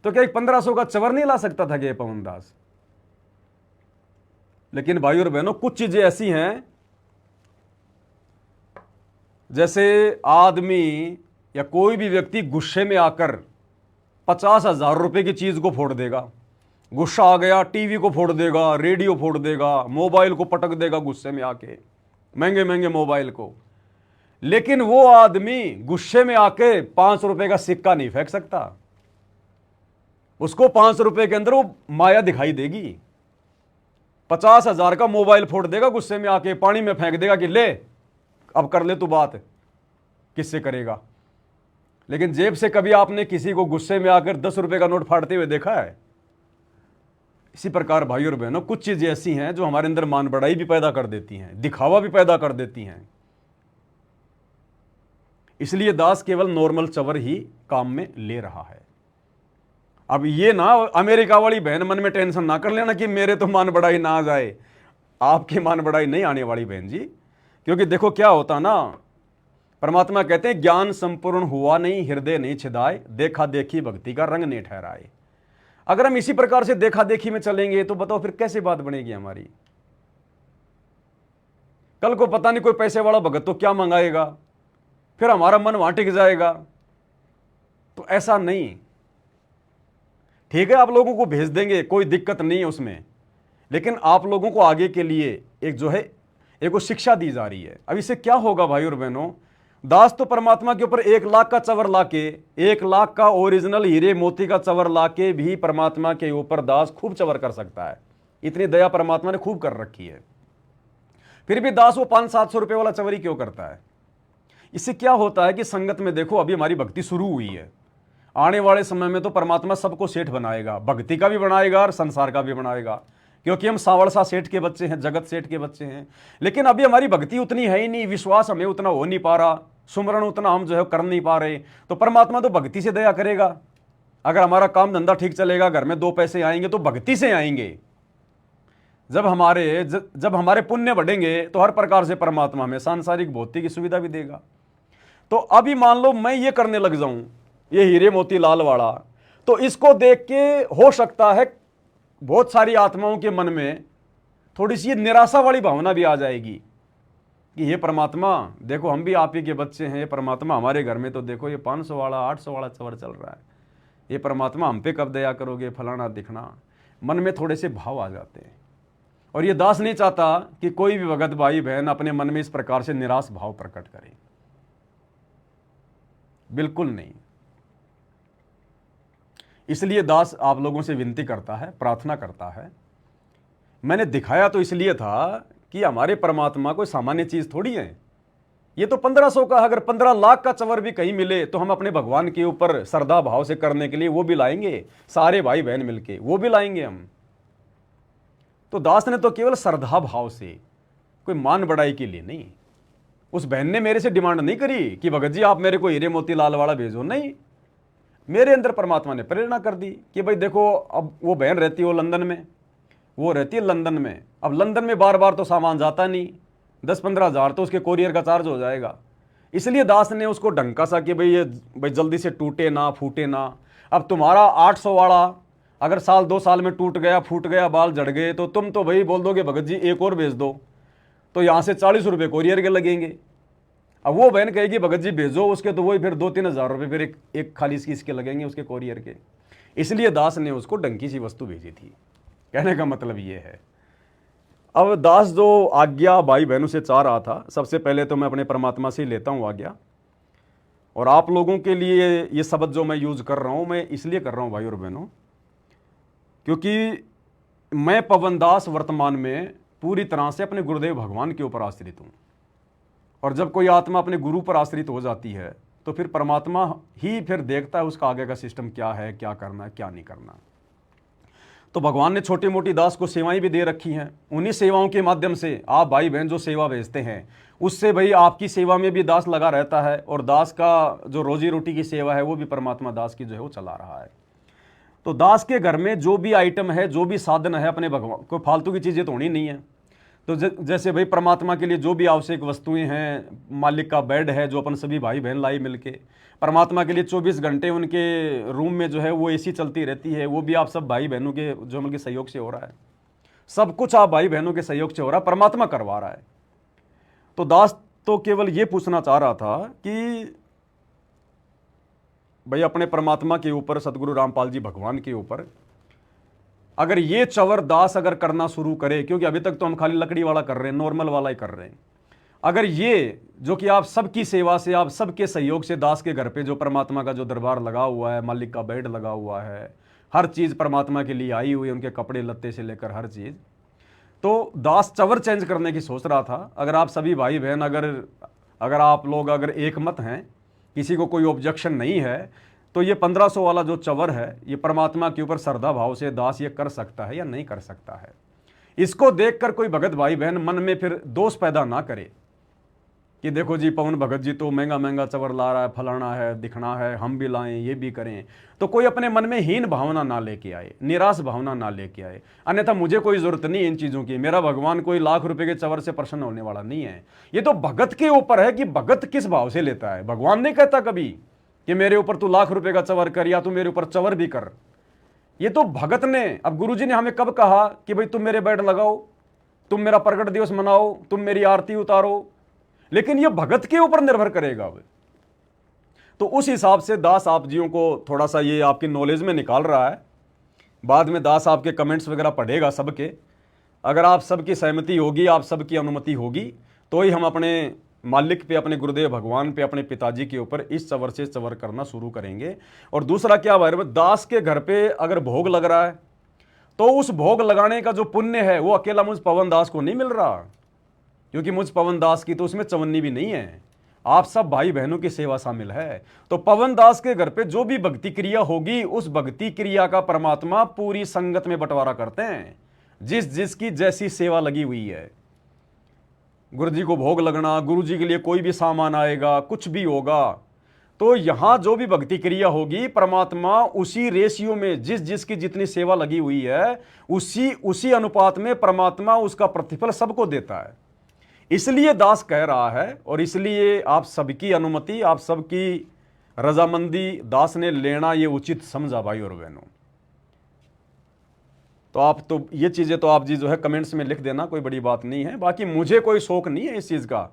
तो क्या एक 1500 का चवर नहीं ला सकता था ये पवन दास? लेकिन भाई और बहनों, कुछ चीजें ऐसी हैं, जैसे आदमी या कोई भी व्यक्ति गुस्से में आकर 50,000 रुपए की चीज को फोड़ देगा। गुस्सा आ गया, टीवी को फोड़ देगा, रेडियो फोड़ देगा, मोबाइल को पटक देगा गुस्से में आके, महंगे महंगे मोबाइल को। लेकिन वो आदमी गुस्से में आके 5 रुपए का सिक्का नहीं फेंक सकता। उसको 5 रुपए के अंदर वो माया दिखाई देगी। 50,000 का मोबाइल फोड़ देगा गुस्से में आके, पानी में फेंक देगा कि ले अब कर ले तू बात, किससे करेगा। लेकिन जेब से कभी आपने किसी को गुस्से में आकर 10 रुपए का नोट फाड़ते हुए देखा है? इसी प्रकार भाई और बहनों, कुछ चीजें ऐसी हैं जो हमारे अंदर मान बढ़ाई भी पैदा कर देती हैं, दिखावा भी पैदा कर देती हैं। इसलिए दास केवल नॉर्मल चवर ही काम में ले रहा है। अब ये ना अमेरिका वाली बहन मन में टेंशन ना कर लेना कि मेरे तो मान बढ़ाई ना आ जाए। आपकी मान बढ़ाई नहीं आने वाली बहन जी, क्योंकि देखो क्या होता ना, परमात्मा कहते हैं ज्ञान संपूर्ण हुआ नहीं, हृदय नहीं छिदाए, देखा देखी भक्ति का रंग नहीं ठहराए। अगर हम इसी प्रकार से देखा देखी में चलेंगे तो बताओ फिर कैसे बात बनेगी हमारी? कल को पता नहीं कोई पैसे वाला भगत तो क्या मंगाएगा, फिर हमारा मन वहां टिक जाएगा। तो ऐसा नहीं। ठीक है, आप लोगों को भेज देंगे, कोई दिक्कत नहीं है उसमें, लेकिन आप लोगों को आगे के लिए एक जो है एक शिक्षा दी जा रही है। अब इससे क्या होगा भाई और बहनों? दास तो परमात्मा के ऊपर 1 लाख का चवर लाके, 1 लाख का ओरिजिनल हीरे मोती का चवर लाके भी परमात्मा के ऊपर दास खूब चवर कर सकता है। इतनी दया परमात्मा ने खूब कर रखी है। फिर भी दास वो 500-700 रुपये वाला चवर ही क्यों करता है? इससे क्या होता है कि संगत में देखो, अभी हमारी भक्ति शुरू हुई है, आने वाले समय में तो परमात्मा सबको सेठ बनाएगा, भक्ति का भी बनाएगा और संसार का भी बनाएगा, क्योंकि हम सावड़सा सेठ के बच्चे हैं, जगत सेठ के बच्चे हैं। लेकिन अभी हमारी भक्ति उतनी है ही नहीं, विश्वास हमें उतना हो नहीं पा रहा, सुमरण उतना हम जो है कर नहीं पा रहे। तो परमात्मा तो भक्ति से दया करेगा। अगर हमारा काम धंधा ठीक चलेगा, घर में 2 पैसे आएंगे तो भक्ति से आएंगे। जब हमारे पुण्य बढ़ेंगे तो हर प्रकार से परमात्मा हमें सांसारिक भौतिक की सुविधा भी देगा। तो अभी मान लो मैं ये करने लग जाऊं, ये हीरे मोती लाल वाला, तो इसको देख के हो सकता है बहुत सारी आत्माओं के मन में थोड़ी सी निराशा वाली भावना भी आ जाएगी कि ये परमात्मा देखो, हम भी आप ही के बच्चे हैं, ये परमात्मा हमारे घर में तो देखो ये 500 वाला 800 वाला चवर चल रहा है, ये परमात्मा हम पे कब दया करोगे, फलाना दिखना, मन में थोड़े से भाव आ जाते हैं। और ये दास नहीं चाहता कि कोई भी भगत भाई बहन अपने मन में इस प्रकार से निराश भाव प्रकट करे, बिल्कुल नहीं। इसलिए दास आप लोगों से विनती करता है, प्रार्थना करता है। मैंने दिखाया तो इसलिए था कि हमारे परमात्मा कोई सामान्य चीज थोड़ी है। ये तो 1500 का, अगर 15 लाख का चवर भी कहीं मिले तो हम अपने भगवान के ऊपर श्रद्धा भाव से करने के लिए वो भी लाएंगे, सारे भाई बहन मिलके वो भी लाएंगे हम। तो दास ने तो केवल श्रद्धा भाव से, कोई मान बढ़ाई के लिए नहीं। उस बहन ने मेरे से डिमांड नहीं करी कि भगत जी आप मेरे को हीरे मोती लाल वाला भेजो, नहीं। मेरे अंदर परमात्मा ने प्रेरणा कर दी कि भाई देखो, अब वो बहन रहती है वो लंदन में, वो रहती है लंदन में। अब लंदन में बार बार तो सामान जाता नहीं, 10-15 हज़ार तो उसके कोरियर का चार्ज हो जाएगा। इसलिए दास ने उसको ढंका सा कि भाई जल्दी से टूटे ना फूटे ना। अब तुम्हारा 800 वाला अगर साल 2 साल में टूट गया, फूट गया, बाल जड़ गए, तो तुम तो भाई बोल दोगे भगत जी एक और भेज दो, तो यहाँ से 40 रुपये कोरियर के लगेंगे। अब वो बहन कहेगी भगत जी भेजो, उसके तो वही फिर 2-3 हज़ार रुपये फिर एक खाली इसके लगेंगे उसके कोरियर के। इसलिए दास ने उसको डंकी सी वस्तु भेजी थी। कहने का मतलब ये है। अब दास जो आज्ञा भाई बहनों से चाह रहा था, सबसे पहले तो मैं अपने परमात्मा से ही लेता हूँ आज्ञा। और आप लोगों के लिए ये शब्द जो मैं यूज कर रहा हूँ, मैं इसलिए कर रहा हूँ भाई और बहनों, क्योंकि मैं पवन दास वर्तमान में पूरी तरह से अपने गुरुदेव भगवान के ऊपर आश्रित हूँ। और जब कोई आत्मा अपने गुरु पर आश्रित हो जाती है तो फिर परमात्मा ही फिर देखता है उसका आगे का सिस्टम क्या है, क्या करना है, क्या नहीं करना। तो भगवान ने छोटी मोटी दास को सेवाएं भी दे रखी हैं। उन्हीं सेवाओं के माध्यम से आप भाई बहन जो सेवा भेजते हैं, उससे भाई आपकी सेवा में भी दास लगा रहता है। और दास का जो रोजी रोटी की सेवा है वो भी परमात्मा दास की जो है वो चला रहा है। तो दास के घर में जो भी आइटम है, जो भी साधन है, अपने भगवान को फालतू की चीज़ें तो होनी नहीं है। तो जैसे भाई परमात्मा के लिए जो भी आवश्यक वस्तुएं हैं, मालिक का बेड है जो अपन सभी भाई बहन लाई मिलके, परमात्मा के लिए 24 घंटे उनके रूम में जो है वो एसी चलती रहती है, वो भी आप सब भाई बहनों के जो उनके सहयोग से हो रहा है। सब कुछ आप भाई बहनों के सहयोग से हो रहा है, परमात्मा करवा रहा है। तो दास तो केवल ये पूछना चाह रहा था कि भाई अपने परमात्मा के ऊपर, सदगुरु रामपाल जी भगवान के ऊपर, अगर ये चवर दास अगर करना शुरू करे, क्योंकि अभी तक तो हम खाली लकड़ी वाला कर रहे हैं, नॉर्मल वाला ही कर रहे हैं। अगर ये जो कि आप सबकी सेवा से, आप सबके सहयोग से दास के घर पे जो परमात्मा का जो दरबार लगा हुआ है, मालिक का बेड लगा हुआ है, हर चीज़ परमात्मा के लिए आई हुई है, उनके कपड़े लत्ते से लेकर हर चीज़, तो दास चवर चेंज करने की सोच रहा था। अगर आप सभी भाई बहन अगर आप लोग अगर एक मत हैं, किसी को कोई ऑब्जेक्शन नहीं है, तो ये 1500 वाला जो चवर है, ये परमात्मा के ऊपर श्रद्धा भाव से दास ये कर सकता है या नहीं कर सकता है। इसको देखकर कोई भगत भाई बहन मन में फिर दोष पैदा ना करे कि देखो जी पवन भगत जी तो महंगा महंगा चवर ला रहा है, फलाना है, दिखना है, हम भी लाएं, ये भी करें। तो कोई अपने मन में हीन भावना ना लेके आए, निराश भावना ना लेके आए। अन्यथा मुझे कोई जरूरत नहीं इन चीज़ों की, मेरा भगवान कोई लाख रुपए के चवर से प्रसन्न होने वाला नहीं है। ये तो भगत के ऊपर है कि भगत किस भाव से लेता है। भगवान नहीं कहता कभी कि मेरे ऊपर तू लाख रुपए का चवर कर, या तू मेरे ऊपर चवर भी कर। ये तो भगत ने, अब गुरुजी ने हमें कब कहा कि भाई तुम मेरे बेड लगाओ, तुम मेरा प्रकट दिवस मनाओ, तुम मेरी आरती उतारो, लेकिन ये भगत के ऊपर निर्भर करेगा। अब तो उस हिसाब से दास आप जियों को थोड़ा सा ये आपकी नॉलेज में निकाल रहा है। बाद में दास आपके कमेंट्स वगैरह पढ़ेगा सबके। अगर आप सबकी सहमति होगी, आप सबकी अनुमति होगी, तो ही हम अपने मालिक पे, अपने गुरुदेव भगवान पे, अपने पिताजी के ऊपर इस चवर से चवर करना शुरू करेंगे। और दूसरा क्या भाई, दास के घर पे अगर भोग लग रहा है तो उस भोग लगाने का जो पुण्य है वो अकेला मुझ पवन दास को नहीं मिल रहा, क्योंकि मुझ पवन दास की तो उसमें चवन्नी भी नहीं है, आप सब भाई बहनों की सेवा शामिल है। तो पवन दास के घर पे जो भी भक्ति क्रिया होगी, उस भक्ति क्रिया का परमात्मा पूरी संगत में बंटवारा करते हैं, जिस जिसकी जैसी सेवा लगी हुई है। गुरु जी को भोग लगना, गुरु जी के लिए कोई भी सामान आएगा, कुछ भी होगा, तो यहां जो भी भक्ति क्रिया होगी, परमात्मा उसी रेशियो में जिस जिसकी जितनी सेवा लगी हुई है, उसी अनुपात में परमात्मा उसका प्रतिफल सबको देता है। इसलिए दास कह रहा है, और इसलिए आप सबकी अनुमति, आप सबकी रजामंदी दास ने लेना ये उचित समझा भाई और बहनों। तो आप तो ये चीज़ें तो आप जी जो है कमेंट्स में लिख देना, कोई बड़ी बात नहीं है। बाकी मुझे कोई शौक नहीं है इस चीज़ का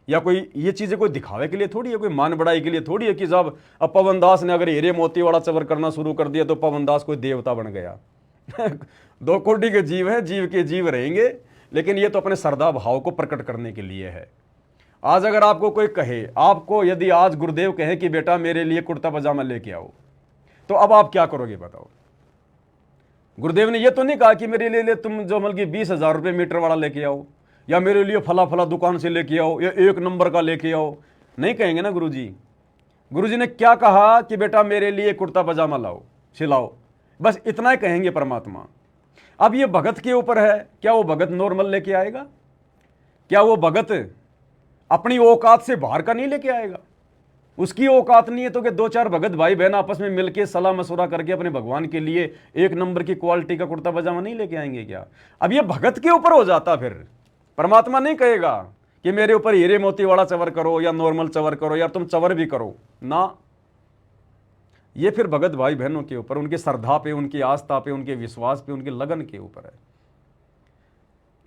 या कोई ये चीज़ें कोई दिखावे के लिए थोड़ी है, कोई मान बढ़ाई के लिए थोड़ी है कि साहब अब पवन दास ने अगर हीरे मोती वाला चवर करना शुरू कर दिया तो पवन दास कोई देवता बन गया। 2 कोटि के जीव हैं, जीव के जीव रहेंगे, लेकिन ये तो अपने श्रद्धा भाव को प्रकट करने के लिए है। आज अगर आपको कोई कहे, आपको यदि आज गुरुदेव कहे कि बेटा मेरे लिए कुर्ता पजामा लेके आओ, तो अब आप क्या करोगे बताओ? गुरुदेव ने ये तो नहीं कहा कि मेरे लिए तुम जो मतलब 20,000 रुपये मीटर वाला लेके आओ, या मेरे लिए फला फला दुकान से लेके आओ, या 1 नंबर का लेके आओ। नहीं कहेंगे ना गुरुजी। गुरुजी ने क्या कहा कि बेटा मेरे लिए कुर्ता पजामा लाओ, सिलाओ, बस इतना ही कहेंगे परमात्मा। अब ये भगत के ऊपर है, क्या वो भगत नॉर्मल लेके आएगा? क्या वो भगत अपनी औकात से बाहर का नहीं लेके आएगा? उसकी औकात नहीं है तो कि 2-4 भगत भाई बहन आपस में मिलके सलाह मशवरा करके अपने भगवान के लिए 1 नंबर की क्वालिटी का कुर्ता पजामा नहीं लेके आएंगे क्या? अब ये भगत के ऊपर हो जाता, फिर परमात्मा नहीं कहेगा कि मेरे ऊपर हीरे मोती वाला चवर करो या नॉर्मल चवर करो या तुम चवर भी करो ना। ये फिर भगत भाई बहनों के ऊपर, उनकी श्रद्धा पे, उनकी आस्था पे, उनके विश्वास पे, उनके लगन के ऊपर है।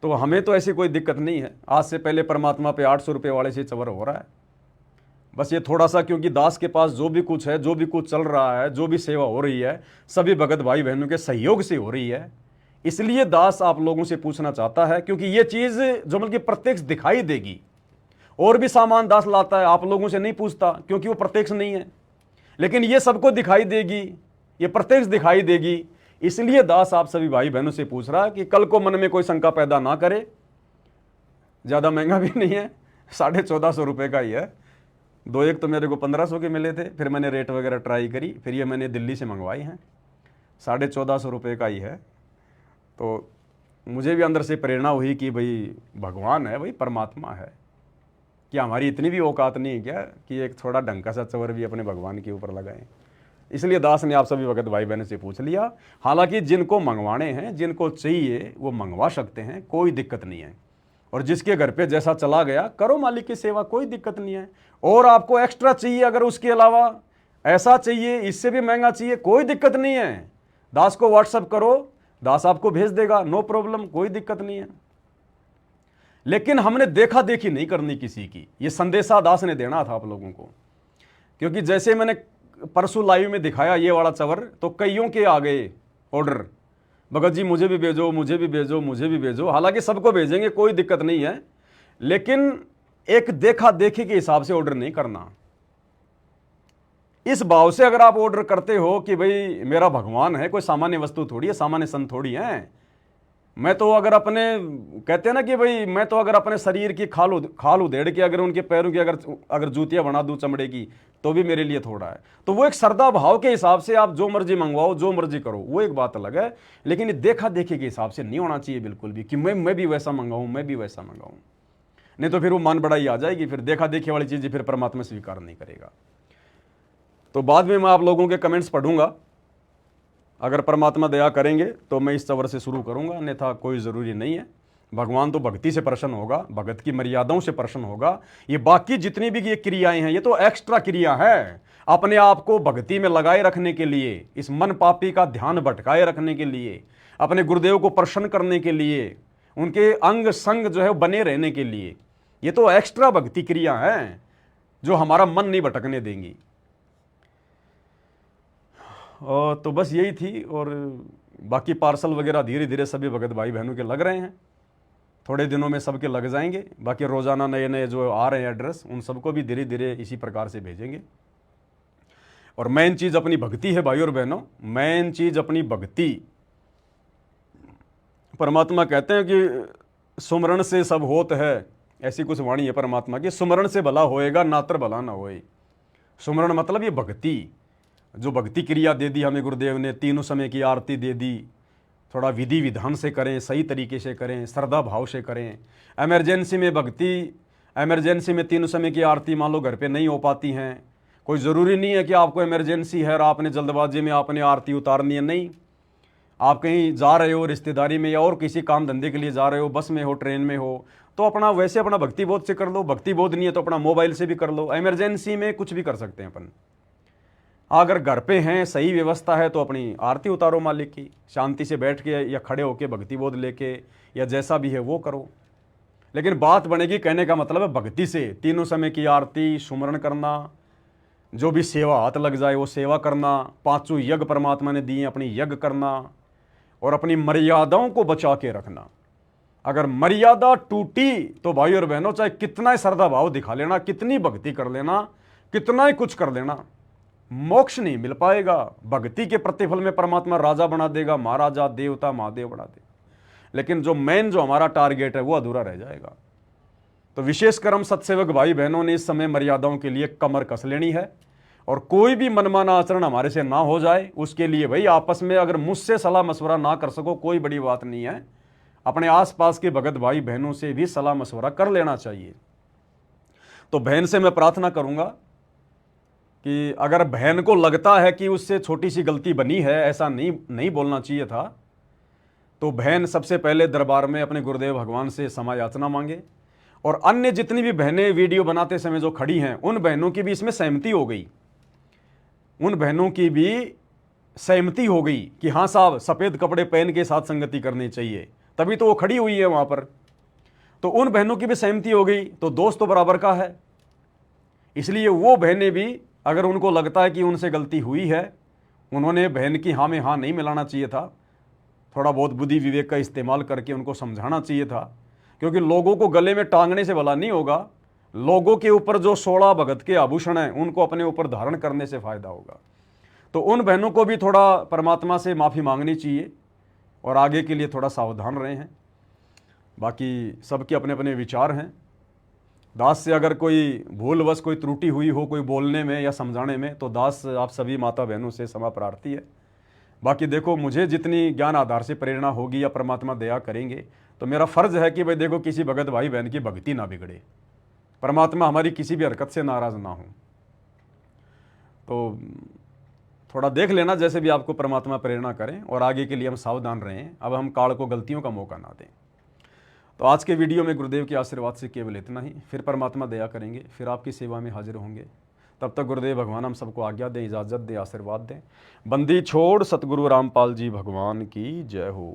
तो हमें तो ऐसी कोई दिक्कत नहीं है। आज से पहले परमात्मा पे 800 रुपये वाले से चवर हो रहा है। बस ये थोड़ा सा, क्योंकि दास के पास जो भी कुछ है, जो भी कुछ चल रहा है, जो भी सेवा हो रही है, सभी भगत भाई बहनों के सहयोग से हो रही है। इसलिए दास आप लोगों से पूछना चाहता है, क्योंकि ये चीज़ जो मतलब प्रत्यक्ष दिखाई देगी। और भी सामान दास लाता है, आप लोगों से नहीं पूछता क्योंकि वो प्रत्यक्ष नहीं है, लेकिन ये सबको दिखाई देगी, ये प्रत्यक्ष दिखाई देगी। इसलिए दास आप सभी भाई बहनों से पूछ रहा है कि कल को मन में कोई शंका पैदा ना करे। ज़्यादा महंगा भी नहीं है, 1450 रुपये का ही है। 2 तो मेरे को 1500 के मिले थे, फिर मैंने रेट वगैरह ट्राई करी, फिर ये मैंने दिल्ली से मंगवाई हैं, 1450 रुपये का ही है। तो मुझे भी अंदर से प्रेरणा हुई कि भाई भगवान है, भाई परमात्मा है, क्या हमारी इतनी भी औकात नहीं है क्या कि एक थोड़ा ढंग का सा चवर भी अपने भगवान के ऊपर लगाएं? इसलिए दास ने आप सभी भगत भाई बहनों से पूछ लिया। हालांकि जिनको मंगवाने हैं, जिनको चाहिए, वो मंगवा सकते हैं, कोई दिक्कत नहीं है। और जिसके घर पे जैसा चला गया, करो मालिक की सेवा, कोई दिक्कत नहीं है। और आपको एक्स्ट्रा चाहिए, अगर उसके अलावा ऐसा चाहिए, इससे भी महंगा चाहिए, कोई दिक्कत नहीं है। दास को व्हाट्सअप करो, दास आपको भेज देगा, नो प्रॉब्लम, कोई दिक्कत नहीं है। लेकिन हमने देखा देखी नहीं करनी किसी की, ये संदेशा दास ने देना था आप लोगों को। क्योंकि जैसे मैंने परसों लाइव में दिखाया ये वाला चवर, तो कईयों के आ गए ऑर्डर, भगत जी मुझे भी भेजो, मुझे भी भेजो, मुझे भी भेजो। हालांकि सबको भेजेंगे, कोई दिक्कत नहीं है, लेकिन एक देखा देखी के हिसाब से ऑर्डर नहीं करना। इस भाव से अगर आप ऑर्डर करते हो कि भाई मेरा भगवान है, कोई सामान्य वस्तु थोड़ी है, सामान्य संत थोड़ी है। मैं तो अगर अपने, कहते हैं ना कि भाई मैं तो अगर अपने शरीर की खाल उधेड़ के अगर उनके पैरों की अगर जूतियां बना दूं चमड़े की, तो भी मेरे लिए थोड़ा है। तो वो एक श्रद्धा भाव के हिसाब से आप जो मर्जी मंगवाओ, जो मर्जी करो, वो एक बात अलग है। लेकिन ये देखा देखी के हिसाब से नहीं होना चाहिए बिल्कुल भी कि मैं भी वैसा मंगाऊं, मैं भी वैसा मंगाऊं। नहीं तो फिर वो मान बढ़ाई आ जाएगी, फिर देखा देखी वाली चीज़ फिर परमात्मा स्वीकार नहीं करेगा। तो बाद में मैं आप लोगों के कमेंट्स पढ़ूंगा, अगर परमात्मा दया करेंगे तो मैं इस चवर से शुरू करूंगा, अन्यथा कोई ज़रूरी नहीं है। भगवान तो भक्ति से प्रसन्न होगा, भगत की मर्यादाओं से प्रसन्न होगा। ये बाकी जितनी भी ये क्रियाएं हैं, ये तो एक्स्ट्रा क्रिया है, अपने आप को भक्ति में लगाए रखने के लिए, इस मन पापी का ध्यान भटकाए रखने के लिए, अपने गुरुदेव को प्रसन्न करने के लिए, उनके अंग संग जो है बने रहने के लिए। ये तो एक्स्ट्रा भक्ति क्रिया है जो हमारा मन नहीं भटकने देंगी। तो बस यही थी। और बाकी पार्सल वगैरह धीरे धीरे सभी भगत भाई बहनों के लग रहे हैं, थोड़े दिनों में सबके लग जाएंगे। बाकी रोज़ाना नए नए जो आ रहे हैं एड्रेस, उन सबको भी धीरे धीरे इसी प्रकार से भेजेंगे। और मेन चीज़ अपनी भक्ति है भाई और बहनों, मेन चीज़ अपनी भक्ति। परमात्मा कहते हैं कि सुमरण से सब होत है, ऐसी कुछ वाणी है परमात्मा की, सुमरण से भला होएगा, नात्र भला ना होए। सुमरण मतलब ये भक्ति, जो भक्ति क्रिया दे दी हमें गुरुदेव ने, तीनों समय की आरती दे दी, थोड़ा विधि विधान से करें, सही तरीके से करें, श्रद्धा भाव से करें। एमरजेंसी में भक्ति, एमरजेंसी में तीनों समय की आरती मान लो घर पे नहीं हो पाती हैं, कोई ज़रूरी नहीं है कि आपको इमरजेंसी है और आपने जल्दबाजी में आपने आरती उतारनी है, नहीं। आप कहीं जा रहे हो रिश्तेदारी में या और किसी काम धंधे के लिए जा रहे हो, बस में हो, ट्रेन में हो, तो अपना वैसे अपना भक्ति बोध से कर लो। भक्ति बोध नहीं है तो अपना मोबाइल से भी कर लो। इमरजेंसी में कुछ भी कर सकते हैं अपन। अगर घर पे हैं, सही व्यवस्था है, तो अपनी आरती उतारो मालिक की, शांति से बैठ के या खड़े होके भक्ति बोध लेके, या जैसा भी है वो करो। लेकिन बात बनेगी कहने का मतलब है भक्ति से, तीनों समय की आरती सुमरण करना, जो भी सेवा हाथ लग जाए वो सेवा करना, पांचों यज्ञ परमात्मा ने दिए अपनी यज्ञ करना, और अपनी मर्यादाओं को बचा के रखना। अगर मर्यादा टूटी तो भाई और बहनों चाहे कितना ही श्रद्धा भाव दिखा लेना, कितनी भक्ति कर लेना, कितना ही कुछ कर लेना, मोक्ष नहीं मिल पाएगा। भक्ति के प्रतिफल में परमात्मा राजा बना देगा, महाराजा, देवता, महादेव बना देगा, लेकिन जो मेन जो हमारा टारगेट है वो अधूरा रह जाएगा। तो विशेषकर हम सत्सेवक भाई बहनों ने इस समय मर्यादाओं के लिए कमर कस लेनी है, और कोई भी मनमाना आचरण हमारे से ना हो जाए उसके लिए भाई आपस में अगर मुझसे सलाह मशवरा ना कर सको कोई बड़ी बात नहीं है, अपने आसपास के भगत भाई बहनों से भी सलाह मशवरा कर लेना चाहिए। तो बहन से मैं प्रार्थना करूंगा कि अगर बहन को लगता है कि उससे छोटी सी गलती बनी है, ऐसा नहीं बोलना चाहिए था, तो बहन सबसे पहले दरबार में अपने गुरुदेव भगवान से क्षमा याचना मांगे। और अन्य जितनी भी बहनें वीडियो बनाते समय जो खड़ी हैं उन बहनों की भी इसमें सहमति हो गई, उन बहनों की भी सहमति हो गई कि हाँ साहब सफ़ेद कपड़े पहन के साथ संगति करनी चाहिए, तभी तो वो खड़ी हुई है वहाँ पर। तो उन बहनों की भी सहमति हो गई, तो दोस्त तो बराबर का है। इसलिए वो बहनें भी अगर उनको लगता है कि उनसे गलती हुई है, उन्होंने बहन की हाँ में हाँ नहीं मिलाना चाहिए था, थोड़ा बहुत बुद्धि विवेक का इस्तेमाल करके उनको समझाना चाहिए था, क्योंकि लोगों को गले में टांगने से भला नहीं होगा, लोगों के ऊपर जो 16 भगत के आभूषण हैं उनको अपने ऊपर धारण करने से फायदा होगा। तो उन बहनों को भी थोड़ा परमात्मा से माफ़ी मांगनी चाहिए और आगे के लिए थोड़ा सावधान रहे हैं। बाकी सबके अपने अपने विचार हैं। दास से अगर कोई भूलवश कोई त्रुटि हुई हो कोई बोलने में या समझाने में, तो दास आप सभी माता बहनों से क्षमा प्रार्थी है। बाकी देखो मुझे जितनी ज्ञान आधार से प्रेरणा होगी या परमात्मा दया करेंगे तो मेरा फर्ज है कि भाई देखो किसी भगत भाई बहन की भक्ति ना बिगड़े, परमात्मा हमारी किसी भी हरकत से नाराज ना हो। तो थोड़ा देख लेना जैसे भी आपको परमात्मा प्रेरणा करें, और आगे के लिए हम सावधान रहें, अब हम काल को गलतियों का मौका ना दें। तो आज के वीडियो में गुरुदेव के आशीर्वाद से केवल इतना ही, फिर परमात्मा दया करेंगे, फिर आपकी सेवा में हाजिर होंगे। तब तक गुरुदेव भगवान हम सबको आज्ञा दें, इजाज़त दें, आशीर्वाद दें। बंदी छोड़ सतगुरु रामपाल जी भगवान की जय हो।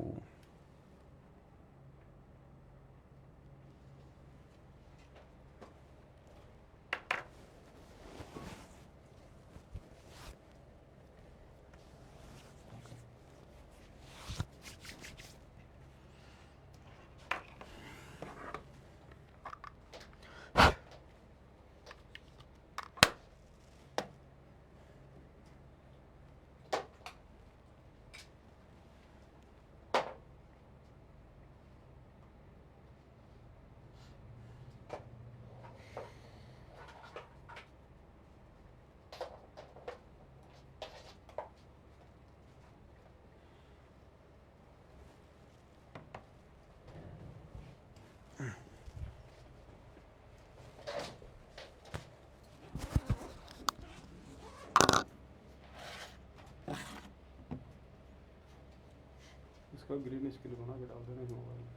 इसका ग्रीन स्क्रीन बना के डाल देना मोबाइल।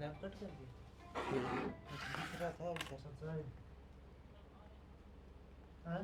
लैप कट कर दिया। दिख रहा था, हाँ?